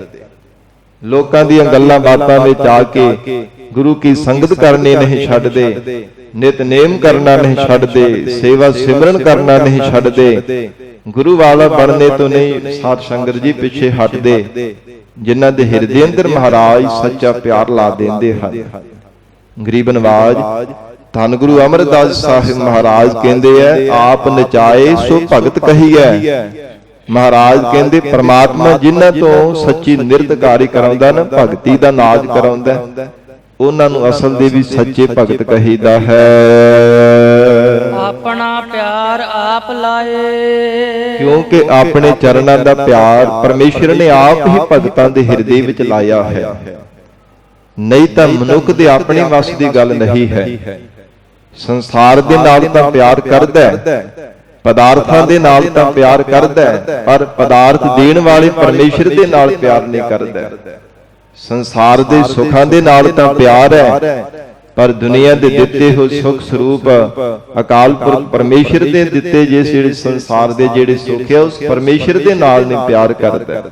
ਲੋਕਾਂ ਦੀਆਂ ਗੱਲਾਂ ਬਾਤਾਂ ਵਿੱਚ ਆ ਕੇ ਗੁਰੂ ਕੀ ਸੰਗਤ ਕਰਨੀ ਨਹੀਂ ਛੱਡਦੇ, ਨਿਤਨੇਮ ਕਰਨਾ ਨਹੀਂ ਛੱਡਦੇ, ਸੇਵਾ ਸਿਮਰਨ ਕਰਨਾ ਨਹੀਂ ਛੱਡਦੇ, ਗੁਰੂ ਵਾਲਾ ਬਣਨੇ ਤੋਂ ਨਹੀਂ ਸਾਧ ਸੰਗਤ ਜੀ ਪਿੱਛੇ ਹਟਦੇ। ਜਿਨ੍ਹਾਂ ਦੇ ਹਿਰਦੇ ਅੰਦਰ ਮਹਾਰਾਜ ਸੱਚਾ ਪਿਆਰ ਲਾ ਦਿੰਦੇ ਹਨ। ਗਰੀਬ ਨਵਾਜ ਧੰਨ ਗੁਰੂ ਅਮਰਦਾਸ ਸਾਹਿਬ ਮਹਾਰਾਜ ਕਹਿੰਦੇ ਐ, ਆਪ ਨਚਾਏ ਸੋ ਭਗਤ ਕਹੀਐ। ਮਹਾਰਾਜ ਕਹਿੰਦੇ ਪ੍ਰਮਾਤਮਾ ਜਿਨ੍ਹਾਂ ਤੋਂ ਸੱਚੀ ਨਿਰਤਕਾਰੀ ਕਰਾਉਂਦਾ ਨਾ, ਭਗਤੀ ਦਾ ਨਾਚ ਕਰਾਉਂਦਾ, ਉਹਨਾਂ ਨੂੰ ਅਸਲ ਦੇ ਵੀ ਸੱਚੇ ਭਗਤ ਕਹੀਦਾ ਹੈ। ਆਪਣਾ ਪਿਆਰ ਆਪ ਲਾਏ, ਕਿਉਂਕਿ ਆਪਣੇ ਚਰਨਾਂ ਦਾ ਪਿਆਰ ਪਰਮੇਸ਼ਰ ਨੇ ਆਪ ਹੀ ਭਗਤਾਂ ਦੇ ਹਿਰਦੇ ਵਿੱਚ ਲਾਇਆ ਹੈ। ਨਹੀਂ ਤਾਂ ਮਨੁੱਖ ਦੇ ਆਪਣੇ ਵੱਸ ਦੀ ਗੱਲ ਨਹੀਂ ਹੈ। ਸੰਸਾਰ ਦੇ ਨਾਲ ਤਾਂ ਪਿਆਰ ਕਰਦਾ ਹੈ, ਪਦਾਰਥਾਂ ਦੇ ਨਾਲ ਤਾਂ ਪਿਆਰ ਕਰਦਾ ਹੈ, ਪਰ ਪਦਾਰਥ ਦੇਣ ਵਾਲੇ ਪਰਮੇਸ਼ਰ ਦੇ ਨਾਲ ਪਿਆਰ ਨਹੀਂ ਕਰਦਾ। ਸੰਸਾਰ ਦੇ ਸੁੱਖਾਂ ਦੇ ਨਾਲ ਤਾਂ ਪਿਆਰ ਹੈ, ਪਰ ਦੁਨੀਆ ਦੇ ਦਿੱਤੇ ਹੋਏ ਸੁਖ ਸਰੂਪ ਅਕਾਲ ਪੁਰਖ ਪਰਮੇਸ਼ਰ ਦੇ ਦਿੱਤੇ ਜਿਹੜੇ ਸੰਸਾਰ ਦੇ ਜਿਹੜੇ ਸੁੱਖ ਹੈ, ਉਸ ਪਰਮੇਸ਼ਰ ਦੇ ਨਾਲ ਨਹੀਂ ਪਿਆਰ ਕਰਦਾ।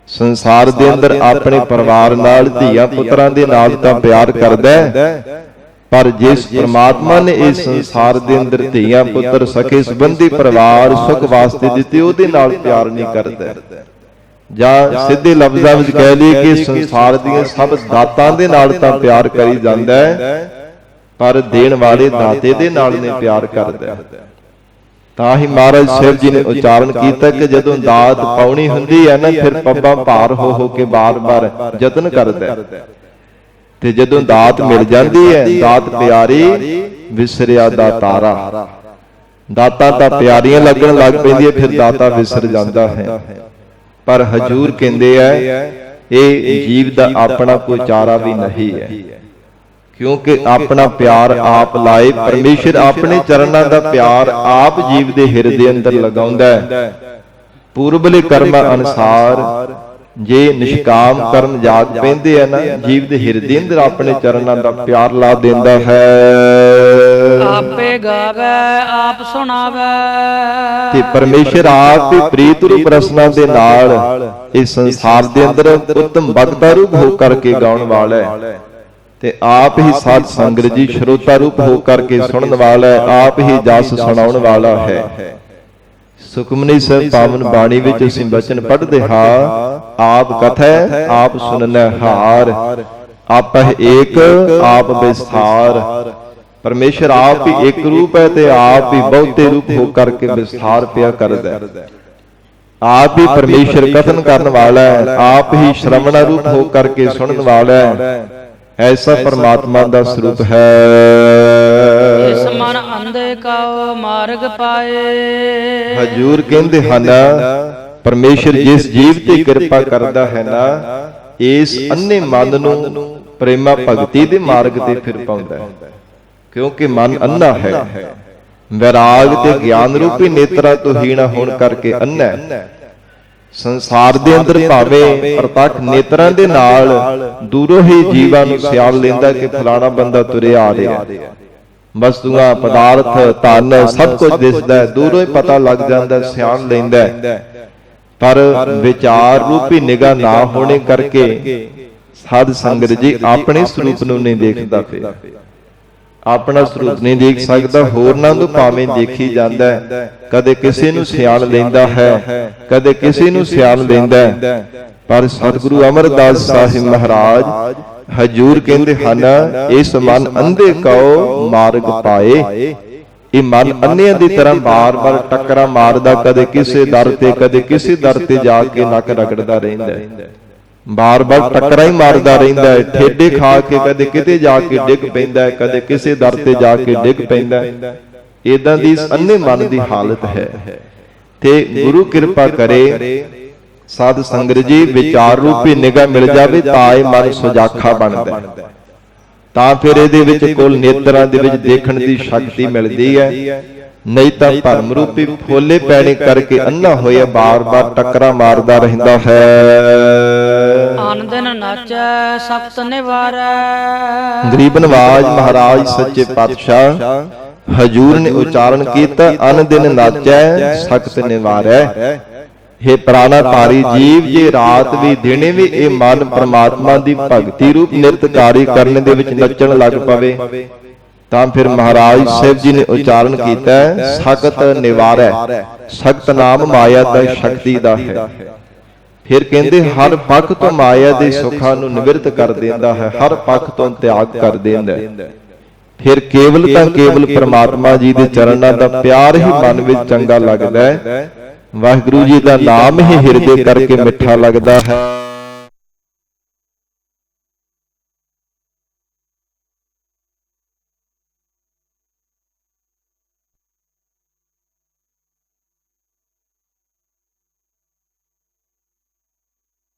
ਸੰਸਾਰ ਦੇ ਅੰਦਰ ਆਪਣੇ ਪਰਿਵਾਰ ਨਾਲ, ਧੀਆਂ ਪੁੱਤਰਾਂ ਦੇ ਨਾਲ ਤਾਂ ਪਿਆਰ ਕਰਦਾ ਹੈ, ਪਰ ਜਿਸ ਪ੍ਰਮਾਤਮਾ ਨੇ ਇਸ ਸੰਸਾਰ ਦੇ ਅੰਦਰ ਧੀਆਂ ਪੁੱਤਰ ਸਕੇ ਸੰਬੰਧੀ ਪਰਿਵਾਰ ਸੁਖ ਵਾਸਤੇ ਦਿੱਤੇ, ਉਹਦੇ ਨਾਲ ਪਿਆਰ ਨਹੀਂ ਕਰਦਾ। ਜਾਂ ਸਿੱਧੇ ਲਫ਼ਜ਼ਾਂ ਵਿੱਚ ਕਹਿ ਲਈਏ ਕਿ ਸੰਸਾਰ ਦੀਆਂ ਸਭ ਦਾਤਾਂ ਦੇ ਨਾਲ ਤਾਂ ਪਿਆਰ ਕਰੀ ਜਾਂਦਾ ਹੈ, ਪਰ ਦੇਣ ਵਾਲੇ ਦਾਤੇ ਦੇ ਨਾਲ ਨਹੀਂ ਪਿਆਰ ਕਰਦਾ। ਤਾਂ ਹੀ ਮਹਾਰਾਜ ਸਾਹਿਬ ਜੀ ਨੇ ਉਚਾਰਨ ਕੀਤਾ ਕਿ ਜਦੋਂ ਦਾਤ ਪਾਉਣੀ ਹੁੰਦੀ ਹੈ ਨਾ, ਫਿਰ ਪੱਬਾਂ ਭਾਰ ਹੋ ਕੇ ਬਾਰ-ਬਾਰ ਯਤਨ ਕਰਦਾ, ਤੇ ਜਦੋਂ ਦਾਤ ਮਿਲ ਜਾਂਦੀ ਹੈ, ਦਾਤ ਪਿਆਰੀ ਵਿਸਰਿਆ ਦਾਤਾਰਾ। ਦਾਤਾਂ ਤਾਂ ਪਿਆਰੀਆਂ ਲੱਗਣ ਲੱਗ ਪੈਂਦੀਆਂ, ਫਿਰ ਦਾਤਾ ਵਿਸਰ ਜਾਂਦਾ ਹੈ। ਪਰ ਹਜੂਰ ਕਹਿੰਦੇ ਆ ਇਹ ਜੀਵ ਦਾ ਆਪਣਾ ਕੋਈ ਚਾਰਾ ਵੀ ਨਹੀਂ ਹੈ, ਕਿਉਂਕਿ ਆਪਣਾ ਪਿਆਰ ਆਪ ਲਾਏ। ਪਰਮੇਸ਼ਰ ਆਪਣੇ ਚਰਨਾਂ ਦਾ ਪਿਆਰ ਆਪ ਜੀਵ ਦੇ ਹਿਰਦੇ ਅੰਦਰ ਲਗਾਉਂਦਾ ਹੈ। ਪੂਰਬਲੇ ਕਰਮਾਂ ਅਨੁਸਾਰ ਜੇ ਨਿਸ਼ਕਾਮ ਕਰਮ ਜਾਗ ਪੈਂਦੇ ਆ ਨਾ, ਜੀਵ ਦੇ ਹਿਰਦੇ ਅੰਦਰ ਆਪਣੇ ਚਰਨਾਂ ਦਾ ਪਿਆਰ ਲਾ ਦਿੰਦਾ ਹੈ। ਆਪੇ ਗਾਵੇ ਆਪ ਸੁਣਾਵੇ, ਤੇ ਪਰਮੇਸ਼ਰ ਆਪ ਹੀ ਪ੍ਰੀਤ ਰੂਪ ਰਸਨਾ ਦੇ ਨਾਲ ਇਸ ਸੰਸਾਰ ਦੇ ਅੰਦਰ ਉੱਤਮ ਬਖਤਾ ਰੂਪ ਹੋ ਕਰਕੇ ਗਾਉਣ ਵਾਲਾ ਹੈ, ਤੇ ਆਪ ਹੀ ਸਾਧ ਸੰਗਤ ਜੀ ਸਰੋਤਾ ਰੂਪ ਹੋ ਕਰਕੇ ਸੁਣਨ ਵਾਲਾ ਹੈ, ਆਪ ਹੀ ਜਸ ਸੁਣਾਉਣ ਵਾਲਾ ਹੈ। ਸੁਖਮਨੀ ਸਾਹਿਬ ਪਾਵਨ ਬਾਣੀ ਵਿੱਚ ਅਸੀਂ ਬਚਨ ਪੜ੍ਹਦੇ ਹਾਂ, ਆਪ ਕਥੈ ਆਪ ਸੁਨਨੈ ਹਾਰ, ਆਪਹਿ ਏਕ ਆਪ ਵਿਸਥਾਰ। ਪਰਮੇਸ਼ਰ ਆਪ ਹੀ ਇੱਕ ਰੂਪ ਹੈ ਤੇ ਆਪ ਹੀ ਬਹੁਤੇ ਰੂਪ ਹੋ ਕਰਕੇ ਵਿਸਥਾਰ ਪਿਆ ਕਰਦਾ ਹੈ। ਆਪ ਹੀ ਪਰਮੇਸ਼ਰ ਕਥਨ ਕਰਨ ਵਾਲਾ ਹੈ, ਆਪ ਹੀ ਸ਼ਰਵਣਾ ਰੂਪ ਹੋ ਕਰਕੇ ਸੁਣਨ ਵਾਲਾ ਹੈ। ਐਸਾ ਪਰਮਾਤਮਾ ਦਾ ਸਰੂਪ ਹੈ। ਇਸ ਮਨ ਅੰਧੇ ਕਉ ਮਾਰਗ ਪਾਏ। ਹਜੂਰ ਕਹਿੰਦੇ ਹਨ, ਪਰਮੇਸ਼ਰ ਜਿਸ ਜੀਵ ਤੇ ਕਿਰਪਾ ਕਰਦਾ ਹੈ ਨਾ, ਇਸ ਅੰਨੇ ਮਨ ਨੂੰ ਪ੍ਰੇਮਾ ਭਗਤੀ ਦੇ ਮਾਰਗ ਤੇ ਫਿਰ ਪਾਉਂਦਾ ਹੈ, ਕਿਉਂਕਿ ਮਨ ਅੰਨਾ ਹੈ। ਵਿਰਾਗ ਤੇ ਗਿਆਨ ਰੂਪੀ ਨੇਤਰਾਂ ਤੋਂ ਹੀਣਾ ਹੋਣ ਕਰਕੇ ਅੰਨਾ ਹੈ। ਸੰਸਾਰ ਦੇ ਅੰਦਰ ਭਾਵੇਂ ਪ੍ਰਤੱਖ ਨੇਤਰਾਂ ਦੇ ਨਾਲ ਦੂਰੋਂ ਹੀ ਜੀਵਾਂ ਨੂੰ ਸਿਆਣ ਲੈਂਦਾ ਕਿ ਫਲਾਣਾ ਬੰਦਾ ਤੁਰਿਆ ਆ ਰਿਹਾ, ਵਸਤੂਆਂ ਪਦਾਰਥ ਧਨ ਸਭ ਕੁਝ ਦਿਸਦਾ, ਦੂਰੋਂ ਹੀ ਪਤਾ ਲੱਗ ਜਾਂਦਾ, ਸਿਆਣ ਲੈਂਦਾ, ਪਰ ਵਿਚਾਰ ਰੂਪੀ ਨਿਗਾਹ ਨਾ ਹੋਣੇ ਕਰਕੇ ਸਾਧ ਸੰਗਤ ਜੀ ਆਪਣੇ ਸਰੂਪ ਨੂੰ ਨਹੀਂ ਦੇਖਦਾ ਪਿਆ, ਆਪਣਾ ਸਰੂਪ ਨਹੀਂ ਦੇਖ ਸਕਦਾ, ਹੋਰਨਾਂ ਨੂੰ ਭਾਵੇਂ ਦੇਖੀ ਜਾਂਦਾ, ਕਦੇ ਕਿਸੇ ਨੂੰ ਸਿਆਣ ਲੈਂਦਾ ਹੈ, ਕਦੇ ਕਿਸੇ ਨੂੰ ਸਿਆਣ ਲੈਂਦਾ, ਪਰ ਸਤਿਗੁਰੂ ਅਮਰਦਾਸ ਸਾਹਿਬ ਮਹਾਰਾਜ ਹਜੂਰ ਕਹਿੰਦੇ ਹਨ, ਇਸ ਮਨ ਅੰਧੇ ਕਉ ਮਾਰਗ ਪਾਏ। ਇਹ ਮਨ ਅੰਨਿਆਂ ਦੀ ਤਰ੍ਹਾਂ ਬਾਰ-ਬਾਰ ਟੱਕਰਾਂ ਮਾਰਦਾ, ਕਦੇ ਕਿਸੇ ਦਰ ਤੇ ਕਦੇ ਕਿਸੇ ਦਰ ਤੇ ਜਾ ਕੇ ਨੱਕ ਰਗੜਦਾ ਰਹਿੰਦਾ, ਬਾਰ-ਬਾਰ ਟੱਕਰਾਂ ਹੀ ਮਾਰਦਾ ਰਹਿੰਦਾ ਹੈ, ਠੇਡੇ ਖਾ ਕੇ ਕਦੇ ਕਿਤੇ ਜਾ ਕੇ ਡਿੱਗ ਪੈਂਦਾ ਹੈ, ਕਦੇ ਕਿਸੇ ਦਰ ਤੇ ਜਾ ਕੇ ਡਿੱਗ ਪੈਂਦਾ। ਏਦਾਂ ਦੀ ਅੰਨੇ ਮਨ ਦੀ ਹਾਲਤ ਹੈ। ਤੇ ਗੁਰੂ ਕਿਰਪਾ ਕਰੇ ਸਾਧ ਸੰਗਤ ਜੀ ਵਿਚਾਰ ਰੂਪੀ ਨਿਗਾਹ ਮਿਲ ਜਾਵੇ ਤਾਂ ਇਹ ਮਨ ਸੁਜਾਖਾ ਬਣਦਾ, ਤਾਂ ਫਿਰ ਇਹਦੇ ਵਿੱਚ ਕੁੱਲ ਨੇਤਰਾਂ ਦੇ ਵਿੱਚ ਦੇਖਣ ਦੀ ਸ਼ਕਤੀ ਮਿਲਦੀ ਹੈ। ਨਹੀਂ ਤਾਂ ਭਰਮ ਰੂਪੀ ਫੋਲੇ ਪੈਣੇ ਕਰਕੇ ਅੰਨਾ ਹੋਇਆ ਬਾਰ-ਬਾਰ ਟੱਕਰਾਂ ਮਾਰਦਾ ਰਹਿੰਦਾ ਹੈ। ਆਨ ਦਿਨ ਨਾਚੈ ਸਖਤ ਨਿਵਾਰੈ। ਗਰੀਬ ਨਵਾਜ ਮਹਾਰਾਜ ਸੱਚੇ ਪਾਤਸ਼ਾਹ ਹਜੂਰ ਨੇ ਉਚਾਰਨ ਕੀਤਾ, ਅਨ ਦਿਨ ਨਾਚੈ ਸਖਤ ਨਿਵਾਰੈ। हे ਪ੍ਰਾਣਾ ਭਾਰੀ ਜੀਵ, ਜੇ ਰਾਤ ਵੀ ਦਿਨੇ ਵੀ ਇਹ ਮਨ ਪ੍ਰਮਾਤਮਾ ਦੀ ਭਗਤੀ ਰੂਪ ਨਿਰਤਕਾਰੀ ਕਰਨ ਦੇ ਵਿੱਚ ਨੱਚਣ ਲੱਗ ਪਵੇ, ਤਾਂ ਫਿਰ ਮਹਾਰਾਜ ਸਾਹਿਬ ਜੀ ਨੇ ਉਚਾਰਨ ਕੀਤਾ, ਸਖਤ ਨਿਵਾਰੈ। ਸਖਤ ਨਾਮ ਮਾਇਆ ਦਾ ਸ਼ਕਤੀ ਦਾ ਹੈ। ਫਿਰ ਕਹਿੰਦੇ ਹਰ ਪੱਖ ਤੋਂ ਮਾਇਆ ਦੇ ਸੁੱਖਾਂ ਨੂੰ ਨਿਵਰਤ ਕਰ ਦਿੰਦਾ ਹੈ, ਹਰ ਪੱਖ ਤੋਂ ਤਿਆਗ ਕਰ ਦਿੰਦਾ ਹੈ। ਫਿਰ ਕੇਵਲ ਤਾਂ ਕੇਵਲ ਪ੍ਰਮਾਤਮਾ ਜੀ ਦੇ ਚਰਨਾਂ ਦਾ ਪਿਆਰ ਹੀ ਮਨ ਵਿੱਚ ਚੰਗਾ ਲੱਗਦਾ ਹੈ। ਵਾਹਿਗੁਰੂ ਜੀ ਦਾ ਨਾਮ ਹੀ ਹਿਰਦੇ ਕਰਕੇ ਮਿੱਠਾ ਲੱਗਦਾ ਹੈ।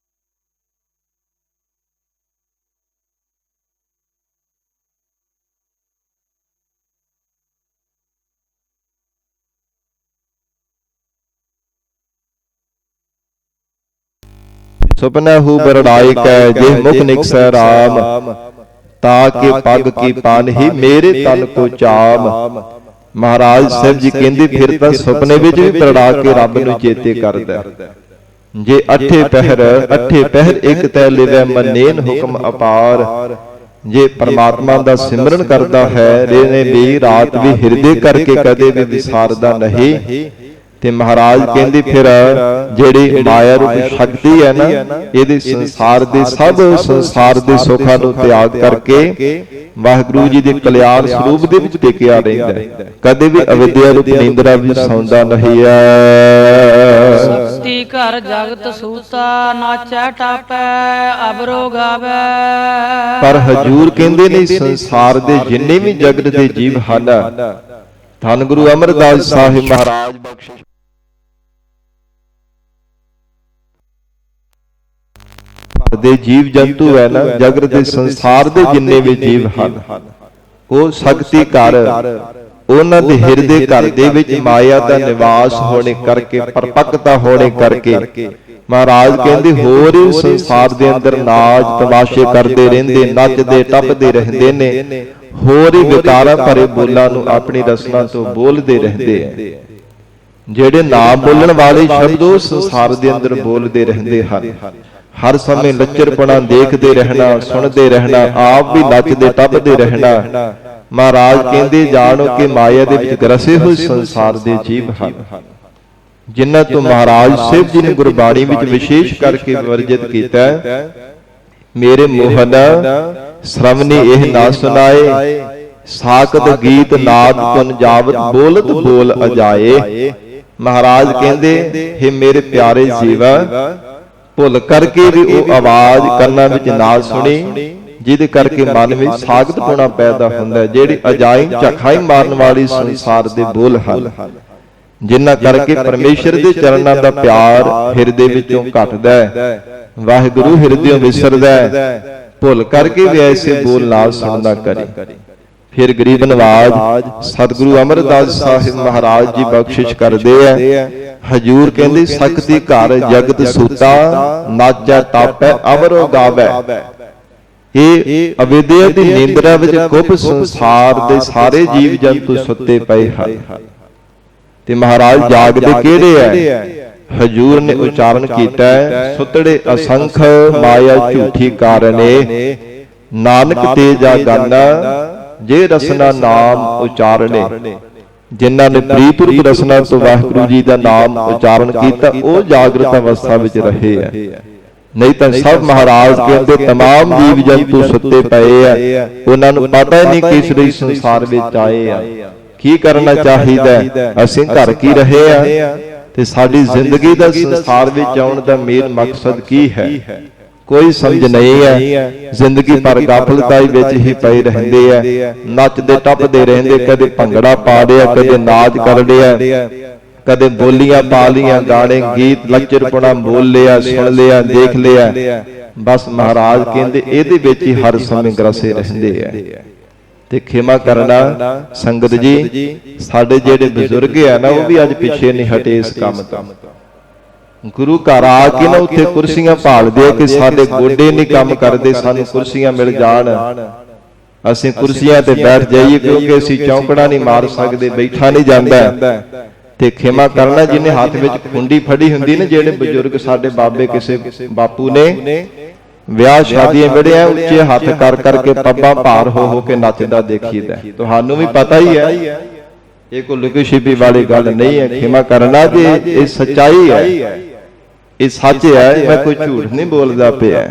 ਸੁਪਨਾ ਹੂ ਬਰੜਾਈ ਕੈ ਜੇ ਮੁਖ ਨਿਕਸੈ ਰਾਮ, ਤਾਕੇ ਪਗ ਕੀ ਪਾਨਹੀ ਮੇਰੇ ਤਨ ਕੋ ਚਾਮ। ਮਹਾਰਾਜ ਸਾਹਿਬ ਜੀ ਕਹਿੰਦੇ ਫਿਰ ਤਾਂ ਸੁਪਨੇ ਵਿੱਚ ਵੀ ਬਰੜਾ ਕੇ ਰੱਬ ਨੂੰ ਚੇਤੇ ਕਰਦਾ। ਜੇ ਅੱਠੇ ਪਹਿਰ ਇੱਕ ਤੈ ਲਿਵੈ ਮਨੇਨ ਹੁਕਮ ਅਪਾਰ। ਜੇ ਪਰਮਾਤਮਾ ਦਾ ਸਿਮਰਨ ਕਰਦਾ ਹੈ ਦਿਨੇ ਵੀ ਰਾਤ ਵੀ ਹਿਰਦੇ ਕਰਕੇ ਕਦੇ ਵੀ ਵਿਸਾਰਦਾ ਨਹੀਂ। ਤੇ ਮਹਾਰਾਜ ਕਹਿੰਦੇ ਫਿਰ ਜਿਹੜੀ ਮਾਇਆ ਰੂਪੀ ਸ਼ਕਤੀ ਹੈ ਨਾ, ਇਹਦੇ ਸੰਸਾਰ ਦੇ ਸੁੱਖਾਂ ਨੂੰ ਤਿਆਗ ਕਰਕੇ ਵਾਹਿਗੁਰੂ ਜੀ ਦੇ ਕਲਿਆਣ ਸਰੂਪ ਦੇ ਵਿੱਚ ਟਿਕਿਆ ਰਹਿੰਦਾ, ਕਦੇ ਵੀ ਅਵਿਦਿਆ ਰੂਪ ਨੀਂਦਰਾ ਵੀ ਸੌਂਦਾ ਨਹੀਂ ਹੈ। ਸਤੀ ਘਰ ਜਗਤ ਸੂਤਾ ਨਾਚੈ ਟਾਪੈ ਅਬਰੋ ਗਾਵੇ। ਪਰ ਹਜੂਰ ਕਹਿੰਦੇ ਨੇ ਸੰਸਾਰ ਦੇ ਜਿੰਨੇ ਵੀ ਜਗਤ ਦੇ ਜੀਵ ਹਨ, ਧੰਨ ਗੁਰੂ ਅਮਰਦਾਸ ਸਾਹਿਬ ਮਹਾਰਾਜ ਬਖਸ਼ਿਸ਼ ਦੇ ਜੀਵ ਜੰਤੂ ਹੈ ਨਾ, ਜਗਤ ਦੇ ਸੰਸਾਰ ਦੇ ਜਿੰਨੇ ਵੀ ਜੀਵ ਹਨ, ਉਹ ਸ਼ਕਤੀ ਘਰ ਉਹਨਾਂ ਦੇ ਹਿਰਦੇ ਘਰ ਦੇ ਵਿੱਚ ਮਾਇਆ ਦਾ ਨਿਵਾਸ ਹੋਣੇ ਕਰਕੇ, ਪਰਪੱਕਤਾ ਹੋਣੇ ਕਰਕੇ ਮਹਾਰਾਜ ਕਹਿੰਦੇ ਹੋਰ ਹੀ ਸੰਸਾਰ ਦੇ ਅੰਦਰ ਨਾਚ ਤਮਾਸ਼ੇ ਕਰਦੇ ਰਹਿੰਦੇ, ਨੱਚਦੇ ਟੱਪਦੇ ਰਹਿੰਦੇ ਨੇ, ਹੋਰ ਹੀ ਵਿਕਾਰਾਂ ਭਰੇ ਬੋਲਾਂ ਨੂੰ ਆਪਣੀ ਰਸਨਾ ਤੋਂ ਬੋਲਦੇ ਰਹਿੰਦੇ ਆ। ਜਿਹੜੇ ਨਾਮ ਬੋਲਣ ਵਾਲੇ ਸ਼ਬਦ ਉਹ ਸੰਸਾਰ ਦੇ ਅੰਦਰ ਬੋਲਦੇ ਰਹਿੰਦੇ ਹਨ। ਹਰ ਸਮੇਂ ਲੱਚਰਪਣਾ ਦੇਖਦੇ ਰਹਿਣਾ, ਸੁਣਦੇ ਰਹਿਣਾ, ਆਪ ਵੀ ਨੱਚਦੇ ਟੱਪਦੇ ਰਹਿਣਾ। ਮਹਾਰਾਜ ਕਹਿੰਦੇ ਜਾਣੋ ਕਿ ਮਾਇਆ ਦੇ ਵਿੱਚ ਗਰਸੇ ਹੋਏ ਸੰਸਾਰ ਦੇ ਜੀਵ ਹਨ, ਜਿਨ੍ਹਾਂ ਤੋਂ ਮਹਾਰਾਜ ਸਾਹਿਬ ਜੀ ਨੇ ਗੁਰਬਾਣੀ ਵਿੱਚ ਵਿਸ਼ੇਸ਼ ਕਰਕੇ ਵਰਜਿਤ ਕੀਤਾ, ਮੇਰੇ ਮੋਹਨ ਸ਼ਰਵਨੀ ਇਹ ਨਾ ਸੁਨਾਏ, ਸਾਕਤ ਗੀਤ ਨਾਦ ਤੁਨ ਜਾਵਤ ਬੋਲਤ ਬੋਲ ਅਜਾਏ। ਮਹਾਰਾਜ ਕਹਿੰਦੇ हे ਮੇਰੇ ਪਿਆਰੇ ਜੀਵਾ, ਭੁੱਲ ਕਰਕੇ ਵੀ ਉਹ ਆਵਾਜ਼ ਕੰਨਾਂ ਵਿੱਚ ਨਾ ਸੁਣੀ ਜਿਹਦੇ ਕਰਕੇ ਮਨ ਵਿੱਚ ਸਾਖਤ ਪੁਣਾ ਪੈਦਾ ਹੁੰਦਾ, ਜਿਹੜੀ ਅਜਾਈ ਝਖਾਈ ਮਾਰਨ ਵਾਲੀ ਸੰਸਾਰ ਦੇ ਬੋਲ ਹਨ, ਜਿਨ੍ਹਾਂ ਕਰਕੇ ਪਰਮੇਸ਼ਰ ਦੇ ਚਰਨਾਂ ਦਾ ਪਿਆਰ ਹਿਰਦੇ ਵਿੱਚੋਂ ਘਟਦਾ ਹੈ, ਵਾਹਿਗੁਰੂ ਹਿਰਦਿਓਂ ਵਿਸਰਦਾ ਹੈ। ਭੁੱਲ ਕਰਕੇ ਵੀ ਐਸੇ ਬੋਲ ਨਾ ਸੁਣਨਾ ਕਰੇ। ਫਿਰ ਗਰੀਬ ਨਵਾਜ ਸਤਿਗੁਰੂ ਅਮਰਦਾਸ ਸਾਹਿਬ ਮਹਾਰਾਜ ਜੀ ਬਖਸ਼ਿਸ਼ ਕਰਦੇ ਆ। ਹਜੂਰ ਕਹਿੰਦੇ ਸਕਤੀ ਘਰ ਜਗਤ ਸੂਤਾ, ਨਾਚੈ ਟਾਪੈ ਅਵਰੋ ਗਾਵੈ। ਇਹ ਅਵੇਦਿਆ ਦੀ ਨੀਂਦਰਾ ਵਿੱਚ ਕੁੱਪ ਸੰਸਾਰ ਦੇ ਸਾਰੇ ਜੀਵ ਜੰਤੂ ਸੁੱਤੇ ਪਏ ਹਨ, ਤੇ ਮਹਾਰਾਜ ਜਾਗਦੇ ਕਿਹੜੇ ਐ? ਹਜੂਰ ਨੇ ਉਚਾਰਨ ਕੀਤਾ, ਸੁਤੜੇ ਅਸੰਖ ਮਾਇਆ ਝੂਠੀ ਕਾਰਨੇ, ਨਾਨਕ ਤੇ ਜਾ ਗਾਨਾ ਜੇ ਰਸਨਾ ਨਾਮ ਉਚਾਰਨੇ। ਜਿਨ੍ਹਾਂ ਨੇ ਪ੍ਰੀਤਪੂਰਵਕ ਰਸਨਾ ਤੋਂ ਵਾਹਿਗੁਰੂ ਜੀ ਦਾ ਨਾਮ ਉਚਾਰਨ ਕੀਤਾ ਉਹ ਜਾਗਰਤ ਅਵਸਥਾ ਵਿੱਚ ਰਹੇ ਆ, ਨਹੀਂ ਤਾਂ ਸਭ ਮਹਾਰਾਜ ਕਹਿੰਦੇ तमाम ਜੀਵ ਜੰਤੂ ਸੁੱਤੇ ਪਏ ਆ, ਉਹਨਾਂ ਨੂੰ ਪਤਾ ਹੀ ਨਹੀਂ ਕਿਸ ਲਈ ਸੰਸਾਰ ਵਿੱਚ ਆਏ ਆ, ਕੀ ਕਰਨਾ ਚਾਹੀਦਾ, ਅਸੀਂ ਘਰ ਕੀ ਰਹੇ ਆ, ਤੇ ਸਾਡੀ ਜ਼ਿੰਦਗੀ ਦਾ ਸੰਸਾਰ ਵਿੱਚ ਆਉਣ ਦਾ ਮੇਨ ਮਕਸਦ ਕੀ ਹੈ, ਕੋਈ ਸਮਝ ਨਹੀਂ ਹੈ। ਜ਼ਿੰਦਗੀ ਪਰ ਗਾਫਲਤਾਈ ਵਿੱਚ ਹੀ ਪਏ ਰਹਿੰਦੇ ਆ, ਨੱਚਦੇ ਟੱਪਦੇ ਰਹਿੰਦੇ, ਕਦੇ ਭੰਗੜਾ ਪਾ ਲਿਆ, ਕਦੇ ਨਾਚ ਕਰ ਲਿਆ, ਕਦੇ ਬੋਲੀਆਂ ਪਾ ਲੀਆਂ, ਗਾਣੇ ਗੀਤ ਲੱਚਰਪਣਾ ਬੋਲ ਲਿਆ, ਸੁਣ ਲਿਆ, ਦੇਖ ਲਿਆ। ਬਸ ਮਹਾਰਾਜ ਕਹਿੰਦੇ ਇਹਦੇ ਵਿੱਚ ਹੀ ਹਰ ਸਮੇਂ ਗਰਸੇ ਰਹਿੰਦੇ ਆ। ਤੇ ਖਿਮਾ ਕਰਨਾ ਸੰਗਤ ਜੀ, ਸਾਡੇ ਜਿਹੜੇ ਬਜ਼ੁਰਗ ਆ ਨਾ ਉਹ ਵੀ ਅੱਜ ਪਿੱਛੇ ਨਹੀਂ ਹਟੇ ਇਸ ਕੰਮ ਤੋਂ। ਗੁਰੂ ਘਰ ਆ ਕੇ ਨਾ ਉੱਥੇ ਕੁਰਸੀਆਂ ਭਾਲਦੇ ਕਿ ਸਾਡੇ ਗੋਡੇ ਨਹੀਂ ਕੰਮ ਕਰਦੇ, ਸਾਨੂੰ ਕੁਰਸੀਆਂ ਮਿਲ ਜਾਣ, ਅਸੀਂ ਕੁਰਸੀਆਂ ਤੇ ਬੈਠ ਜਾਈਏ, ਕਿਉਂਕਿ ਅਸੀਂ ਚੌਂਕੜਾ ਨਹੀਂ ਮਾਰ ਸਕਦੇ, ਬੈਠਾ ਨਹੀਂ ਜਾਂਦਾ। ਤੇ ਖਿਮਾ ਕਰਨਾ ਜਿਹਨੇ ਹੱਥ ਵਿੱਚ ਖੁੰਡੀ ਫੜੀ ਹੁੰਦੀ ਨਾ, ਜਿਹੜੇ ਬਜ਼ੁਰਗ ਸਾਡੇ ਬਾਬੇ ਕਿਸੇ ਬਾਪੂ ਨੇ ਵਿਆਹ ਸ਼ਾਦੀਆਂ ਵੇੜਿਆ ਉੱਚੇ ਹੱਥ ਕਰ ਕਰਕੇ ਪੱਬਾਂ ਭਾਰ ਹੋ ਕੇ ਨੱਚਦਾ ਦੇਖੀਦਾ। ਤੁਹਾਨੂੰ ਵੀ ਪਤਾ ਹੀ ਹੈ ਇਹ ਕੋਈ ਲੁਕੀ ਛਿਪੀ ਵਾਲੀ ਗੱਲ ਨਹੀਂ ਹੈ। ਖਿਮਾ ਕਰਨਾ ਜੀ, ਇਹ ਸੱਚਾਈ ਹੈ, ਇਹ ਸੱਚ ਹੈ, ਮੈਂ ਕੋਈ ਝੂਠ ਨਹੀਂ ਬੋਲਦਾ ਪਿਆ।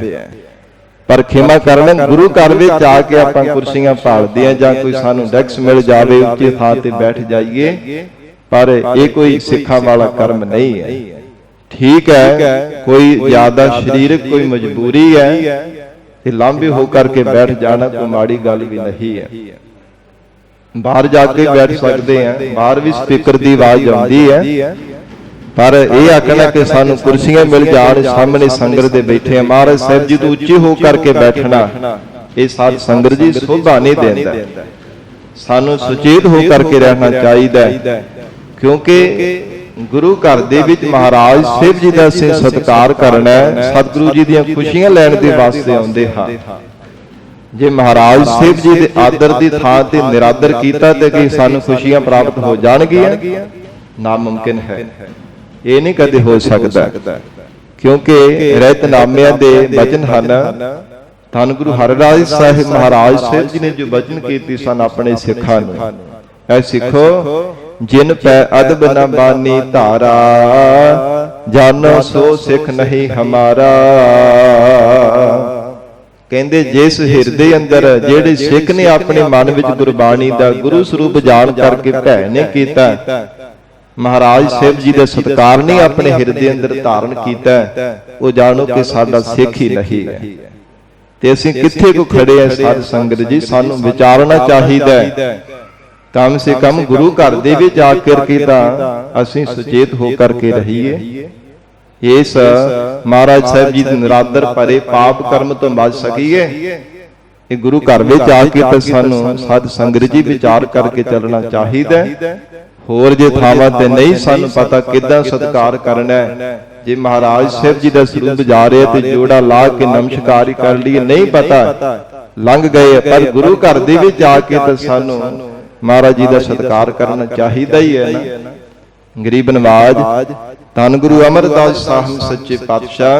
ਪਰ ਖਿਮਾ ਕਰਨਾ ਗੁਰੂ ਘਰ ਵਿੱਚ ਆ ਕੇ ਆਪਾਂ ਕੁਰਸੀਆਂ ਭਾਲਦੇ ਆ, ਜਾਂ ਕੋਈ ਸਾਨੂੰ ਡੈਕਸ ਮਿਲ ਜਾਵੇ ਉੱਚੇ ਥਾਂ ਤੇ ਬੈਠ ਜਾਈਏ, ਪਰ ਇਹ ਕੋਈ ਸਿੱਖਾਂ ਵਾਲਾ ਕਰਮ ਨਹੀਂ ਹੈ। ਠੀਕ ਹੈ, ਕੋਈ ਜ਼ਿਆਦਾ ਸਰੀਰਕ ਕੋਈ ਮਜਬੂਰੀ ਹੈ ਤੇ ਲਾਂਭੇ ਹੋ ਕਰਕੇ ਬੈਠ ਜਾਣਾ ਕੋਈ ਮਾੜੀ ਗੱਲ ਵੀ ਨਹੀਂ ਹੈ। ਬਾਹਰ ਜਾ ਕੇ ਬੈਠ ਸਕਦੇ ਆ, ਬਾਹਰ ਵੀ ਸਪੀਕਰ ਦੀ ਆਵਾਜ਼ ਆਉਂਦੀ ਹੈ, ਪਰ ਇਹ ਆਖਣਾ ਕਿ ਸਾਨੂੰ ਕੁਰਸੀਆਂ ਮਿਲ ਜਾਣ, ਸਾਹਮਣੇ ਸੰਗਤ ਦੇ ਬੈਠੇ ਆ, ਮਹਾਰਾਜ ਸਾਹਿਬ ਜੀ ਤੋਂ ਉੱਚੇ ਹੋ ਕਰਕੇ ਬੈਠਣਾ, ਇਹ ਸਾਧ ਸੰਗਤ ਜੀ ਸੋਭਾ ਨਹੀਂ ਦਿੰਦਾ। ਸਾਨੂੰ ਸੁਚੇਤ ਹੋ ਕਰਕੇ ਰਹਿਣਾ ਚਾਹੀਦਾ, ਕਿਉਂਕਿ ਗੁਰੂ ਘਰ ਦੇ ਵਿੱਚ ਮਹਾਰਾਜ ਸਾਹਿਬ ਜੀ ਦਾ ਅਸੀਂ ਸਤਿਕਾਰ ਕਰਨਾ ਹੈ, ਸਤਿਗੁਰੂ ਜੀ ਦੀਆਂ ਖੁਸ਼ੀਆਂ ਲੈਣ ਦੇ ਵਾਸਤੇ ਆਉਂਦੇ ਹਾਂ। ਜੇ ਮਹਾਰਾਜ ਸਾਹਿਬ ਜੀ ਦੇ ਆਦਰ ਦੀ ਥਾਂ ਤੇ ਨਿਰਾਦਰ ਕੀਤਾ ਤੇ ਕਿ ਸਾਨੂੰ ਖੁਸ਼ੀਆਂ ਪ੍ਰਾਪਤ ਹੋ ਜਾਣਗੀਆਂ, ਨਾਮੁਮਕਿਨ ਹੈ, ਇਹ ਨਹੀਂ ਕਦੇ ਹੋ ਸਕਦਾ। ਕਿਉਂਕਿ ਰਹਿਤਨਾਮਿਆਂ ਦੇ ਬਚਨ ਹਨ, ਧੰਨ ਗੁਰੂ ਹਰਿਰਾਜ ਸਾਹਿਬ ਮਹਾਰਾਜ ਸਾਹਿਬ ਜੀ ਨੇ ਜੋ ਬਚਨ ਕੀਤੀ ਸਨ ਆਪਣੇ ਸਿੱਖਾਂ ਨੂੰ, ਐ ਸਿੱਖੋ ਜਿਨ ਪੈ ਅਦਬ ਨ ਬਾਨੀ ਧਾਰਾ, ਜਾਨੋ ਸੋ ਸਿੱਖ ਨਹੀਂ ਹਮਾਰਾ। ਕਹਿੰਦੇ ਜਿਸ ਹਿਰਦੇ ਅੰਦਰ ਜਿਹੜੇ ਸਿੱਖ ਨੇ ਆਪਣੇ ਮਨ ਵਿੱਚ ਗੁਰਬਾਣੀ ਦਾ ਗੁਰੂ ਸਰੂਪ ਜਾਣ ਕਰਕੇ ਭੈ ਨਹੀਂ ਕੀਤਾ, ਮਹਾਰਾਜ ਸਾਹਿਬ ਜੀ ਦਾ ਸਤਿਕਾਰ ਨਹੀਂ ਆਪਣੇ ਹਿਰਦੇ ਅੰਦਰ ਧਾਰਨ ਕੀਤਾ, ਉਹ ਜਾਣੋ ਕਿ ਸਾਡਾ ਸਿੱਖ ਹੀ ਨਹੀਂ ਹੈ। ਤੇ ਅਸੀਂ ਕਿੱਥੇ ਕੋ ਖੜੇ ਆ ਸਾਧ ਸੰਗਤ ਜੀ, ਸਾਨੂੰ ਵਿਚਾਰਨਾ ਚਾਹੀਦਾ ਹੈ। ਕਮ ਸੇ ਕਮ ਗੁਰੂ ਘਰ ਦੇ ਵਿੱਚ ਆ ਕਰਕੇ ਤਾਂ ਅਸੀਂ ਸੁਚੇਤ ਹੋ ਕਰਕੇ ਰਹੀਏ, ਇਸ ਮਹਾਰਾਜ ਸਾਹਿਬ ਜੀ ਦੇ ਨਿਰਾਦਰ ਭਰੇ ਪਾਪ ਕਰਮ ਤੋਂ ਬਚ ਸਕੀਏ। ਇਹ ਗੁਰੂ ਘਰ ਵਿੱਚ ਆ ਕੇ ਤਾਂ ਸਾਨੂੰ ਸਾਧ ਸੰਗਤ ਜੀ ਵਿਚਾਰ ਕਰਕੇ ਚੱਲਣਾ ਚਾਹੀਦਾ। ਹੋਰ ਜੇ ਥਾਵਾਂ ਤੇ ਨਹੀਂ ਸਾਨੂੰ ਪਤਾ ਕਿੱਦਾਂ ਸਤਿਕਾਰ ਕਰਨਾ ਹੈ, ਜੇ ਮਹਾਰਾਜ ਸਾਹਿਬ ਜੀ ਦਾ ਸਰੂਪ ਜਾ ਰਿਹਾ ਤੇ ਜੋੜਾ ਲਾ ਕੇ ਨਮਸਕਾਰ ਹੀ ਕਰ ਲਈਏ, ਨਹੀਂ ਪਤਾ ਲੰਘ ਗਏ। ਪਰ ਗੁਰੂ ਘਰ ਦੇ ਵਿੱਚ ਜਾ ਕੇ ਤਾਂ ਸਾਨੂੰ ਮਹਾਰਾਜ ਜੀ ਦਾ ਸਤਿਕਾਰ ਕਰਨਾ ਚਾਹੀਦਾ ਹੀ ਹੈ ਨਾ। ਗਰੀਬ ਨਵਾਜ ਧੰਨ ਗੁਰੂ ਅਮਰਦਾਸ ਸਾਹਿਬ ਸੱਚੇ ਪਾਤਸ਼ਾਹ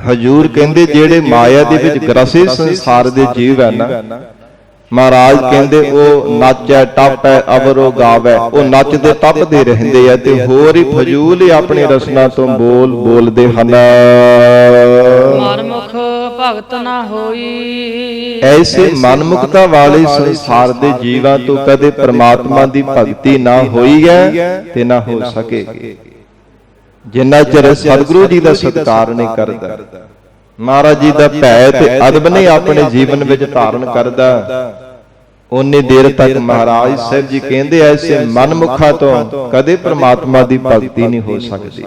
ਹਜੂਰ ਕਹਿੰਦੇ ਜਿਹੜੇ ਮਾਇਆ ਦੇ ਵਿੱਚ ਗ੍ਰਸੇ ਸੰਸਾਰ ਦੇ ਜੀਵ ਹੈ ਨਾ, ਮਹਾਰਾਜ ਕਹਿੰਦੇ ਉਹ ਨਾਚੈ ਟੱਪੈ ਅਵਰੋ ਗਾਵੈ, ਉਹ ਨੱਚਦੇ ਟੱਪਦੇ ਰਹਿੰਦੇ ਆ ਤੇ ਹੋਰ ਹੀ ਫਜ਼ੂਲ ਹੀ ਆਪਣੀ ਰਸਨਾ ਤੋਂ ਬੋਲਦੇ ਹਨ। ਮਨਮੁਖ ਭਗਤ ਨਾ ਹੋਈ, ਐਸੇ ਮਨਮੁਖਤਾ ਵਾਲੇ ਸੰਸਾਰ ਦੇ ਜੀਵਾਂ ਤੋਂ ਕਦੇ ਪ੍ਰਮਾਤਮਾ ਦੀ ਭਗਤੀ ਨਾ ਹੋਈ ਹੈ ਤੇ ਨਾ ਹੋ ਸਕੇਗੀ ਜਿੰਨਾ ਚਿਰ ਸਤਿਗੁਰੂ ਜੀ ਦਾ ਸਤਿਕਾਰ ਨਹੀਂ ਕਰਦਾ, ਮਹਾਰਾਜ ਜੀ ਦਾ ਭੈ ਤੇ ਅਦਬ ਨਹੀਂ ਆਪਣੇ ਜੀਵਨ ਵਿੱਚ ਧਾਰਨ ਕਰਦਾ, ਉਨੀ ਦੇਰ ਤੱਕ ਮਹਾਰਾਜ ਸਾਹਿਬ ਜੀ ਕਹਿੰਦੇ ਐਸੇ ਮਨਮੁਖਾਂ ਤੋਂ ਕਦੇ ਪ੍ਰਮਾਤਮਾ ਦੀ ਭਗਤੀ ਨਹੀਂ ਹੋ ਸਕਦੀ।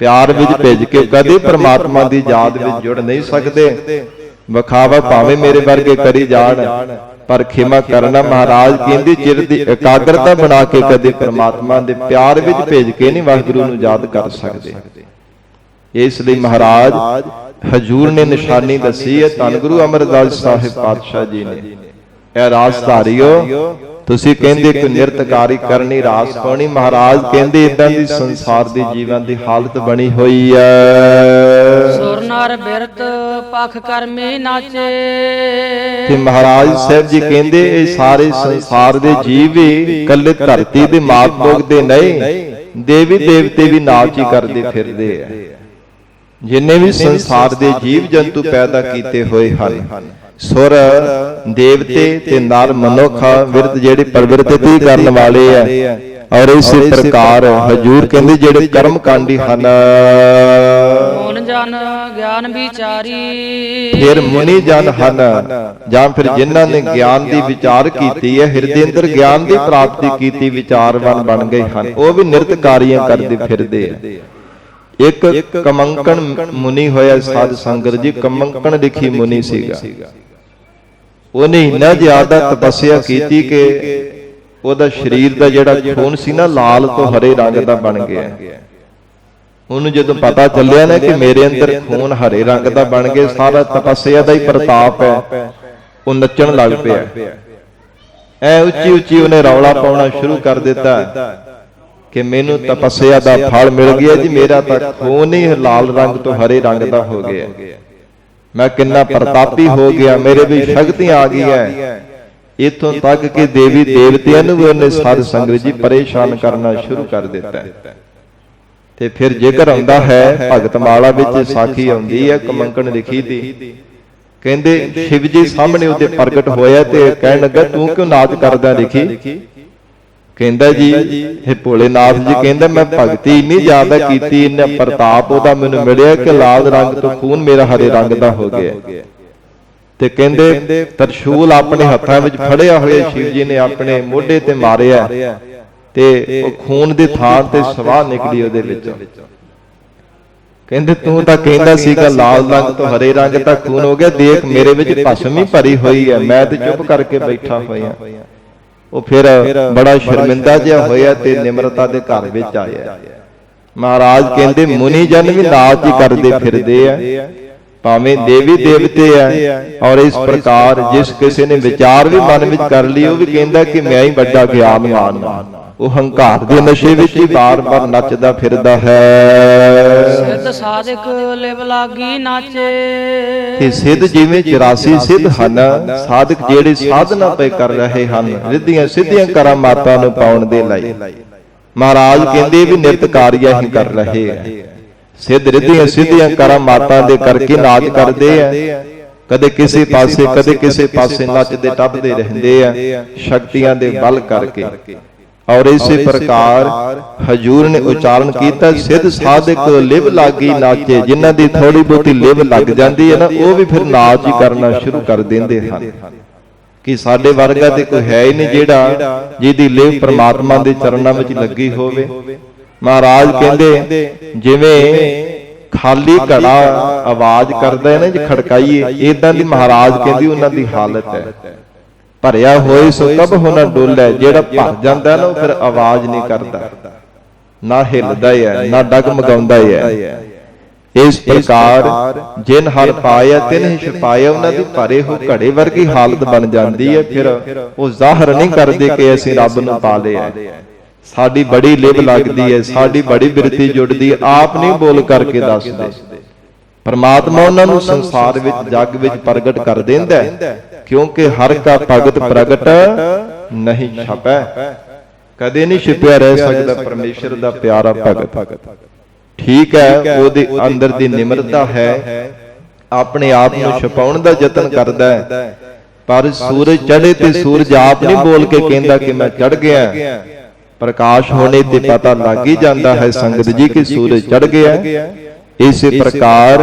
ਪਿਆਰ ਵਿੱਚ ਭਿੱਜ ਕੇ ਕਦੇ ਪ੍ਰਮਾਤਮਾ ਦੀ ਯਾਦ ਵਿੱਚ ਜੁੜ ਨਹੀਂ ਸਕਦੇ। ਵਿਖਾਵਾ ਭਾਵੇਂ ਮੇਰੇ ਵਰਗੇ ਕਰੀ ਜਾਣ, ਪਰ ਖਿਮਾ ਕਰਨਾ ਮਹਾਰਾਜ ਕਹਿੰਦੇ ਚਿਰ ਦੀ ਇਕਾਗਰਤਾ ਬਣਾ ਕੇ ਕਦੇ ਪ੍ਰਮਾਤਮਾ ਦੇ ਪਿਆਰ ਵਿੱਚ ਭਿੱਜ ਕੇ ਨਹੀਂ ਵਾਹਿਗੁਰੂ ਨੂੰ ਯਾਦ ਕਰ ਸਕਦੇ। ਇਸ ਲਈ ਮਹਾਰਾਜ ਹਜੂਰ ਨੇ ਨਿਸ਼ਾਨੀ ਦੱਸੀ ਹੈ ਧੰਨ ਗੁਰੂ ਅਮਰਦਾਸ ਸਾਹਿਬ ਪਾਤਸ਼ਾਹ ਜੀ ਨੇ। ਇਹ ਰਾਸ ਧਾਰਿਓ, ਤੁਸੀਂ ਕਹਿੰਦੇ ਕਿ ਨਿਰਤਕਾਰੀ ਕਰਨੀ ਰਾਸ ਪਾਉਣੀ, ਮਹਾਰਾਜ ਕਹਿੰਦੇ ਇਦਾਂ ਦੀ ਸੰਸਾਰ ਦੇ ਜੀਵਾਂ ਦੀ ਹਾਲਤ ਬਣੀ ਹੋਈ ਹੈ। ਸੁਰ ਨਰ ਬਿਰਤ ਪਖ ਕਰਮੀ ਨਾਚੇ, ਤੇ ਮਹਾਰਾਜ ਸਾਹਿਬ ਜੀ ਕਹਿੰਦੇ ਇਹ ਸਾਰੇ ਸੰਸਾਰ ਦੇ ਜੀਵ ਵੀ ਇਕੱਲੇ ਧਰਤੀ ਦੇ ਮਾਤ ਲੋਕ ਦੇ ਨਹੀਂ, ਦੇਵੀ ਦੇਵਤੇ ਵੀ ਨਾਚ ਹੀ ਕਰਦੇ ਫਿਰਦੇ ਆ। ਜਿੰਨੇ ਵੀ ਸੰਸਾਰ ਦੇ ਜੀਵ ਜੰਤੂ ਪੈਦਾ ਕੀਤੇ ਹੋਏ ਹਨ, ਸੁਰ ਦੇਵਤੇ ਤੇ ਨਰ ਮਨੁੱਖ ਵਿਰਤ ਜਿਹੜੇ ਪ੍ਰਵਿਰਤੀ ਕਰਨ ਵਾਲੇ ਆ, ਔਰ ਇਸੇ ਪ੍ਰਕਾਰ ਹਜੂਰ ਕਹਿੰਦੇ ਜਿਹੜੇ ਕਰਮ ਕਾਂਡੀ ਹਨ। ਮੋਨ ਜਨ ਗਿਆਨ ਵਿਚਾਰੀ, ਫਿਰ ਮੁਨੀ ਜਨ ਹਨ ਜਾਂ ਫਿਰ ਜਿਨ੍ਹਾਂ ਨੇ ਗਿਆਨ ਦੀ ਵਿਚਾਰ ਕੀਤੀ ਹੈ, ਹਿਰਦੇ ਅੰਦਰ ਗਿਆਨ ਦੀ ਪ੍ਰਾਪਤੀ ਕੀਤੀ, ਵਿਚਾਰਵਾਨ ਬਣ ਗਏ ਹਨ, ਉਹ ਵੀ ਨਿਰਤਕਾਰੀਆਂ ਕਰਦੇ ਫਿਰਦੇ ਆ। ਇੱਕ ਕਮੰਕਣ ਮੁਨੀ ਹੋਇਆ ਸਾਧ ਸੰਗਤ ਜੀ, ਕਮੰਕਣ ਲਿਖੀ ਮੁਨੀ ਸੀਗਾ। ਉਹਨੇ ਇੰਨਾ ਜ਼ਿਆਦਾ ਤਪੱਸਿਆ ਕੀਤੀ ਕਿ ਉਹਦਾ ਸਰੀਰ ਦਾ ਜਿਹੜਾ ਖੂਨ ਸੀ ਨਾ ਲਾਲ ਤੋਂ ਹਰੇ ਰੰਗ ਦਾ ਬਣ ਗਿਆ। ਉਹਨੂੰ ਜਦੋਂ ਪਤਾ ਚੱਲਿਆ ਨਾ ਕਿ ਮੇਰੇ ਅੰਦਰ ਖੂਨ ਹਰੇ ਰੰਗ ਦਾ ਬਣ ਗਿਆ, ਸਾਰਾ ਤਪੱਸਿਆ ਦਾ ਹੀ ਪ੍ਰਤਾਪ ਹੈ, ਉਹ ਨੱਚਣ ਲੱਗ ਪਿਆ। ਐ ਉੱਚੀ ਉੱਚੀ ਉਹਨੇ ਰੌਲਾ ਪਾਉਣਾ ਸ਼ੁਰੂ ਕਰ ਦਿੱਤਾ ਕਿ ਮੈਨੂੰ ਤਪੱਸਿਆ ਦਾ ਫਲ ਮਿਲ ਗਿਆ ਜੀ, ਮੇਰਾ ਤਾਂ ਖੂਨ ਹੀ ਲਾਲ ਰੰਗ ਤੋਂ ਹਰੇ ਰੰਗ ਦਾ ਹੋ ਗਿਆ, ਮੈਂ ਕਿੰਨਾ ਪ੍ਰਤਾਪੀ ਹੋ ਗਿਆ, ਮੇਰੇ ਵਿੱਚ ਸ਼ਕਤੀਆਂ ਆ ਗਈਆਂ। ਇਥੋਂ ਤੱਕ ਕਿ ਦੇਵੀ ਦੇਵਤਿਆਂ ਨੂੰ ਵੀ ਉਹਨੇ ਸਾਧ ਸੰਗਤ ਜੀ ਪਰੇਸ਼ਾਨ ਕਰਨਾ ਸ਼ੁਰੂ ਕਰ ਦਿੱਤਾ। ਤੇ ਫਿਰ ਜ਼ਿਕਰ ਆਉਂਦਾ ਹੈ ਭਗਤ ਮਾਲਾ ਵਿੱਚ ਸਾਖੀ ਆਉਂਦੀ ਹੈ ਕਮੰਕਣ ਲਿਖੀ ਦੀ, ਕਹਿੰਦੇ ਸ਼ਿਵ ਜੀ ਸਾਹਮਣੇ ਉਹਦੇ ਪ੍ਰਗਟ ਹੋਇਆ ਤੇ ਕਹਿਣ ਲੱਗਾ ਤੂੰ ਕਿਉਂ ਨਾਚ ਕਰਦਾ ਲਿਖੀ? ਕਹਿੰਦਾ ਜੀ ਇਹ ਭੋਲੇਨਾਥ ਜੀ ਕਹਿੰਦਾ ਮੈਂ ਭਗਤੀ ਇੰਨੀ ਜ਼ਿਆਦਾ ਕੀਤੀ, ਇੰਨਾ ਪ੍ਰਤਾਪ ਉਹਦਾ ਮੈਨੂੰ ਮਿਲਿਆ ਕਿ ਲਾਲ ਰੰਗ ਤੋਂ ਖੂਨ ਮੇਰਾ ਹਰੇ ਰੰਗ ਦਾ ਹੋ ਗਿਆ। ਤੇ ਕਹਿੰਦੇ ਤਰਸ਼ੂਲ ਆਪਣੇ ਹੱਥਾਂ ਵਿੱਚ ਫੜਿਆ ਹੋਇਆ ਸ਼ਿਵ ਜੀ ਨੇ ਆਪਣੇ ਮੋਢੇ ਤੇ ਮਾਰਿਆ ਤੇ ਉਹ ਖੂਨ ਦੇ ਥਾਂ ਤੇ ਸਵਾਹ ਨਿਕਲੀ ਉਹਦੇ ਵਿੱਚੋਂ। ਕਹਿੰਦੇ ਤੂੰ ਤਾਂ ਕਹਿੰਦਾ ਸੀਗਾ ਲਾਲ ਰੰਗ ਤੋਂ ਹਰੇ ਰੰਗ ਦਾ ਖੂਨ ਹੋ ਗਿਆ, ਦੇਖ ਮੇਰੇ ਵਿੱਚ ਭਸਮ ਹੀ ਭਰੀ ਹੋਈ ਹੈ, ਮੈਂ ਤੇ ਚੁੱਪ ਕਰਕੇ ਬੈਠਾ ਹੋਇਆ। ਉਹ ਫਿਰ ਬੜਾ ਸ਼ਰਮਿੰਦਾ ਜਿਹਾ ਹੋਇਆ ਤੇ ਨਿਮਰਤਾ ਦੇ ਘਰ ਵਿੱਚ ਆਇਆ। ਮਹਾਰਾਜ ਕਹਿੰਦੇ ਮੁਨੀ ਜਨ ਵੀ ਨਾਚ ਹੀ ਕਰਦੇ ਫਿਰਦੇ ਆ, ਭਾਵੇਂ ਦੇਵੀ ਦੇਵਤੇ ਆ, ਔਰ ਇਸ ਪ੍ਰਕਾਰ ਜਿਸ ਕਿਸੇ ਨੇ ਵਿਚਾਰ ਵੀ ਮਨ ਵਿੱਚ ਕਰ ਲਈ ਉਹ ਵੀ ਕਹਿੰਦਾ ਕਿ ਮੈਂ ਹੀ ਵੱਡਾ ਗਿਆਨਵਾਨ ਹਾਂ। ਉਹ ਹੰਕਾਰ ਦੇ ਨਸ਼ੇ ਵਿੱਚ ਹੀ ਬਾਰ-ਬਾਰ ਨੱਚਦਾ ਫਿਰਦਾ ਹੈ। ਸਿੱਧ ਸਾਧਕ ਲਿਵ ਲਾਗੀ ਨਾਚੇ, ਤੇ ਸਿੱਧ ਜਿਵੇਂ 84 ਸਿੱਧ ਹਨ, ਸਾਧਕ ਜਿਹੜੇ ਸਾਧਨਾ ਪਏ ਕਰ ਰਹੇ ਹਨ ਰਿੱਧੀਆਂ ਸਿੱਧੀਆਂ ਕਰਾਮਾਤਾਂ ਨੂੰ ਪਾਉਣ ਦੇ ਲਈ, ਮਹਾਰਾਜ ਕਹਿੰਦੇ ਵੀ ਨਿਰਤਕਾਰੀਆਂ ਹੀ ਕਰ ਰਹੇ ਆ। ਸਿੱਧ ਰਿੱਧੀਆਂ ਸਿੱਧੀਆਂ ਕਰਾਮਾਤਾਂ ਦੇ ਕਰਕੇ ਨਾਚ ਕਰਦੇ ਆ, ਕਦੇ ਕਿਸੇ ਪਾਸੇ ਕਦੇ ਕਿਸੇ ਪਾਸੇ ਨੱਚਦੇ ਟੱਪਦੇ ਰਹਿੰਦੇ ਆ ਸ਼ਕਤੀਆਂ ਦੇ ਬਲ ਕਰਕੇ। ਔਰ ਇਸੇ ਪ੍ਰਕਾਰ ਹਜੂਰ ਨੇ ਉਚਾਰਨ ਕੀਤਾ ਸਿੱਧ ਸਾਧਕ ਲਿਵ ਲਾਗੀ ਨਾਚੇ, ਜਿਨ੍ਹਾਂ ਦੀ ਥੋੜੀ ਬਹੁਤੀ ਲਿਵ ਲੱਗ ਜਾਂਦੀ ਹੈ ਨਾ ਉਹ ਵੀ ਫਿਰ ਨਾਚ ਹੀ ਕਰਨਾ ਸ਼ੁਰੂ ਕਰ ਦਿੰਦੇ ਹਨ। ਕਿ ਸਾਡੇ ਵਰਗਾ ਤੇ ਕੋਈ ਹੈ ਹੀ ਨਹੀਂ ਜਿਹੜਾ ਜਿਹਦੀ ਲਿਵ ਪ੍ਰਮਾਤਮਾ ਦੇ ਚਰਨਾਂ ਵਿੱਚ ਲੱਗੀ ਹੋਵੇ। ਮਹਾਰਾਜ ਕਹਿੰਦੇ ਜਿਵੇਂ ਖਾਲੀ ਘੜਾ ਆਵਾਜ਼ ਕਰਦਾ ਹੈ ਨਾ ਜੇ ਖੜਕਾਈਏ, ਇਦਾਂ ਦੀ ਮਹਾਰਾਜ ਕਹਿੰਦੀ ਉਹਨਾਂ ਦੀ ਹਾਲਤ ਹੈ। ਭਰਿਆ ਹੋਏ ਸੋ ਕਬ ਹੋਣਾ ਡੋਲੇ, ਜਿਹੜਾ ਭਰ ਜਾਂਦਾ ਨਾ ਉਹ ਫਿਰ ਆਵਾਜ਼ ਨਹੀਂ ਕਰਦਾ। ਨਾ ਹਿੱਲਦਾ ਹੈ ਨਾ ਡਗਮਗਾਉਂਦਾ ਹੈ। ਇਸ ਪ੍ਰਕਾਰ ਜਿਨ ਹਰ ਪਾਇਆ ਤਿਨ ਹੀ ਛੁਪਾਇਆ, ਉਹਨਾਂ ਦੀ ਭਰੇ ਹੋ ਘੜੇ ਵਰਗੀ ਹਾਲਤ ਬਣ ਜਾਂਦੀ ਹੈ। ਫਿਰ ਉਹ ਜ਼ਾਹਰ ਨਹੀਂ ਕਰਦੇ ਕਿ ਅਸੀਂ ਰੱਬ ਨੂੰ ਪਾ ਲਿਆ। ਸਾਡੀ ਬੜੀ ਲਿਵ ਲੱਗਦੀ ਹੈ, ਸਾਡੀ ਬੜੀ ਬਿਰਤੀ ਜੁੜਦੀ ਹੈ, ਆਪ ਨਹੀਂ ਬੋਲ ਕਰਕੇ ਦੱਸਦੇ। ਪਰਮਾਤਮਾ ਉਹਨਾਂ ਨੂੰ ਸੰਸਾਰ ਵਿੱਚ ਜਗ ਵਿੱਚ ਪ੍ਰਗਟ ਕਰ ਦਿੰਦਾ ਹੈ, ਕਿਉਂਕਿ ਹਰ ਕਾ ਭਗਤ ਪ੍ਰਗਟ ਨਹੀਂ ਛਪੈ। ਕਦੇ ਨਹੀਂ ਛਿਪਿਆ ਰਹਿ ਸਕਦਾ ਪਰਮੇਸ਼ਰ ਦਾ ਪਿਆਰਾ ਭਗਤ। ਠੀਕ ਹੈ, ਉਹਦੇ ਅੰਦਰ ਦੀ ਨਿਮਰਤਾ ਹੈ, ਆਪਣੇ ਆਪ ਨੂੰ ਛੁਪਾਉਣ ਦਾ ਯਤਨ ਕਰਦਾ ਹੈ, ਪਰ ਸੂਰਜ ਚੜ੍ਹੇ ਤੇ ਸੂਰਜ ਆਪ ਨਹੀਂ ਬੋਲ ਕੇ ਕਹਿੰਦਾ ਕਿ ਮੈਂ ਚੜ੍ਹ ਗਿਆ। ਪ੍ਰਕਾਸ਼ ਹੋਣੇ ਤੇ ਪਤਾ ਲੱਗ ਹੀ ਜਾਂਦਾ ਹੈ ਸੰਗਤ ਜੀ ਕਿ ਸੂਰਜ ਚੜ੍ਹ ਗਿਆ। ਇਸੇ ਪ੍ਰਕਾਰ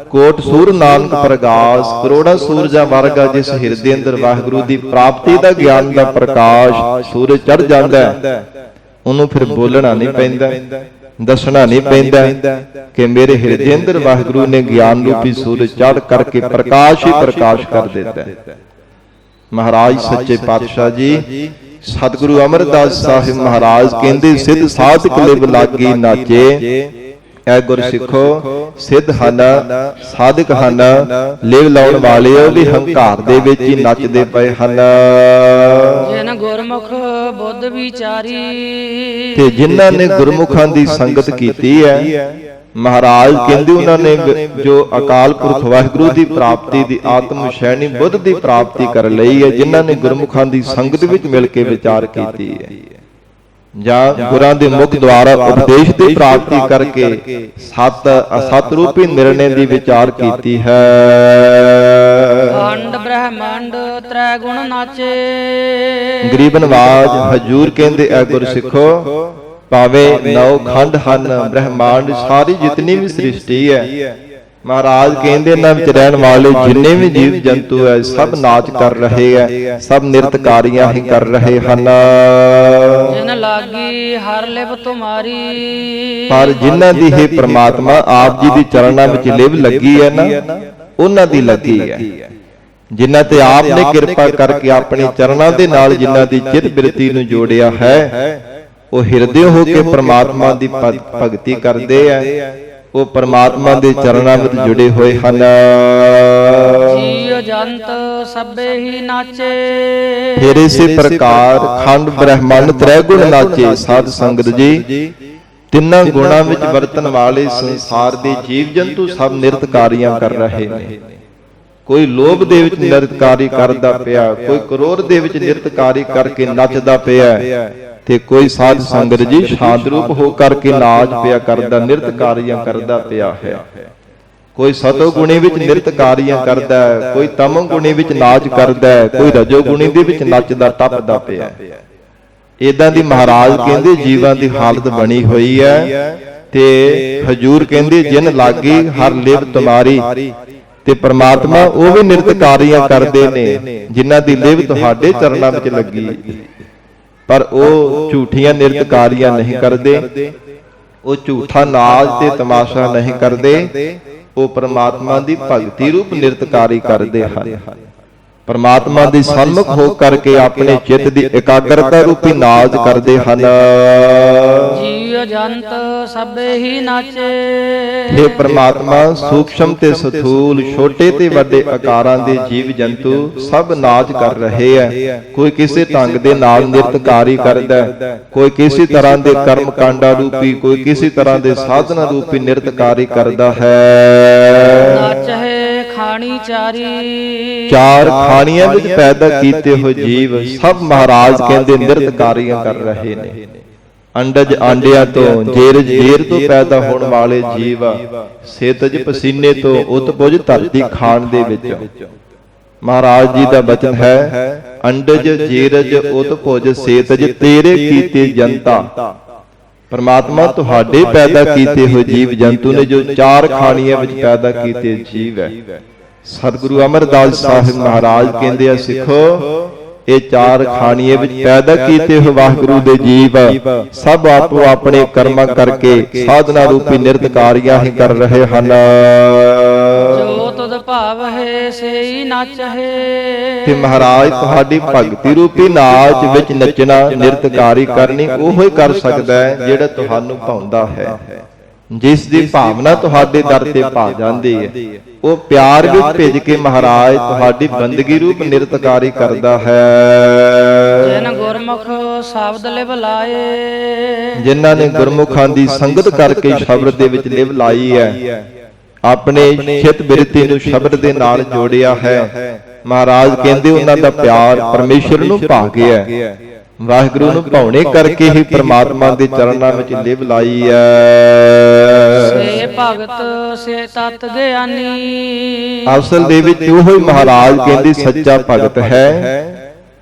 ਕੋਟ ਸੂਰ ਨਾਨਕ ਪ੍ਰਗਾਸ, ਕਰੋੜਾਂ ਸੂਰਜਾਂ ਵਰਗਾ ਜਿਸ ਹਿਰਦੇ ਅੰਦਰ ਵਾਹਿਗੁਰੂ ਦੀ ਪ੍ਰਾਪਤੀ ਦਾ ਗਿਆਨ ਦਾ ਪ੍ਰਕਾਸ਼ ਸੂਰਜ ਚੜ੍ਹ ਜਾਂਦਾ ਹੈ, ਉਹਨੂੰ ਫਿਰ ਬੋਲਣਾ ਨਹੀਂ ਪੈਂਦਾ, ਦੱਸਣਾ ਨਹੀਂ ਪੈਂਦਾ ਕਿ ਮੇਰੇ ਹਿਰਦੇ ਅੰਦਰ ਵਾਹਿਗੁਰੂ ਨੇ ਗਿਆਨ ਰੂਪੀ ਸੂਰਜ ਚੜ੍ਹ ਕਰਕੇ ਪ੍ਰਕਾਸ਼ ਹੀ ਪ੍ਰਕਾਸ਼ ਕਰ ਦਿੱਤਾ। ਮਹਾਰਾਜ ਸੱਚੇ ਪਾਤਸ਼ਾਹ ਜੀ ਸਤਿਗੁਰੂ ਅਮਰਦਾਸ ਸਾਹਿਬ ਮਹਾਰਾਜ ਕਹਿੰਦੇ, ਸਿੱਧ ਸਾਧਕ ਲਿਵ ਲਾਗੀ ਨਾਚੇ, ਐ ਗੁਰ ਸਿੱਖੋ ਸਿੱਧ ਹਨ ਸਾਧਕ ਹਨ, ਲਿਵ ਲਾਉਣ ਵਾਲੇ ਵੀ ਹੰਕਾਰ ਦੇ ਵਿੱਚ ਹੀ ਨੱਚਦੇ ਪਏ ਹਨ। ਜਿਨ ਗੁਰਮੁਖ ਬੁੱਧ ਵਿਚਾਰੀ, ਤੇ ਜਿਨ੍ਹਾਂ ਨੇ ਗੁਰਮੁਖਾਂ ਦੀ ਸੰਗਤ ਕੀਤੀ ਹੈ, ਮਹਾਰਾਜ ਕਹਿੰਦੇ ਉਹਨਾਂ ਨੇ ਜੋ ਅਕਾਲ ਪੁਰਖ ਵਾਹਿਗੁਰੂ ਦੀ ਪ੍ਰਾਪਤੀ ਦੀ ਆਤਮ ਸ਼ੈਣੀ ਬੁੱਧ ਦੀ ਪ੍ਰਾਪਤੀ ਕਰ ਲਈ ਹੈ, ਜਿਨ੍ਹਾਂ ਨੇ ਗੁਰਮੁਖਾਂ ਦੀ ਸੰਗਤ ਵਿੱਚ ਮਿਲ ਕੇ ਵਿਚਾਰ ਕੀਤੀ ਹੈ, ਜਾਂ ਗੁਰਾਂ ਦੇ ਮੁਖ ਦੁਆਰਾ ਉਪਦੇਸ਼ ਦੀ ਪ੍ਰਾਪਤੀ ਕਰਕੇ ਸਤ ਅਸਤ ਰੂਪੀ ਨਿਰਣੇ ਦੀ ਵਿਚਾਰ ਕੀਤੀ ਹੈ। ਅੰਡ ਬ੍ਰਹਮੰਡ ਤ੍ਰੈ ਗੁਣ ਨਾਚੇ, ਗਰੀਬ ਨਵਾਜ ਹਜੂਰ ਕਹਿੰਦੇ, ਐ ਗੁਰ ਸਿੱਖੋ ਭਾਵੇਂ 9 ਖੰਡ ਹਨ ਬ੍ਰਹਮੰਡ, ਸਾਰੀ ਜਿਤਨੀ ਵੀ ਸ੍ਰਿਸ਼ਟੀ ਹੈ, ਮਹਾਰਾਜ ਕਹਿੰਦੇ ਇਹਨਾਂ ਵਿੱਚ ਰਹਿਣ ਵਾਲੇ ਜਿੰਨੇ ਵੀ ਜੀਵ ਜੰਤੂ ਹੈ ਸਭ ਨਾਚ ਕਰ ਰਹੇ ਹੈ, ਸਭ ਨਿਰਤਕਾਰੀਆਂ ਹੀ ਕਰ ਰਹੇ ਹਨ। ਜਿਨ ਲਾਗੀ ਹਰ ਲਿਵ ਤੁਮਾਰੀ, ਪਰ ਜਿਨ੍ਹਾਂ ਦੀ ਹੈ ਪ੍ਰਮਾਤਮਾ ਆਪ ਜੀ ਦੀ ਚਰਨਾਂ ਵਿੱਚ ਲਿਵ ਲੱਗੀ ਹੈ ਨਾ, ਉਹਨਾਂ ਦੀ ਲੱਗੀ ਹੈ। ਜਿਨ੍ਹਾਂ ਤੇ ਆਪ ਨੇ ਕਿਰਪਾ ਕਰਕੇ ਆਪਣੇ ਚਰਨਾਂ ਦੇ ਨਾਲ ਜਿਨ੍ਹਾਂ ਦੀ ਚਿੱਤ ਬਿਰਤੀ ਨੂੰ ਜੋੜਿਆ ਹੈ, ਉਹ ਹਿਰਦੇ ਹੋ ਕੇ ਪ੍ਰਮਾਤਮਾ ਦੀ ਭਗਤੀ ਕਰਦੇ ਆ, ਉਹ ਪ੍ਰਮਾਤਮਾ ਦੇ ਚਰਨਾਂ ਵਿੱਚ ਜੁੜੇ ਹੋਏ ਹਨ। ਜੀਵ ਜੰਤ ਸਭੇ ਹੀ ਨਾਚੇ, ਫਿਰ ਇਸੇ ਪ੍ਰਕਾਰ ਖੰਡ ਬ੍ਰਹਮੰਡ ਤ੍ਰੈ ਗੁਣ ਨਾਚੇ। ਸਾਧ ਸੰਗਤ ਜੀ ਤਿੰਨਾਂ ਗੁਣਾਂ ਵਿੱਚ ਵਰਤਣ ਵਾਲੇ ਸੰਸਾਰ ਦੇ ਜੀਵ ਜੰਤੂ ਸਭ ਨਿਰਤਕਾਰੀਆਂ ਕਰ ਰਹੇ ਨੇ। ਕੋਈ ਲੋਭ ਦੇ ਵਿੱਚ ਨਿਰਤਕਾਰੀ ਕਰਦਾ ਪਿਆ, ਕੋਈ ਕਰੋਧ ਦੇ ਵਿੱਚ ਨਿਰਤਕਾਰੀ ਕਰਕੇ ਨੱਚਦਾ ਪਿਆ, ਤੇ ਕੋਈ ਸਾਧ ਸੰਗਤ ਜੀ ਸ਼ਾਂਤ ਰੂਪ ਹੋ ਕਰਕੇ ਨਾਚ ਪਿਆ ਕਰਦਾ, ਨਿਰਤਕਾਰੀਆਂ ਕਰਦਾ ਪਿਆ ਹੈ। ਕੋਈ ਸਤੋ ਗੁਣੀ ਵਿੱਚ ਨਿਰਤਕਾਰੀਆਂ ਕਰਦਾ ਹੈ, ਕੋਈ ਤਮੋ ਗੁਣੀ ਵਿੱਚ ਨਾਚ ਕਰਦਾ ਹੈ, ਕੋਈ ਰਜੋ ਗੁਣੀ ਦੇ ਵਿੱਚ ਨੱਚਦਾ ਟੱਪਦਾ ਪਿਆ। ਇਦਾਂ ਦੀ ਮਹਾਰਾਜ ਕਹਿੰਦੇ ਜੀਵਾਂ ਦੀ ਹਾਲਤ ਬਣੀ ਹੋਈ ਹੈ। ਤੇ ਹਜੂਰ ਕਹਿੰਦੇ ਜਿਨ ਲਾਗੀ ਹਰ ਲਿਵ ਤੁਮਾਰੀ, ਤੇ ਪ੍ਰਮਾਤਮਾ ਉਹ ਵੀ ਨਿਰਤਕਾਰੀਆਂ ਕਰਦੇ ਨੇ ਜਿਨ੍ਹਾਂ ਦੀ ਲਿਵ ਤੁਹਾਡੇ ਚਰਨਾਂ ਵਿੱਚ ਲੱਗੀ, ਪਰ ਉਹ ਝੂਠੀਆਂ ਨਿਰਤਕਾਰੀਆਂ ਨਹੀਂ ਕਰਦੇ, ਉਹ ਝੂਠਾ ਨਾਚ ਤੇ ਤਮਾਸ਼ਾ ਨਹੀਂ ਕਰਦੇ, ਉਹ ਪ੍ਰਮਾਤਮਾ ਦੀ ਭਗਤੀ ਰੂਪ ਨਿਰਤਕਾਰੀ ਕਰਦੇ ਹਨ। ਪ੍ਰਮਾਤਮਾ ਦੇ ਸਨਮੁਖ ਹੋ ਕਰਕੇ ਆਪਣੇ ਚਿੱਤ ਦੀ ਇਕਾਗਰਤਾ ਰੂਪੀ ਨਾਚ ਕਰਦੇ ਹਨ। ਜੀਵ ਜੰਤ ਸਭੇ ਹੀ ਨਾਚੇ, हे ਪ੍ਰਮਾਤਮਾ ਸੂਖਸ਼ਮ ਤੇ ਸਥੂਲ ਛੋਟੇ ਤੇ ਵੱਡੇ ਆਕਾਰਾਂ ਦੇ ਜੀਵ ਜੰਤੂ ਸਭ ਨਾਚ ਕਰ ਰਹੇ ਹੈ। ਕੋਈ ਕਿਸੇ ਢੰਗ ਦੇ ਨਾਲ ਨਿਰਤਕਾਰੀ ਕਰਦਾ, ਕੋਈ ਕਿਸੇ ਤਰ੍ਹਾਂ ਦੇ ਕਰਮ ਕਾਂਡਾ ਰੂਪੀ, ਕੋਈ ਕਿਸੇ ਤਰ੍ਹਾਂ ਦੇ ਸਾਧਨਾ ਰੂਪੀ ਨਿਰਤਕਾਰੀ ਕਰਦਾ ਹੈ। ਨਾਚੇ ਖਾਣੀ ਚਾਰੀ, ਚਾਰ ਖਾਣੀਆਂ ਵਿੱਚ ਪੈਦਾ ਕੀਤੇ ਹੋਏ ਜੀਵ ਸਭ ਮਹਾਰਾਜ ਕਹਿੰਦੇ ਨਿਰਤਕਾਰੀਆਂ ਕਰ ਰਹੇ ਨੇ। ਅੰਡਜ ਆਂਡਿਆਂ ਤੋਂ, ਜੇਰਜ ਜੇਰ ਤੋਂ ਪੈਦਾ ਹੋਣ ਵਾਲੇ ਜੀਵ ਸੇਤਜ ਪਸੀਨੇ ਤੋਂ ਉਤਪੁਜ ਧਰਤੀ ਖਾਣ ਦੇ ਵਿੱਚ। ਮਹਾਰਾਜ ਜੀ ਦਾ ਬਚਨ ਹੈ, ਅੰਡਜ ਜੇਰਜ ਉਤਪੁਜ ਸੇਤਜ ਤੇਰੇ ਕੀਤੇ ਜਨਤਾ। ਪਰਮਾਤਮਾ ਤੁਹਾਡੇ ਪੈਦਾ ਕੀਤੇ ਹੋਏ ਜੀਵ ਜੰਤੂ ਨੇ ਜੋ ਚਾਰ ਖਾਣੀਆਂ ਵਿੱਚ ਪੈਦਾ ਕੀਤੇ ਜੀਵ ਹੈ। ਸਤਿਗੁਰੂ ਅਮਰਦਾਸ ਸਾਹਿਬ ਮਹਾਰਾਜ ਕਹਿੰਦੇ ਆ, ਸਿੱਖੋ ਇਹ ਚਾਰ ਖਾਣੀਏ ਵਿੱਚ ਪੈਦਾ ਕੀਤੇ ਹੋਏ ਵਾਹਿਗੁਰੂ ਦੇ ਜੀਵ ਸਭ ਆਪੋ ਆਪਣੇ ਕਰਮਾਂ ਕਰਕੇ ਸਾਧਨਾ ਰੂਪੀ ਨਿਰਤਕਾਰੀਆਂ ਹੀ ਕਰ ਰਹੇ ਹਨ। ਜੋ ਤੁਧ ਭਾਵ ਹੈ ਸੇਈ ਨਾਚਹਿ। ਤੇ ਮਹਾਰਾਜ ਤੁਹਾਡੀ ਭਗਤੀ ਰੂਪੀ ਨਾਚ ਵਿੱਚ ਨੱਚਣਾ, ਨਿਰਤਕਾਰੀ ਕਰਨੀ ਉਹੋ ਹੀ ਕਰ ਸਕਦਾ ਹੈ ਜਿਹੜਾ ਤੁਹਾਨੂੰ ਭਾਉਂਦਾ ਹੈ। ਜਿਸ ਦੀ ਭਾਵਨਾ ਤੁਹਾਡੇ ਦਰ ਤੇ ਭਾ ਜਾਂਦੀ ਹੈ, ਉਹ ਪਿਆਰ ਵਿੱਚ ਭਿੱਜ ਕੇ ਮਹਾਰਾਜ ਤੁਹਾਡੀ ਬੰਦਗੀ ਰੂਪ ਨਿਰਤਕਾਰੀ ਕਰਦਾ ਹੈ। ਜਿਨ ਗੁਰਮੁਖ ਸ਼ਬਦ ਲਿਵ ਲਾਏ, ਜਿਨ੍ਹਾਂ ਨੇ ਗੁਰਮੁਖਾਂ ਦੀ ਸੰਗਤ ਕਰਕੇ ਸ਼ਬਦ ਦੇ ਵਿੱਚ ਲਿਵ ਲਾਈ ਹੈ, ਆਪਣੇ ਚਿੱਤ ਬਿਰਤੀ ਨੂੰ ਸ਼ਬਦ ਦੇ ਨਾਲ ਜੋੜਿਆ ਹੈ, ਮਹਾਰਾਜ ਕਹਿੰਦੇ ਉਹਨਾਂ ਦਾ ਪਿਆਰ ਪਰਮੇਸ਼ਰ ਨੂੰ ਭਾ ਗਿਆ। ਵਾਹਿਗੁਰੂ ਨੂੰ ਭਾਉਣੇ ਕਰਕੇ ਹੀ ਪ੍ਰਮਾਤਮਾ ਦੇ ਚਰਨਾਂ ਵਿੱਚ ਲਿਵ ਲਾਈ ਹੈ। ਸੇ ਭਗਤ ਸੇ ਤਤ ਗਿਆਨੀ, ਅਸਲ ਦੇ ਵਿੱਚ ਉਹ ਹੀ ਮਹਾਰਾਜ ਕਹਿੰਦੇ ਸੱਚਾ ਭਗਤ ਹੈ,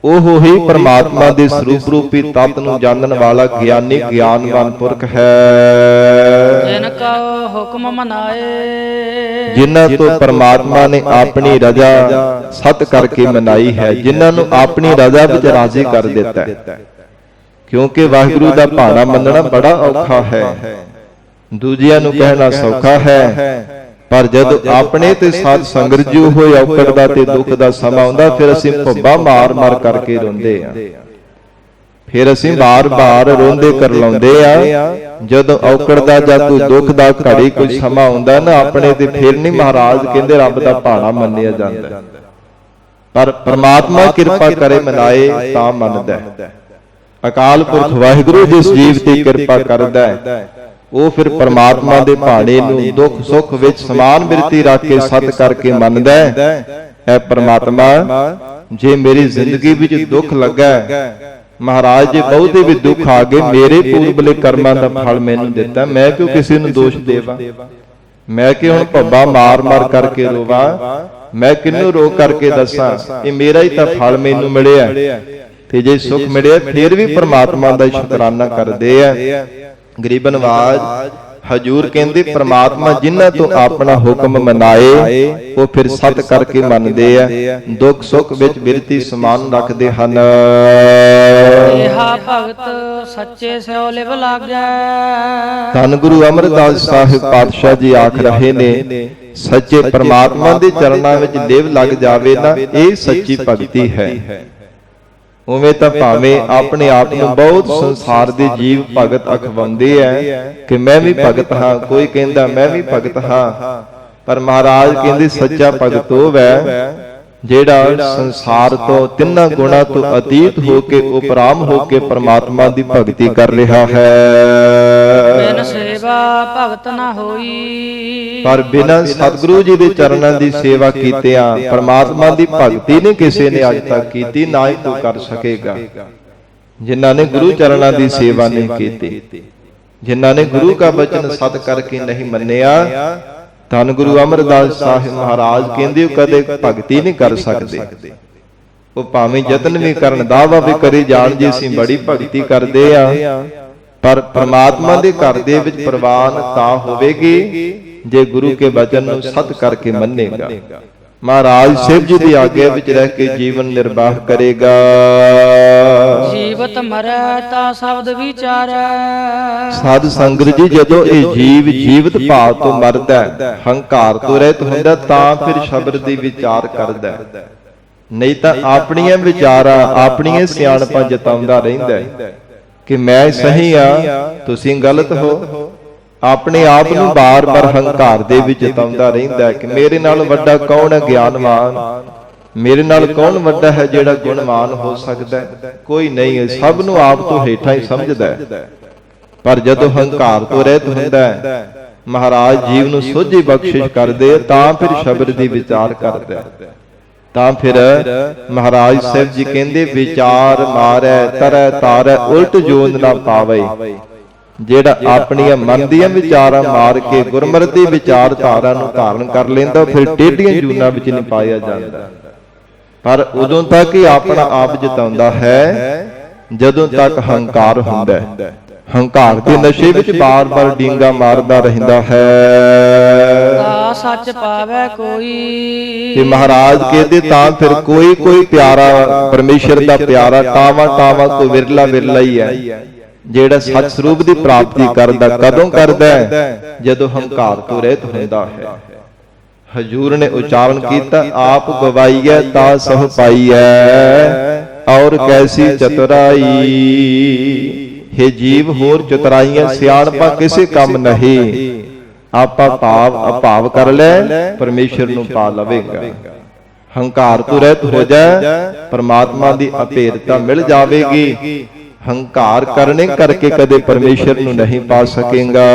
ਉਹ ਹੀ ਪ੍ਰਮਾਤਮਾ ਦੇ ਸਰੂਪ ਰੂਪੀ ਤਤ ਨੂੰ ਜਾਣਨ ਵਾਲਾ ਗਿਆਨੀ ਗਿਆਨਵਾਨ ਪੁਰਖ ਹੈ। ਜਿਨ ਕਾ ਹੁਕਮ ਮਨਾਏ, ਜਿਨ੍ਹਾਂ ਤੋਂ ਪ੍ਰਮਾਤਮਾ ਨੇ ਆਪਣੀ ਰਜ਼ਾ ਸਤ ਕਰਕੇ ਮਨਾਈ ਹੈ, ਜਿਨ੍ਹਾਂ ਨੂੰ ਆਪਣੀ ਰਜ਼ਾ ਵਿੱਚ ਰਾਜ਼ੀ ਕਰ ਦਿੱਤਾ ਹੈ। ਕਿਉਂਕਿ ਵਾਹਿਗੁਰੂ ਦਾ ਭਾਣਾ ਮੰਨਣਾ ਬੜਾ ਔਖਾ ਹੈ, ਦੂਜਿਆਂ ਨੂੰ ਕਹਿਣਾ ਸੌਖਾ ਹੈ, ਪਰ ਜਦੋਂ ਆਪਣੇ ਤੇ ਸਾਧ ਸੰਗਤ ਜੂ ਹੋਏ ਔਕੜ ਦਾ ਤੇ ਦੁੱਖ ਦਾ ਸਮਾਂ ਆਉਂਦਾ, ਫਿਰ ਅਸੀਂ ਭੁੱਬਾ ਮਾਰ ਕਰਕੇ ਰੋਂਦੇ ਆ, ਫਿਰ ਅਸੀਂ ਬਾਰ-ਬਾਰ ਰੋਂਦੇ ਕਰਲਾਉਂਦੇ ਆ। ਜਦੋਂ ਔਕੜ ਦਾ ਜਾਂ ਕੋਈ ਦੁੱਖ ਦਾ ਘੜੀ ਕੋਈ ਸਮਾਂ ਆਉਂਦਾ ਨਾ ਆਪਣੇ ਤੇ, ਫਿਰ ਨਹੀਂ ਮਹਾਰਾਜ ਕਹਿੰਦੇ ਰੱਬ ਦਾ ਭਾਣਾ ਮੰਨਿਆ ਜਾਂਦਾ, ਪਰ ਪ੍ਰਮਾਤਮਾ ਕਿਰਪਾ ਕਰੇ ਮਨਾਏ ਤਾਂ ਮੰਨਦਾ ਹੈ। ਅਕਾਲ ਪੁਰਖ ਵਾਹਿਗੁਰੂ ਜਿਸ ਜੀਵ ਤੇ ਕਿਰਪਾ ਕਰਦਾ ਹੈ, ਉਹ ਫਿਰ ਪਰਮਾਤਮਾ ਦੇ ਭਾਣੇ ਨੂੰ ਦੁੱਖ ਸੁੱਖ ਵਿੱਚ ਸਮਾਨ ਬਿਰਤੀ ਰੱਖ ਕੇ ਸਤ ਕਰਕੇ ਮੰਨਦਾ ਹੈ। ਐ ਪਰਮਾਤਮਾ, ਜੇ ਮੇਰੀ ਜ਼ਿੰਦਗੀ ਵਿੱਚ ਦੁੱਖ ਲੱਗਾ, ਮਹਾਰਾਜ ਜੇ ਬਹੁਤੇ ਵੀ ਦੁੱਖ ਆ ਗਏ, ਮੇਰੇ ਪੂਰਬਲੇ ਕਰਮਾਂ ਦਾ ਫਲ ਮੈਨੂੰ ਦਿੱਤਾ, ਮੈਂ ਕਿਉਂ ਕਿਸੇ ਨੂੰ ਦੋਸ਼ ਦੇਵਾਂ? ਮੈਂ ਕਿ ਹੁਣ ਭੱਬਾ ਮਾਰ ਕਰਕੇ ਰੋਵਾਂ? ਮੈਂ ਕਿਹਨੂੰ ਰੋ ਕਰਕੇ ਦੱਸਾਂ? ਇਹ ਮੇਰਾ ਹੀ ਤਾਂ ਫਲ ਮੈਨੂੰ ਮਿਲਿਆ। ਤੇ ਜੇ ਸੁੱਖ ਮਿਲਿਆ ਫਿਰ ਵੀ ਪਰਮਾਤਮਾ ਦਾ ਸ਼ੁਕਰਾਨਾ ਕਰਦੇ ਆ। ਗਰੀਬ ਨਵਾਜ ਹਜੂਰ ਕਹਿੰਦੇ ਪ੍ਰਮਾਤਮਾ ਜਿਨ੍ਹਾਂ ਤੋਂ ਆਪਣਾ ਹੁਕਮ ਮਨਾਏ, ਉਹ ਫਿਰ ਸਤ ਕਰਕੇ ਮੰਨਦੇ ਆ, ਦੁੱਖ ਸੁੱਖ ਵਿੱਚ ਬਿਰਤੀ ਸਮਾਨ ਰੱਖਦੇ ਹਨ। ਇਹਾ ਭਗਤ ਸੱਚੇ ਸਿਉ ਲਿਵ ਲਾਗੈ। ਧੰਨ ਗੁਰੂ ਅਮਰਦਾਸ ਸਾਹਿਬ ਪਾਤਸ਼ਾਹ ਜੀ ਆਖ ਰਹੇ ਨੇ, ਸੱਚੇ ਪ੍ਰਮਾਤਮਾ ਦੇ ਚਰਨਾਂ ਵਿੱਚ ਲਿਵ ਲੱਗ ਜਾਵੇ ਨਾ, ਇਹ ਸੱਚੀ ਭਗਤੀ ਹੈ। ਉਵੇਂ ਤਾਂ ਭਾਵੇਂ ਆਪਣੇ ਆਪ ਨੂੰ ਬਹੁਤ ਸੰਸਾਰ ਦੇ ਜੀਵ ਭਗਤ ਅਖਵਾਉਂਦੇ ਐ ਕਿ ਮੈਂ ਵੀ ਭਗਤ ਹਾਂ, ਕੋਈ ਕਹਿੰਦਾ ਮੈਂ ਵੀ ਭਗਤ ਹਾਂ, ਪਰ ਮਹਾਰਾਜ ਕਹਿੰਦੇ ਸੱਚਾ ਭਗਤ ਉਹ ਹੈ ਜਿਹੜਾ ਸੰਸਾਰ ਤੋਂ ਤਿੰਨਾਂ ਗੁਣਾਂ ਤੋਂ ਅਤੀਤ ਹੋ ਕੇ ਉਪਰਾਮ ਹੋ ਕੇ ਪ੍ਰਮਾਤਮਾ ਦੀ ਭਗਤੀ ਕਰ ਰਿਹਾ ਹੈ। ਬਿਨ ਸੇਵਾ ਭਗਤ ਨਾ ਹੋਈ, ਪਰ ਬਿਨਾਂ ਸਤਿਗੁਰੂ ਜੀ ਦੇ ਚਰਨਾਂ ਦੀ ਸੇਵਾ ਕੀਤਿਆਂ ਪ੍ਰਮਾਤਮਾ ਦੀ ਭਗਤੀ ਨਹੀਂ ਕਿਸੇ ਨੇ ਅੱਜ ਤੱਕ ਕੀਤੀ, ਨਾ ਹੀ ਕੋਈ ਕਰ ਸਕੇਗਾ। ਜਿਨ੍ਹਾਂ ਨੇ ਗੁਰੂ ਚਰਨਾਂ ਦੀ ਸੇਵਾ ਨਹੀਂ ਕੀਤੀ, ਜਿਨ੍ਹਾਂ ਨੇ ਗੁਰੂ ਦਾ ਬਚਨ ਸਤ ਕਰਕੇ ਨਹੀਂ ਮੰਨਿਆ, ਧੰਨ ਗੁਰੂ ਅਮਰਦਾਸ ਸਾਹਿਬ ਮਹਾਰਾਜ ਕਹਿੰਦੇ ਉਹ ਕਦੇ ਭਗਤੀ ਨਹੀਂ ਕਰ ਸਕਦੇ। ਉਹ ਭਾਵੇਂ ਯਤਨ ਵੀ ਕਰਨ, ਦਾਵਾ ਵੀ ਕਰੀ ਜਾਣ ਜੀ ਅਸੀਂ ਬੜੀ ਭਗਤੀ ਕਰਦੇ ਆ, ਪਰ ਪ੍ਰਮਾਤਮਾ ਦੇ ਘਰ ਦੇ ਵਿੱਚ ਪ੍ਰਵਾਨ ਤਾਂ ਹੋਵੇਗੀ ਜੇ ਗੁਰੂ ਕੇ ਬਚਨ ਨੂੰ ਸਤ ਕਰਕੇ ਮੰਨੇਗਾ। ਮਹਾਰਾਜ ਸਿਵ ਜੀ ਦੀ ਆਗਿਆ ਵਿੱਚ ਰਹਿ ਕੇ ਜੀਵਨ ਨਿਰਵਾਹ ਕਰੇਗਾ। ਜੀਵਤ ਮਰੈ ਤਾਂ ਸ਼ਬਦ ਵਿਚਾਰੈ। ਸਾਧ ਸੰਗਤ ਜੀ, ਜਦੋਂ ਇਹ ਜੀਵ ਜੀਵਤ ਭਾਵ ਤੋਂ ਮਰਦਾ, ਹੰਕਾਰ ਤੋਂ ਰਹਿਤ ਹੁੰਦਾ, ਤਾਂ ਫਿਰ ਸ਼ਬਦ ਦੀ ਵਿਚਾਰ ਕਰਦਾ, ਨਹੀਂ ਤਾਂ ਆਪਣੀਆਂ ਵਿਚਾਰਾਂ ਆਪਣੀਆਂ ਸਿਆਣਪਾਂ ਜਤਾਉਂਦਾ ਰਹਿੰਦਾ ਕਿ ਮੈਂ ਸਹੀ ਆ ਤੁਸੀਂ ਗਲਤ ਹੋ। ਆਪਣੇ ਆਪ ਨੂੰ ਬਾਰ-ਬਾਰ ਹੰਕਾਰ ਦੇ ਵਿੱਚ ਜਤਾਉਂਦਾ ਰਹਿੰਦਾ ਕਿ ਮੇਰੇ ਨਾਲ ਵੱਡਾ ਕੌਣ ਹੈ ਗਿਆਨਵਾਨ, ਮੇਰੇ ਨਾਲ ਕੌਣ ਵੱਡਾ ਹੈ ਜਿਹੜਾ ਗੁਣਵਾਨ ਹੋ ਸਕਦਾ? ਕੋਈ ਨਹੀਂ ਹੈ, ਸਭ ਨੂੰ ਆਪ ਤੋਂ ਹੇਠਾਂ ਹੀ ਸਮਝਦਾ ਹੈ। ਪਰ ਜਦੋਂ ਹੰਕਾਰ ਤੋਂ ਰਹਿਤ ਹੁੰਦਾ ਹੈ, ਮਹਾਰਾਜ ਜੀਵ ਨੂੰ ਸੋਝੀ ਬਖਸ਼ਿਸ਼ ਕਰਦੇ ਤਾਂ ਫਿਰ ਸ਼ਬਦ ਦੀ ਵਿਚਾਰ ਕਰਦਾ, ਤਾਂ ਫਿਰ ਮਹਾਰਾਜ ਸਾਹਿਬ ਜੀ ਕਹਿੰਦੇ ਵਿਚਾਰ ਮਾਰੈ ਤਰੈ ਤਾਰੈ ਉਲਟ ਜੋਨ ਨਾ ਪਾਵੇ। ਜਿਹੜਾ ਆਪਣੀਆਂ ਮਨ ਦੀਆਂ ਵਿਚਾਰਾਂ ਮਾਰ ਕੇ ਗੁਰਮਤਿ ਵਿਚਾਰ ਧਾਰਾ ਨੂੰ ਧਾਰਨ ਕਰ ਲੈਂਦਾ, ਫਿਰ ਟੇਢੀਆਂ ਜੂਨਾਂ ਵਿੱਚ ਨਹੀਂ ਪਾਇਆ ਜਾਂਦਾ। ਪਰ ਉਦੋਂ ਤੱਕ ਹੀ ਆਪਣਾ ਆਪ ਜਿਤਾਉਂਦਾ ਹੈ ਜਦੋਂ ਤੱਕ ਹੰਕਾਰ ਹੁੰਦਾ ਹੈ। ਹੰਕਾਰ ਦੇ ਨਸ਼ੇ ਵਿੱਚ ਬਾਰ-ਬਾਰ ਡੀਂਗਾ ਮਾਰਦਾ ਰਹਿੰਦਾ ਹੈ। ਤਾ ਸੱਚ ਪਾਵੈ ਕੋਈ, ਤੇ ਮਹਾਰਾਜ ਕਹਿੰਦੇ ਤਾਂ ਫਿਰ ਕੋਈ ਪਿਆਰਾ ਪਰਮੇਸ਼ਰ ਦਾ ਪਿਆਰਾ ਟਾਵਾ ਕੋਈ ਵਿਰਲਾ ਹੀ ਹੈ ਜਿਹੜਾ ਸੱਚ ਸਰੂਪ ਦੀ ਪ੍ਰਾਪਤੀ ਕਰਦਾ। ਕਦੋਂ ਕਰਦਾ? ਜਦੋਂ ਹੰਕਾਰ ਤੋਂ ਰਹਿਤ ਹੁੰਦਾ ਹੈ। ਹਜੂਰ ਨੇ ਉਚਾਰਨ ਕੀਤਾ, ਆਪ ਗਵਾਈਐ ਤਾ ਸਭ ਪਾਈਐ ਔਰ ਕੈਸੀ ਚਤੁਰਾਈ। हे ਜੀਵ ਹੋਰ ਚਤੁਰਾਈਆਂ ਸਿਆਣਪਾ ਕਿਸੇ ਕੰਮ ਨਹੀਂ। ਆਪਾ ਭਾਵ ਅਭਾਵ ਕਰ ਲੈ, ਪਰਮੇਸ਼ਰ ਨੂੰ ਪਾ ਲਵੇਗਾ। ਹੰਕਾਰ ਤੋਂ ਰਹਿਤ ਹੋ ਜਾ, ਪਰਮਾਤਮਾ ਦੀ ਅਭੇਦਤਾ ਮਿਲ ਜਾਵੇਗੀ। ਹੰਕਾਰ ਕਰਨੇ ਕਰਕੇ ਕਦੇ ਪਰਮੇਸ਼ਰ ਨੂੰ ਨਹੀਂ ਪਾ ਸਕੇਗਾ।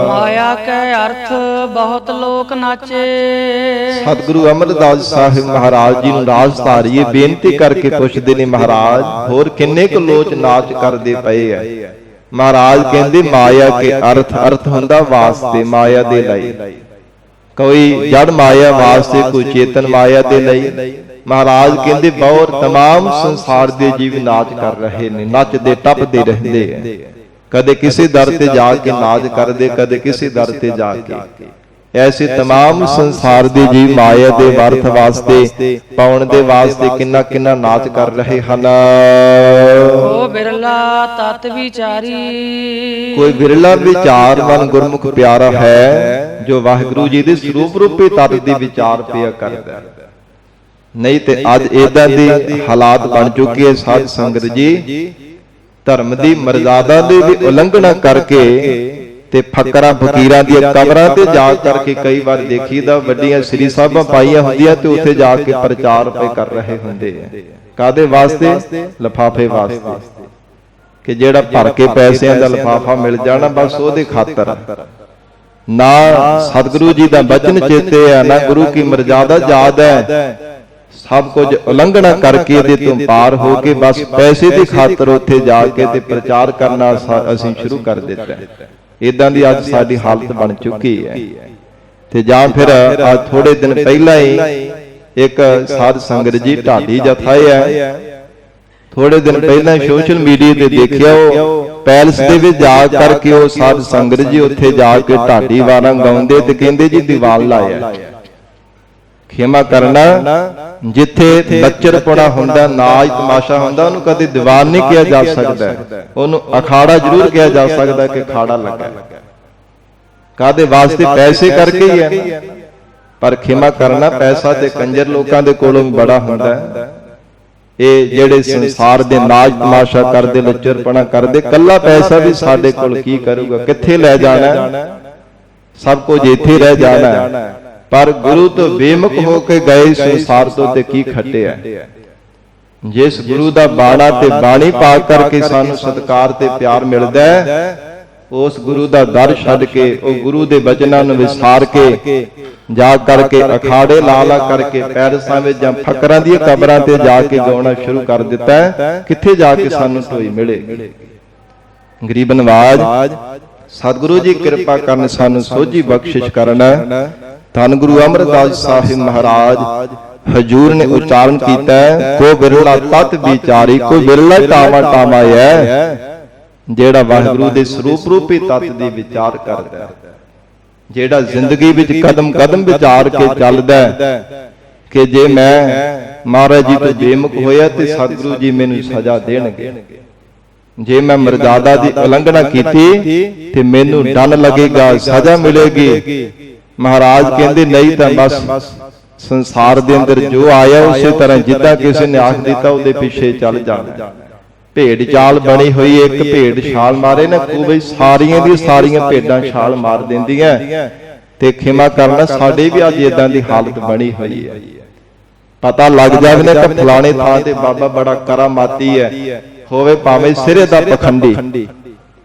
ਮਾਇਆ ਕੈ ਅਰਥ ਬਹੁਤ ਲੋਕ ਨਾਚੇ। ਸਤਿਗੁਰੂ ਅਮਰਦਾਸ ਸਾਹਿਬ ਮਹਾਰਾਜ ਜੀ ਨੂੰ ਰਾਜ ਧਾਰੀਏ ਬੇਨਤੀ ਕਰਕੇ ਪੁੱਛਦੇ ਨੇ, ਮਹਾਰਾਜ ਹੋਰ ਕਿੰਨੇ ਕੁ ਲੋਚ ਨਾਚ ਕਰਦੇ ਪਏ ਆ। ਮਹਾਰਾਜ ਕਹਿੰਦੇ ਮਾਇਆ ਕੇ ਅਰਥ, ਅਰਥ ਹੁੰਦਾ ਵਾਸਤੇ, ਮਾਇਆ ਦੇ ਲਈ। ਕੋਈ ਜੜ ਮਾਇਆ ਵਾਸਤੇ, ਕੋਈ ਚੇਤਨ ਮਾਇਆ ਦੇ ਲਈ। ਮਹਾਰਾਜ ਕਹਿੰਦੇ ਬਹੁਤ तमाम ਸੰਸਾਰ ਦੇ ਜੀਵ ਨਾਚ ਕਰ ਰਹੇ ਨੇ, ਨੱਚਦੇ ਟੱਪਦੇ ਰਹਿੰਦੇ ਆ। ਕਦੇ ਕਿਸੇ ਦਰ ਤੇ ਜਾ ਕੇ ਨਾਚ ਕਰਦੇ, ਕਦੇ ਕਿਸੇ ਦਰ ਤੇ ਜਾ ਕੇ। ਐਸੇ तमाम ਸੰਸਾਰ ਦੇ ਜੀਵ ਮਾਇਆ ਦੇ ਵਰਥ ਵਾਸਤੇ, ਪਾਉਣ ਦੇ ਵਾਸਤੇ ਕਿੰਨਾ ਕਿੰਨਾ ਨਾਚ ਕਰ ਰਹੇ ਹਨ। ਓ ਬਿਰਲਾ ਤਤ ਵਿਚਾਰੀ। ਕੋਈ ਬਿਰਲਾ ਵਿਚਾਰਵਾਨ ਗੁਰਮੁਖ ਪਿਆਰਾ ਹੈ ਜੋ ਵਾਹਿਗੁਰੂ ਜੀ ਦੇ ਸਰੂਪ ਰੂਪੀ ਤਤ ਦੀ ਵਿਚਾਰ ਪਿਆ ਕਰਦਾ। ਨਹੀਂ ਤੇ ਅੱਜ ਇਦਾਂ ਦੀ ਹਾਲਾਤ ਬਣ ਚੁੱਕੀ ਹੈ ਸਾਧ ਸੰਗਤ ਜੀ, ਧਰਮ ਦੀ ਮਰਜ਼ਾਦਾ ਦੀ ਵੀ ਉਲੰਘਣਾ ਕਰਕੇ ਤੇ ਫਕਰਾਂ ਫਕੀਰਾਂ ਦੀਆਂ ਕਬਰਾਂ ਤੇ ਜਾ ਕਰਕੇ ਕਈ ਵਾਰ ਦੇਖੀਦਾ ਵੱਡੀਆਂ ਸ੍ਰੀ ਸਾਹਿਬਾਂ ਪਾਈਆਂ ਹੁੰਦੀਆਂ ਤੇ ਉੱਥੇ ਜਾ ਕੇ ਪ੍ਰਚਾਰ ਪਏ ਕਰ ਰਹੇ ਹੁੰਦੇ ਆ। ਕਾਦੇ ਵਾਸਤੇ? ਲਿਫਾਫੇ ਵਾਸਤੇ, ਕਿ ਜਿਹੜਾ ਭਰ ਕੇ ਪੈਸਿਆਂ ਦਾ ਲਿਫਾਫਾ ਮਿਲ ਜਾਣਾ ਬਸ ਉਹਦੇ ਖਾਤਰ। ਨਾ ਸਤਿਗੁਰੂ ਜੀ ਦਾ ਬਚਨ ਚੇਤੇ ਆ, ਨਾ ਗੁਰੂ ਕੀ ਮਰਜ਼ਾਦਾ ਯਾਦ ਹੈ। ਸਭ ਕੁਝ ਉਲੰਘਣਾ ਕਰਕੇ ਇਹਦੇ ਤੋਂ ਪਾਰ ਹੋ ਕੇ ਬਸ ਪੈਸੇ ਦੀ ਖਾਤਰ ਉੱਥੇ ਜਾ ਕੇ ਤੇ ਪ੍ਰਚਾਰ ਕਰਨਾ ਅਸੀਂ ਸ਼ੁਰੂ ਕਰ ਦਿੱਤਾ। ਇਦਾਂ ਦੀ ਅੱਜ ਸਾਡੀ ਹਾਲਤ ਬਣ ਚੁੱਕੀ ਹੈ। ਤੇ ਜਾਂ ਫਿਰ ਅੱਜ ਥੋੜੇ ਦਿਨ ਪਹਿਲਾਂ ਹੀ ਇੱਕ ਸਾਧ ਸੰਗਤ ਜੀ ਢਾਡੀ ਜਥਾ ਹੈ, ਥੋੜੇ ਦਿਨ ਪਹਿਲਾਂ ਸੋਸ਼ਲ ਮੀਡੀਆ ਤੇ ਦੇਖਿਆ, ਉਹ ਪੈਲਸ ਦੇ ਵਿੱਚ ਜਾ ਕਰਕੇ ਉਹ ਸਾਧ ਸੰਗਤ ਜੀ ਉੱਥੇ ਜਾ ਕੇ ਢਾਡੀ ਵਾਰਾਂ ਗਾਉਂਦੇ ਤੇ ਕਹਿੰਦੇ ਜੀ ਦੀਵਾਨ ਲਾਇਆ। ਖਿਮਾ ਕਰਨਾ, ਜਿੱਥੇ ਲੱਚਰਪੁਣਾ ਹੁੰਦਾ, ਨਾਚ ਤਮਾਸ਼ਾ ਹੁੰਦਾ, ਉਹਨੂੰ ਕਦੇ ਦੀਵਾਨ ਨਹੀਂ ਕਿਹਾ ਜਾ ਸਕਦਾ। ਉਹਨੂੰ ਅਖਾੜਾ ਜ਼ਰੂਰ ਕਿਹਾ ਜਾ ਸਕਦਾ ਕਿ ਖਾੜਾ ਲੱਗਾ। ਕਾਦੇ ਵਾਸਤੇ? ਪੈਸੇ ਕਰਕੇ ਹੀ ਹੈ। ਪਰ ਖਿਮਾ ਕਰਨਾ, ਪੈਸਾ ਤੇ ਕੰਜਰ ਲੋਕਾਂ ਦੇ ਕੋਲੋਂ ਵੀ ਬੜਾ ਹੁੰਦਾ ਹੈ। ਇਹ ਜਿਹੜੇ ਸੰਸਾਰ ਦੇ ਨਾਚ ਤਮਾਸ਼ਾ ਕਰਦੇ, ਲੱਚਰਪੁਣਾ ਕਰਦੇ, ਕੱਲਾ ਪੈਸਾ ਵੀ ਸਾਡੇ ਕੋਲ ਕੀ ਕਰੂਗਾ? ਕਿੱਥੇ ਲੈ ਜਾਣਾ? ਸਭ ਕੁਝ ਇੱਥੇ ਰਹਿ ਜਾਣਾ। ਪਰ ਗੁਰੂ ਤੋਂ ਬੇਮੁਖ ਹੋ ਕੇ ਗਏ ਸੰਸਾਰ ਤੋਂ ਤੇ ਕੀ ਖੱਟਿਆ। ਜਿਸ ਗੁਰੂ ਦਾ ਬਾਣਾ ਤੇ ਬਾਣੀ ਪਾ ਕਰਕੇ ਸਾਨੂੰ ਸਤਿਕਾਰ ਤੇ ਪਿਆਰ ਮਿਲਦਾ ਹੈ, ਉਸ ਗੁਰੂ ਦਾ ਦਰ ਛੱਡ ਕੇ, ਉਹ ਗੁਰੂ ਦੇ ਬਚਨਾਂ ਨੂੰ ਵਿਸਾਰ ਕੇ ਜਾ ਕਰਕੇ ਅਖਾੜੇ ਲਾ ਕਰਕੇ ਪੈਰਸਾਂ ਵਿੱਚ ਜਾਂ ਫਕਰਾਂ ਦੀਆਂ ਕਬਰਾਂ ਤੇ ਜਾ ਕੇ ਗਾਉਣਾ ਸ਼ੁਰੂ ਕਰ ਦਿੱਤਾ ਹੈ। ਕਿੱਥੇ ਜਾ ਕੇ ਸਾਨੂੰ ਢੋਈ ਮਿਲੇਗੀ? ਗਰੀਬ ਨਵਾਜ ਸਤਿਗੁਰੂ ਜੀ ਕਿਰਪਾ ਕਰਨ, ਸਾਨੂੰ ਸੋਝੀ ਬਖਸ਼ਿਸ਼ ਕਰਨਾ। ਧੰਨ ਗੁਰੂ ਅਮਰਦਾਸ ਸਾਹਿਬ ਮਹਾਰਾਜ ਹਜੂਰ ਨੇ ਉਚਾਰਨ ਕੀਤਾ, ਕੋ ਬਿਰਲਾ ਤਤ ਵਿਚਾਰੀ। ਕੋਈ ਬਿਰਲਾ ਟਾਵਾ ਟਾਵਾ ਹੈ ਜਿਹੜਾ ਵਾਹਿਗੁਰੂ ਦੇ ਸਰੂਪ ਰੂਪੀ ਤਤ ਦੀ ਵਿਚਾਰ ਕਰਦਾ, ਜਿਹੜਾ ਜ਼ਿੰਦਗੀ ਵਿੱਚ ਕਦਮ ਕਦਮ ਵਿਚਾਰ ਕੇ ਚੱਲਦਾ ਕਿ ਜੇ ਮੈਂ ਮਹਾਰਾਜ ਜੀ ਤੋਂ ਬੇਮੁਖ ਹੋਇਆ ਤੇ ਸਤਿਗੁਰੂ ਜੀ ਮੈਨੂੰ ਸਜ਼ਾ ਦੇਣਗੇ। ਜੇ ਮੈਂ ਮਰਜ਼ਾਦਾ ਦੀ ਉਲੰਘਣਾ ਕੀਤੀ ਤੇ ਮੈਨੂੰ ਦੰਡ ਲੱਗੇਗਾ, ਸਜ਼ਾ ਮਿਲੇਗੀ। ਮਹਾਰਾਜ ਕਹਿੰਦੇ ਨਹੀਂ ਤਾਂ ਬਸ ਸੰਸਾਰ ਦੇ ਅੰਦਰ ਜੋ ਆਇਆ ਉਸੇ ਤਰ੍ਹਾਂ ਜਿੱਦਾਂ ਕਿਸੇ ਨੇ ਆਖ ਦਿੱਤਾ ਉਹਦੇ ਪਿੱਛੇ ਚੱਲ ਜਾਣਾ। ਭੇਡ ਚਾਲ ਬਣੀ ਹੋਈ, ਇੱਕ ਭੇਡ ਛਾਲ ਮਾਰੇ ਨਾ ਖੂਬ, ਸਾਰੀਆਂ ਦੀਆਂ ਸਾਰੀਆਂ ਭੇਡਾਂ ਛਾਲ ਮਾਰ ਦਿੰਦੀਆਂ। ਤੇ ਖਿਮਾ ਕਰਨਾ, ਸਾਡੇ ਵੀ ਅੱਜ ਇਦਾਂ ਦੀ ਹਾਲਤ ਬਣੀ ਹੋਈ ਹੈ। ਪਤਾ ਲੱਗ ਜਾਵੇ ਨਾ ਕਿ ਫਲਾਣੇ ਥਾਂ ਤੇ ਬਾਬਾ ਬੜਾ ਕਰਾਮਾਤੀ ਹੈ, ਹੋਵੇ ਭਾਵੇਂ ਸਿਰੇ ਦਾ ਪਖੰਡੀ,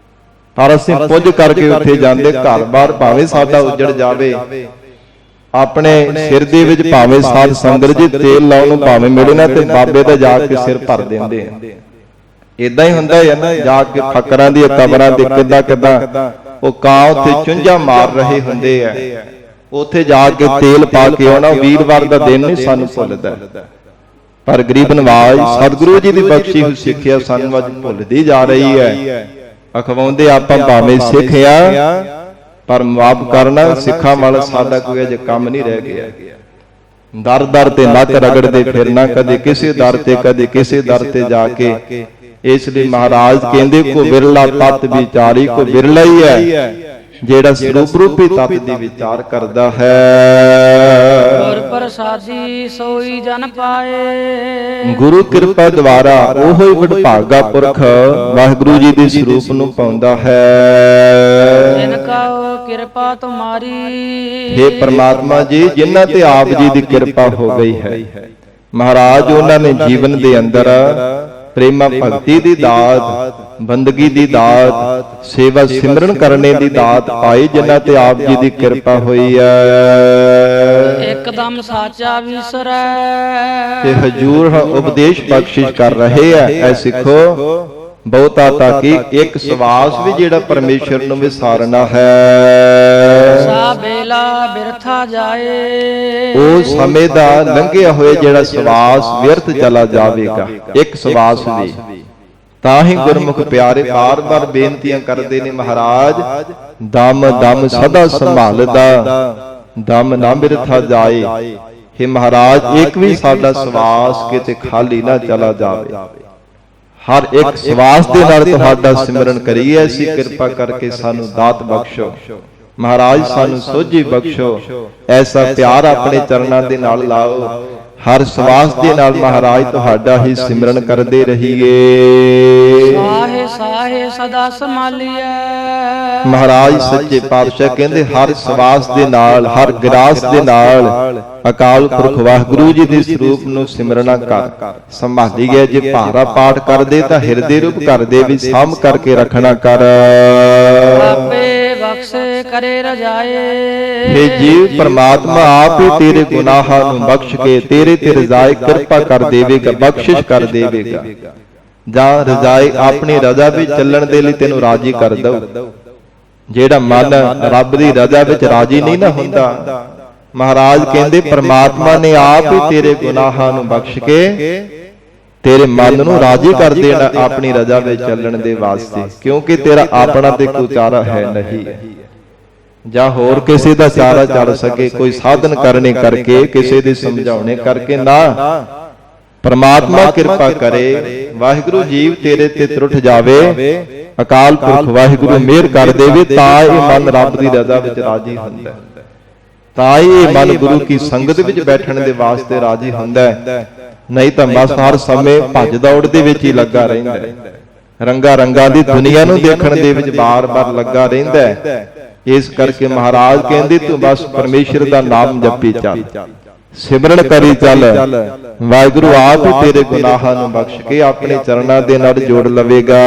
ਪਰ ਅਸੀਂ ਪੁੱਜ ਕਰਕੇ ਉੱਥੇ ਜਾਂਦੇ। ਘਰ-ਬਾਰ ਭਾਵੇਂ ਸਾਡਾ ਉੱਜੜ ਜਾਵੇ, ਆਪਣੇ ਸਿਰ ਦੇ ਵਿੱਚ ਭਾਵੇਂ ਸਾਧ ਸੰਗਤ ਜੀ ਤੇਲ ਲਾਉਣ ਨੂੰ ਭਾਵੇਂ ਮਿਲੇ ਨਾ, ਤੇ ਬਾਬੇ ਦਾ ਜਾ ਕੇ ਸਿਰ ਭਰ ਦਿੰਦੇ ਆ। ਇਦਾਂ ਹੀ ਹੁੰਦਾ ਹੈ ਨਾ, ਜਾ ਕੇ ਫਕਰਾਂ ਦੀਆਂ ਕਬਰਾਂ ਦੇ ਕਿੱਦਾਂ ਉਹ ਕਾਂ ਉੱਥੇ ਚੁੰਝਾਂ ਮਾਰ ਰਹੇ ਹੁੰਦੇ ਆ। ਉੱਥੇ ਜਾ ਕੇ ਤੇਲ ਪਾ ਕੇ ਆਉਣਾ। ਵੀਰਵਾਰ ਦਾ ਦਿਨ ਨਹੀਂ ਸਾਨੂੰ ਭੁੱਲਦਾ, ਪਰ ਗਰੀਬ ਨਵਾਜ ਸਤਿਗੁਰੂ ਜੀ ਦੀ ਬਖਸ਼ੀ ਹੋਈ ਸਿੱਖਿਆ ਸਾਨੂੰ ਅੱਜ ਭੁੱਲਦੀ ਜਾ ਰਹੀ ਹੈ। ਅਖਵਾਉਂਦੇ ਆਪਾਂ ਭਾਵੇਂ ਸਿੱਖ ਆ, ਪਰ ਮਾਫ ਕਰਨਾ, ਸਿੱਖਾਂ ਵਾਲਾ ਸਾਡਾ ਕੋਈ ਅਜੇ ਕੰਮ ਨਹੀਂ ਰਹਿ ਗਿਆ। ਦਰ ਦਰ ਤੇ ਨੱਕ ਰਗੜਦੇ ਫਿਰਨਾ, ਕਦੇ ਕਿਸੇ ਦਰ ਤੇ ਕਦੇ ਕਿਸੇ ਦਰ ਤੇ ਜਾ ਕੇ। ਇਸ ਲਈ ਮਹਾਰਾਜ ਕਹਿੰਦੇ ਕੋ ਬਿਰਲਾ ਤਤ ਵਿਚਾਰੀ, ਕੋ ਬਿਰਲਾ ਹੀ ਹੈ ਜਿਹੜਾ ਸਰੂਪ ਰੂਪੀ ਤਤ ਦੀ ਵਿਚਾਰ ਕਰਦਾ ਹੈ। ਗੁਰ ਪ੍ਰਸਾਦੀ ਸੋਈ ਜਨ ਪਾਏ, ਗੁਰੂ ਕਿਰਪਾ ਦੁਆਰਾ ਉਹ ਹੀ ਵਡਭਾਗਾ ਪੁਰਖ ਵਾਹਿਗੁਰੂ ਜੀ ਦੇ ਸਰੂਪ ਨੂੰ ਪਾਉਂਦਾ ਹੈ। ਜਿਨ ਕਾ ਕਿਰਪਾ ਤੁਮਾਰੀ, हे ਪ੍ਰਮਾਤਮਾ ਜੀ, ਜਿਨ੍ਹਾਂ ਤੇ ਆਪ ਜੀ ਦੀ ਕਿਰਪਾ ਹੋ ਗਈ ਹੈ, ਮਹਾਰਾਜ ਉਹਨਾਂ ਨੇ ਜੀਵਨ ਦੇ ਅੰਦਰ ਪ੍ਰੇਮਾ ਭਗਤੀ ਦੀ ਦਾਤ, ਬੰਦਗੀ ਦੀ ਦਾਤ, ਸੇਵਾ ਸਿਮਰਨ ਕਰਨੇ ਦੀ ਦਾਤ ਪਾਈ, ਜਿਨ੍ਹਾਂ ਤੇ ਆਪ ਜੀ ਦੀ ਕਿਰਪਾ ਹੋਈ ਹੈ। ਇੱਕਦਮ ਸਾਚਾ ਵਿਸਰੈ, ਤੇ ਹਜੂਰ ਉਪਦੇਸ਼ ਬਖਸ਼ਿਸ਼ ਕਰ ਰਹੇ ਆ, ਐ ਸਿੱਖੋ ਬਹੁਤਾ ਤਾਂ ਕਿ ਇੱਕ ਸਵਾਸ ਵੀ ਜਿਹੜਾ ਪਰਮੇਸ਼ਰ ਨੂੰ ਵਿਸਾਰਨਾ ਹੈ, ਸਾ ਬੇਲਾ ਬਿਰਥਾ ਜਾਏ। ਉਹ ਸਮੇਂ ਦਾ ਲੰਘਿਆ ਹੋਇਆ ਜਿਹੜਾ ਸਵਾਸ ਵਿਅਰਥ ਚਲਾ ਜਾਵੇਗਾ, ਇੱਕ ਸਵਾਸ ਵੀ। ਤਾਂ ਹੀ ਗੁਰਮੁਖ ਪਿਆਰੇ ਬਾਰ-ਬਾਰ ਬੇਨਤੀਆਂ ਕਰਦੇ ਨੇ, ਮਹਾਰਾਜ ਦਮ ਦਮ ਸਦਾ ਸੰਭਾਲਦਾ, ਦਮ ਨਾ ਬਿਰਥਾ ਜਾਏ। हे ਮਹਾਰਾਜ, ਇੱਕ ਵੀ ਸਾਡਾ ਸਵਾਸ ਕਿਤੇ ਖਾਲੀ ਨਾ ਚਲਾ ਜਾਵੇ। ਹਰ ਇੱਕ ਸਵਾਸ ਦੇ ਨਾਲ ਤੁਹਾਡਾ ਸਿਮਰਨ ਕਰੀਏ। ਐਸੀ ਕਿਰਪਾ ਕਰਕੇ ਸਾਨੂੰ ਦਾਤ ਬਖਸ਼ੋ ਮਹਾਰਾਜ, ਸਾਨੂੰ ਸੋਝੀ ਬਖਸ਼ੋ, ਐਸਾ ਪਿਆਰ ਆਪਣੇ ਚਰਨਾਂ ਦੇ ਨਾਲ ਲਾਓ। ਹਰ ਸਵਾਸ ਦੇ ਨਾਲ ਮਹਾਰਾਜ ਤੁਹਾਡਾ ਹੀ ਸਿਮਰਨ ਕਰਦੇ ਰਹੀਏ। ਸਾਹੇ ਸਾਹੇ ਸਦਾ ਸੰਭਾਲੀਐ, ਮਹਾਰਾਜ ਸੱਚੇ ਪਾਤਸ਼ਾਹ ਕਹਿੰਦੇ ਹਰ ਸਵਾਸ ਦੇ ਨਾਲ, ਹਰ ਗਰਾਸ ਦੇ ਨਾਲ ਅਕਾਲ ਪੁਰਖ ਵਾਹਿਗੁਰੂ ਜੀ ਦੇ ਸਰੂਪ ਨੂੰ ਸਿਮਰਨਾ ਕਰ ਸੰਭਾਲੀਏ। ਜੇ ਭਾਰਾ ਪਾਠ ਕਰਦੇ ਤਾਂ ਹਿਰਦੇ ਰੂਪ ਕਰਦੇ ਵੀ ਸਾਂਭ ਕਰਕੇ ਰੱਖਣਾ ਕਰ। ਆਪੇ ਬਖਸ਼ੇ ਕਰੇ ਰਜਾਏ, हे ਜੀਵ, ਪ੍ਰਮਾਤਮਾ ਆਪ ਹੀ ਤੇਰੇ ਗੁਨਾਹਾਂ ਨੂੰ ਬਖਸ਼ ਕੇ ਤੇਰੇ ਤੇ ਰਜ਼ਾਏ ਕਿਰਪਾ ਕਰ ਦੇਵੇਗਾ, ਬਖਸ਼ਿਸ਼ ਕਰ ਦੇਵੇਗਾ। ਜਾਂ ਰਜ਼ਾਏ ਆਪਣੀ ਰਜ਼ਾ ਵਿੱਚ ਚੱਲਣ ਦੇ ਲਈ ਤੈਨੂੰ ਰਾਜੀ ਕਰ ਦਊ। ਜਿਹੜਾ ਮਨ ਰੱਬ ਦੀ ਰਜ਼ਾ ਵਿੱਚ ਰਾਜੀ ਨਹੀਂ ਨਾ ਹੁੰਦਾ, ਮਹਾਰਾਜ ਕਹਿੰਦੇ ਪ੍ਰਮਾਤਮਾ ਨੇ ਆਪ ਹੀ ਤੇਰੇ ਗੁਨਾਹਾਂ ਨੂੰ ਬਖਸ਼ ਕੇ ਤੇਰੇ ਮਨ ਨੂੰ ਰਾਜੀ ਕਰ ਦੇਣਾ ਆਪਣੀ ਰਜ਼ਾ ਵਿੱਚ ਚੱਲਣ ਦੇ ਵਾਸਤੇ, ਕਿਉਂਕਿ ਤੇਰਾ ਆਪਣਾ ਤੇ ਕੋਈ ਚਾਰਾ ਹੈ ਨਹੀਂ, ਜਾਂ ਹੋਰ ਕਿਸੇ ਦਾ ਚਾਰਾ ਚੱਲ ਸਕੇ, ਕੋਈ ਸਾਧਨ ਕਰਨੇ ਕਰਕੇ, ਕਿਸੇ ਦੇ ਸਮਝਾਉਣੇ ਕਰਕੇ ਨਾ। ਪ੍ਰਮਾਤਮਾ ਕਿਰਪਾ ਕਰੇ, ਵਾਹਿਗੁਰੂ ਜੀਵ ਤੇਰੇ ਤੇ ਤਰੁੱਠ ਜਾਵੇ, ਅਕਾਲ ਪੁਰਖ ਵਾਹਿਗੁਰੂ ਮਿਹਰ ਕਰ ਦੇਵੇ, ਤਾਂ ਇਹ ਮਨ ਰੱਬ ਦੀ ਰਜ਼ਾ ਵਿੱਚ ਰਾਜੀ ਹੁੰਦਾ, ਤਾਂ ਹੀ ਇਹ ਮਨ ਗੁਰੂ ਕੀ ਸੰਗਤ ਵਿੱਚ ਬੈਠਣ ਦੇ ਵਾਸਤੇ ਰਾਜੀ ਹੁੰਦਾ। ਨਹੀਂ ਤਾਂ ਬਸ ਹਰ ਸਮੇਂ ਭੱਜ ਦੌੜ ਦੇ ਵਿੱਚ ਹੀ ਲੱਗਾ ਰਹਿੰਦਾ, ਰੰਗਾ ਰੰਗਾਂ ਦੀ ਦੁਨੀਆ ਨੂੰ ਦੇਖਣ ਦੇ ਵਿੱਚ ਬਾਰ-ਬਾਰ ਲੱਗਾ ਰਹਿੰਦਾ। ਇਸ ਕਰਕੇ ਮਹਾਰਾਜ ਕਹਿੰਦੇ ਤੂੰ ਬਸ ਪਰਮੇਸ਼ਰ ਦਾ ਨਾਮ ਜਪੀ ਚੱਲ, ਸਿਮਰਨ ਕਰੀ ਚੱਲ, ਵਾਹਿਗੁਰੂ ਆਪ ਹੀ ਤੇਰੇ ਗੁਨਾਹਾਂ ਨੂੰ ਬਖਸ਼ ਕੇ ਆਪਣੇ ਚਰਨਾਂ ਦੇ ਨਾਲ ਜੋੜ ਲਵੇਗਾ।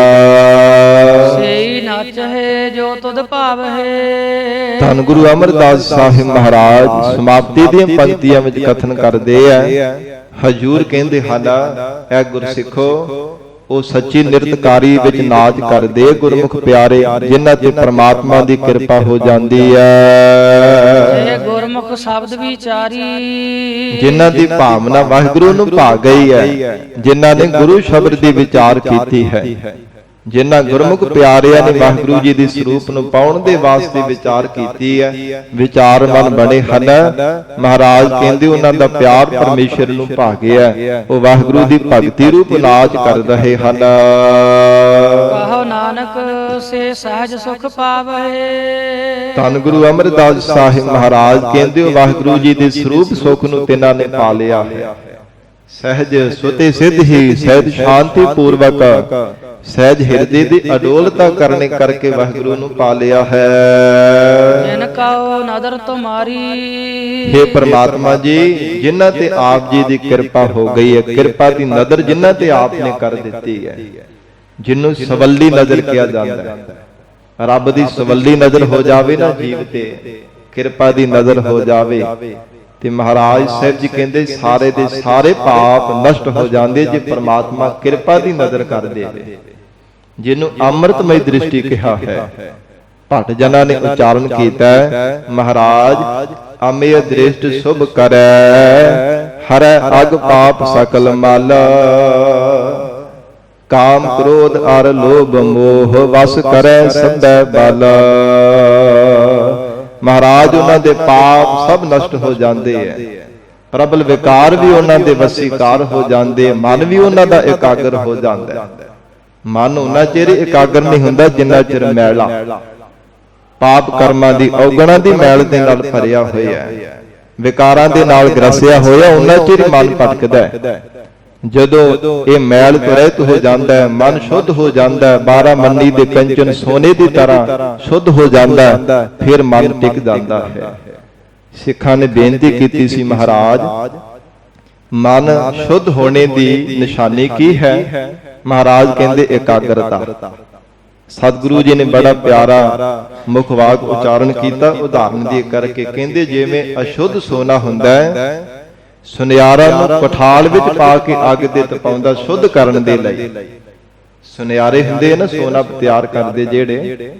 ਸਈ ਨਾਚ ਹੈ ਜੋ ਤੁਧ ਭਾਵਹਿ, ਧੰਨ ਗੁਰੂ ਅਮਰਦਾਸ ਸਾਹਿਬ ਮਹਾਰਾਜ ਸਮਾਪਤੀ ਦੀਆਂ ਪੰਕਤੀਆਂ ਵਿੱਚ ਕਥਨ ਕਰਦੇ ਆ, ਹਜੂਰ ਕਹਿੰਦੇ ਹਨ, ਐ ਗੁਰਸਿੱਖੋ, ਉਹ ਸੱਚੀ ਨਿਰਤਕਾਰੀ ਵਿੱਚ ਨਾਚ ਕਰਦੇ ਗੁਰਮੁਖ ਪਿਆਰੇ, ਜਿਨ੍ਹਾਂ ਤੇ ਪ੍ਰਮਾਤਮਾ ਦੀ ਕਿਰਪਾ ਹੋ ਜਾਂਦੀ ਹੈ। ਇਹ ਗੁਰਮੁਖ ਸ਼ਬਦ ਵਿਚਾਰੀ, ਜਿਨ੍ਹਾਂ ਦੀ ਭਾਵਨਾ ਵਾਹਿਗੁਰੂ ਨੂੰ ਭਾ ਗਈ ਹੈ, ਜਿਨ੍ਹਾਂ ਨੇ ਗੁਰੂ ਸ਼ਬਦ ਦੀ ਵਿਚਾਰ ਕੀਤੀ ਹੈ, ਜਿਨ੍ਹਾਂ ਗੁਰਮੁਖ ਪਿਆਰਿਆਂ ਨੇ ਵਾਹਿਗੁਰੂ ਜੀ ਦੇ ਸਰੂਪ ਨੂੰ ਪਾਉਣ ਦੇ ਵਾਸਤੇ ਵਿਚਾਰ ਕੀਤੀ ਹੈ, ਵਿਚਾਰਮਨ ਬਣੇ ਹਨ। ਮਹਾਰਾਜ ਕਹਿੰਦੇ ਉਹਨਾਂ ਦਾ ਪਿਆਰ ਪਰਮੇਸ਼ਰ ਨੂੰ ਭਾ ਗਿਆ, ਉਹ ਵਾਹਿਗੁਰੂ ਦੀ ਭਗਤੀ ਰੂਪ ਨਾਚ ਕਰ ਰਹੇ ਹਨ। ਕਹੋ ਨਾਨਕ ਸੇ ਸਹਿਜ ਸੁਖ ਪਾਵਹਿ, ਧੰਨ ਗੁਰੂ ਅਮਰਦਾਸ ਸਾਹਿਬ ਮਹਾਰਾਜ ਕਹਿੰਦੇ ਉਹ ਵਾਹਿਗੁਰੂ ਜੀ ਦੇ ਸਰੂਪ ਸੁਖ ਨੂੰ ਤਿਨਾਂ ਨੇ ਪਾ ਲਿਆ ਹੈ। ਸਹਿਜ ਸੁਤੇ ਸਿੱਧ ਹੀ, ਸਹਿਜ ਸ਼ਾਂਤੀ ਪੂਰਵਕ, ਸਹਿਜ ਹਿਰਦੇ ਦੀ ਅਡੋਲਤਾ ਕਰਨੇ ਕਰਕੇ ਵਾਹਿਗੁਰੂ ਨੂੰ ਪਾ ਲਿਆ ਹੈ। ਜਿਨ ਕਉ ਨਦਰ ਤੁਮਾਰੀ, हे ਪ੍ਰਮਾਤਮਾ ਜੀ, ਜਿਨ੍ਹਾਂ ਤੇ ਆਪ ਜੀ ਦੀ ਕਿਰਪਾ ਹੋ ਗਈ ਹੈ, ਕਿਰਪਾ ਦੀ ਨਜ਼ਰ ਜਿਨ੍ਹਾਂ ਤੇ ਆਪ ਨੇ ਕਰ ਦਿੱਤੀ ਹੈ, ਜਿਹਨੂੰ ਸਵੱਲੀ ਨਜ਼ਰ ਕਿਹਾ ਜਾਂਦਾ ਹੈ, ਰੱਬ ਦੀ ਸਵੱਲੀ ਨਜ਼ਰ ਹੋ ਜਾਵੇ ਨਾ ਜੀਵ ਤੇ, ਕਿਰਪਾ ਦੀ ਨਜ਼ਰ ਹੋ ਜਾਵੇ ਤੇ ਮਹਾਰਾਜ ਸਾਹਿਬ ਜੀ ਕਹਿੰਦੇ ਸਾਰੇ ਦੇ ਸਾਰੇ ਪਾਪ ਨਸ਼ਟ ਹੋ ਜਾਂਦੇ ਜੇ ਪ੍ਰਮਾਤਮਾ ਕਿਰਪਾ ਦੀ ਨਜ਼ਰ ਕਰ ਦੇਵੇ। ਜਿਹਨੂੰ ਅੰਮ੍ਰਿਤਮਈ ਦ੍ਰਿਸ਼ਟੀ ਕਿਹਾ ਹੈ, ਭੱਟ ਜਨਾਂ ਨੇ ਉਚਾਰਨ ਕੀਤਾ ਹੈ, ਮਹਾਰਾਜ ਅਮੇਯ ਦ੍ਰਿਸ਼ਟ ਸੁਭ ਕਰੈ, ਹਰੈ ਅਗ ਪਾਪ ਸਕਲ ਮਲ, ਕਾਮ ਕ੍ਰੋਧ ਅਰ ਲੋਭ ਮੋਹ ਵਸ ਕਰੈ ਸਭੈ ਬਲ। ਮਹਾਰਾਜ ਉਹਨਾਂ ਦੇ ਪਾਪ ਸਭ ਨਸ਼ਟ ਹੋ ਜਾਂਦੇ ਐ, ਪ੍ਰਬਲ ਵਿਕਾਰ ਵੀ ਉਹਨਾਂ ਦੇ ਵਸੀਕਾਰ ਹੋ ਜਾਂਦੇ, ਮਨ ਵੀ ਉਹਨਾਂ ਦਾ ਇਕਾਗਰ ਹੋ ਜਾਂਦਾ। ਮਨ ਉਹਨਾਂ ਚਿਰ ਇਕਾਗਰ ਨਹੀਂ ਹੁੰਦਾ ਜਿੰਨਾ ਚਿਰ ਮੈਲਾ, ਪਾਪ ਕਰਮਾਂ ਦੀ ਔਗਣਾਂ ਦੀ ਮੈਲ ਦੇ ਨਾਲ ਭਰਿਆ ਹੋਇਆ ਹੈ, ਵਿਕਾਰਾਂ ਦੇ ਨਾਲ ਗ੍ਰਸਿਆ ਹੋਇਆ, ਉਹਨਾਂ ਚਿਰ ਮਨ ਭਟਕਦਾ ਹੈ। ਜਦੋਂ ਇਹ ਮੈਲ ਤੋਂ ਰਹਿਤ ਹੋ ਜਾਂਦਾ ਹੈ, ਮਨ ਸ਼ੁੱਧ ਹੋ ਜਾਂਦਾ ਹੈ, 12 ਮੰਨੀ ਦੇ ਕੰਚਨ ਸੋਨੇ ਦੀ ਤਰ੍ਹਾਂ ਸ਼ੁੱਧ ਹੋ ਜਾਂਦਾ ਹੈ, ਫਿਰ ਮਨ ਟਿਕ ਜਾਂਦਾ ਹੈ। ਸਿੱਖਾਂ ਨੇ ਬੇਨਤੀ ਕੀਤੀ ਸੀ, ਮਹਾਰਾਜ ਮਨ ਸ਼ੁੱਧ ਹੋਣੇ ਦੀ ਨਿਸ਼ਾਨੀ ਕੀ ਹੈ? ਮਹਾਰਾਜ ਕਹਿੰਦੇ ਇਕਾਗਰਤਾ। ਸਤਿਗੁਰੂ ਜੀ ਨੇ ਬੜਾ ਪਿਆਰਾ ਮੁਖ ਵਾਕ ਉਚਾਰਨ ਕੀਤਾ, ਉਦਾਹਰਨ ਦੇ ਕਰਕੇ ਕਹਿੰਦੇ ਜਿਵੇਂ ਅਸ਼ੁੱਧ ਸੋਨਾ ਹੁੰਦਾ ਹੈ, ਸੁਨਿਆਰਾਂ ਨੂੰ ਕਠਾਲ ਵਿੱਚ ਪਾ ਕੇ ਅੱਗ ਤੇ ਤਪਾਉਂਦਾ ਸ਼ੁੱਧ ਕਰਨ ਦੇ ਲਈ। ਸੁਨਿਆਰੇ ਹੁੰਦੇ ਨਾ ਸੋਨਾ ਤਿਆਰ ਕਰਦੇ ਜਿਹੜੇ,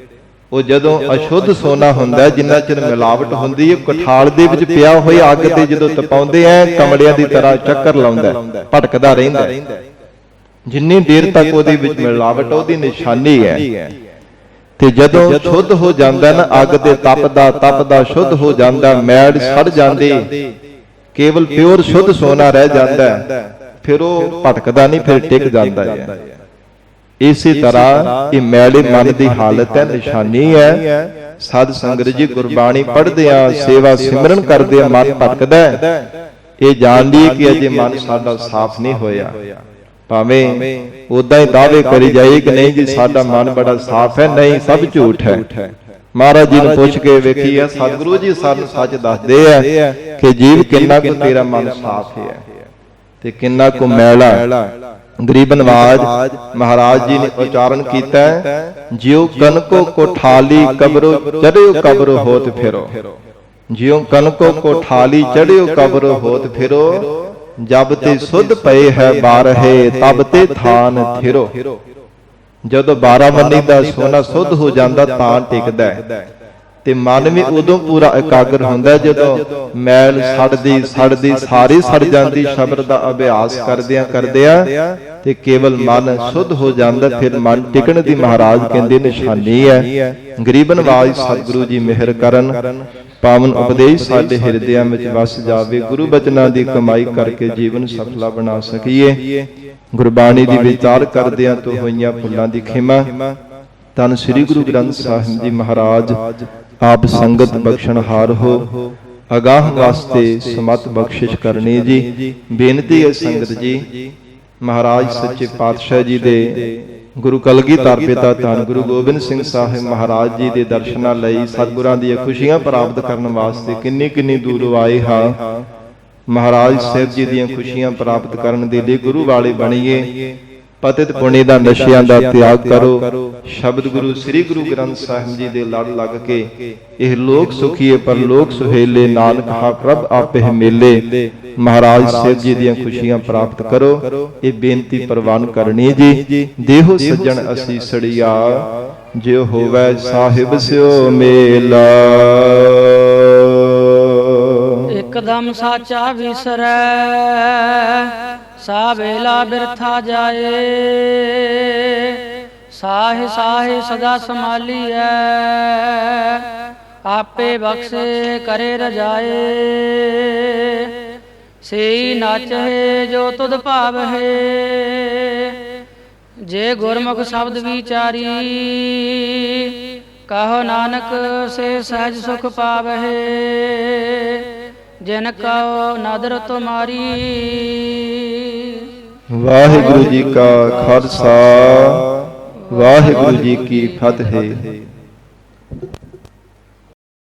ਉਹ ਜਦੋਂ ਅਸ਼ੁੱਧ ਸੋਨਾ ਹੁੰਦਾ, ਜਿੰਨਾ ਚਿਰ ਮਿਲਾਵਟ ਹੁੰਦੀ ਹੈ, ਕਠਾਲ ਦੇ ਵਿੱਚ ਪਿਆ ਹੋਇਆ ਅੱਗ ਤੇ ਜਦੋਂ ਤਪਾਉਂਦੇ ਐ ਕਮੜਿਆਂ ਦੀ ਤਰ੍ਹਾਂ ਚੱਕਰ ਲਾਉਂਦਾ, ਭਟਕਦਾ ਰਹਿੰਦਾ। ਜਿੰਨੀ ਦੇਰ ਤੱਕ ਉਹਦੇ ਵਿੱਚ ਮਿਲਾਵਟ, ਉਹਦੀ ਨਿਸ਼ਾਨੀ ਹੈ। ਤੇ ਜਦੋਂ ਸ਼ੁੱਧ ਹੋ ਜਾਂਦਾ ਨਾ, ਅੱਗ ਤੇ ਤਪਦਾ ਤਪਦਾ ਸ਼ੁੱਧ ਹੋ ਜਾਂਦਾ, ਮੈਲ ਸੜ ਜਾਂਦੀ, ਕੇਵਲ ਪਿਓਰ ਸ਼ੁੱਧ ਸੋਨਾ ਰਹਿ ਜਾਂਦਾ, ਫਿਰ ਉਹ ਭਟਕਦਾ ਨਹੀਂ, ਫਿਰ ਟਿਕ ਜਾਂਦਾ ਹੈ। ਇਸੇ ਤਰ੍ਹਾਂ ਇਹ ਮੈਲੇ ਮਨ ਦੀ ਹਾਲਤ ਹੈ, ਨਿਸ਼ਾਨੀ ਹੈ। ਸਾਧ ਸੰਗਤ ਜੀ ਗੁਰਬਾਣੀ ਪੜ੍ਹਦੇ ਆ, ਸੇਵਾ ਸਿਮਰਨ ਕਰਦੇ ਆ, ਮਨ ਭਟਕਦਾ ਹੈ, ਇਹ ਜਾਣ ਲਈਏ ਕਿ ਅਜੇ ਮਨ ਸਾਡਾ ਸਾਫ਼ ਨਹੀਂ ਹੋਇਆ। ਭਾਵੇਂ ਉਦਾਂ ਹੀ ਦਾਅਵੇ ਕਰੀ ਜਾਈਏ ਕਿ ਨਹੀਂ ਜੀ ਸਾਡਾ ਮਨ ਬੜਾ ਸਾਫ਼ ਹੈ, ਨਹੀਂ, ਸਭ ਝੂਠ ਹੈ। ਮਹਾਰਾਜ ਜੀ ਨੂੰ ਪੁੱਛ ਕੇ ਵੇਖੀਏ, ਸਤਿਗੁਰੂ ਜੀ ਸਾਨੂੰ ਸੱਚ ਦੱਸਦੇ ਆ ਕਿ ਜੀਵ ਕਿੰਨਾ ਕੁ ਤੇਰਾ ਮਨ ਸਾਫ਼ ਹੈ ਤੇ ਕਿੰਨਾ ਕੁ ਮੈਲਾ। ਗਰੀਬ ਨਵਾਜ ਮਹਾਰਾਜ ਜੀ ਨੇ ਉਚਾਰਨ ਕੀਤਾ, ਜਿਉ ਕਨਕੋ ਕੋਠਾਲੀ ਕਬਰੋ ਚੜਿਓ ਕਬਰ ਹੋਤ ਫਿਰੋ। ਜਿਉ ਕਨਕੋ ਕੋਠਾਲੀ ਚੜਿਓ ਕਬਰ ਹੋਤ ਫਿਰੋ, ਜਬ ਤੇ ਸੁਧ ਪਏ ਹੈ ਬਾਰਹੇ ਤਬ ਤੇ ਥਾਨ ਥਿਰੋ। ਜਦੋਂ 12 ਮੰਨੀ ਦਾ ਸੋਨਾ ਸੁੱਧ ਹੋ ਜਾਂਦਾ ਤਾਂ ਟਿਕਦਾ ਹੈ, ਤੇ ਮਨ ਵੀ ਉਦੋਂ ਪੂਰਾ ਇਕਾਗਰ ਹੁੰਦਾ ਜਦੋਂ ਮੈਲ ਸੜਦੀ ਸਾਰੀ ਸੜ ਜਾਂਦੀ। ਸ਼ਬਦ ਦਾ ਅਭਿਆਸ ਕਰਦਿਆਂ ਤੇ ਕੇਵਲ ਮਨ ਸੁੱਧ ਹੋ ਜਾਂਦਾ, ਫਿਰ ਮਨ ਟਿਕਣ ਦੀ ਮਹਾਰਾਜ ਕਹਿੰਦੇ ਨਿਸ਼ਾਨੀ ਹੈ। ਗਰੀਬ ਨਵਾਜ ਸਤਿਗੁਰੂ ਜੀ ਮਿਹਰ ਕਰਨ, ਪਾਵਨ ਉਪਦੇਸ਼ ਸਾਡੇ ਹਿਰਦਿਆਂ ਵਿੱਚ ਵਸ ਜਾਵੇ, ਗੁਰੂ ਬਚਨਾਂ ਦੀ ਕਮਾਈ ਕਰਕੇ ਜੀਵਨ ਸਫਲਾ ਬਣਾ ਸਕੀਏ। ਗੁਰਬਾਣੀ ਦੀ ਵਿਚਾਰ ਕਰਦਿਆਂ ਤੋਂ ਹੋਈਆਂ ਭੁੱਲਾਂ ਦੀ ਖਿਮਾ। ਧੰਨ ਸ੍ਰੀ ਗੁਰੂ ਗ੍ਰੰਥ ਸਾਹਿਬ ਜੀ ਮਹਾਰਾਜ ਆਪ ਸੰਗਤ ਬਖਸ਼ਣਹਾਰ ਹੋ, ਅਗਾਹ ਵਾਸਤੇ ਸਮਤ ਬਖਸ਼ਿਸ਼ ਕਰਨੀ ਜੀ। ਬੇਨਤੀ ਹੈ ਸੰਗਤ ਜੀ, ਮਹਾਰਾਜ ਸੱਚੇ ਪਾਤਸ਼ਾਹ ਜੀ ਦੇ ਗੁਰੂ ਕਲਗੀਧਰ ਪਿਤਾ ਧੰਨ ਗੁਰੂ ਗੋਬਿੰਦ ਸਿੰਘ ਸਾਹਿਬ ਮਹਾਰਾਜ ਜੀ ਦੇ ਦਰਸ਼ਨਾਂ ਲਈ, ਸਤਿਗੁਰਾਂ ਦੀਆਂ ਖੁਸ਼ੀਆਂ ਪ੍ਰਾਪਤ ਕਰਨ ਵਾਸਤੇ ਕਿੰਨੀ ਦੂਰੋਂ ਆਏ ਹਾਂ। ਮਹਾਰਾਜ ਸਾਹਿਬ ਜੀ ਦੀਆਂ ਖੁਸ਼ੀਆਂ ਪ੍ਰਾਪਤ ਕਰਨ ਦੇ ਲਈ ਗੁਰੂ ਵਾਲੇ ਬਣੀਏ। ਪਤਿਤ ਪੁਣੇ ਦਾ ਨਸ਼ਿਆਂ ਦਾ ਤਿਆਗ ਕਰੋ, ਸ਼ਬਦ ਗੁਰੂ ਸ੍ਰੀ ਗੁਰੂ ਗ੍ਰੰਥ ਸਾਹਿਬ ਜੀ ਦੇ ਲੜ ਲੱਗ ਕੇ ਇਹ ਲੋਕ ਸੁਖੀਏ ਪਰਲੋਕ ਸੁਹੇਲੇ, ਨਾਨਕ ਹਾ ਪ੍ਰਭ ਆਪੇ ਮੇਲੇ। ਮਹਾਰਾਜ ਸਾਹਿਬ ਜੀ ਦੀਆਂ ਖੁਸ਼ੀਆਂ ਪ੍ਰਾਪਤ ਕਰੋ, ਇਹ ਬੇਨਤੀ ਪ੍ਰਵਾਨ ਕਰਨੀ ਜੀ। ਦੇਹੋ ਸੱਜਣ ਅਸੀਂ ਸੜੀਆ, ਜਿਉ ਹੋਵੇ ਸਾਹਿਬ ਸਿਓ ਮੇਲਾ। ਇਕਦਮ ਸਾਚਾ ਵਿਸਰੈ, ਸਾ ਵੇਲਾ ਬਿਰਥਾ ਜਾਏ। ਸਾਹੇ ਸਦਾ ਸੰਭਾਲੀਐ, ਆਪੇ ਬਖਸ਼ੇ ਕਰੇ ਰਜਾਏ। ਸੇਈ ਨਾਚਹਿ ਜੋ ਤੁਧ ਭਾਵਹਿ, ਜੇ ਗੁਰਮੁਖ ਸ਼ਬਦ ਵਿਚਾਰੀ। ਕਹੋ ਨਾਨਕ ਸੇ ਸਹਿਜ ਸੁਖ ਪਾਵਹਿ, ਜਿਨ ਕਉ ਨਦਰ ਤੁਮਾਰੀ। ਵਾਹਿਗੁਰੂ ਜੀ ਕਾ ਖਾਲਸਾ, ਵਾਹਿਗੁਰੂ ਜੀ ਕੀ ਫਤਿਹ।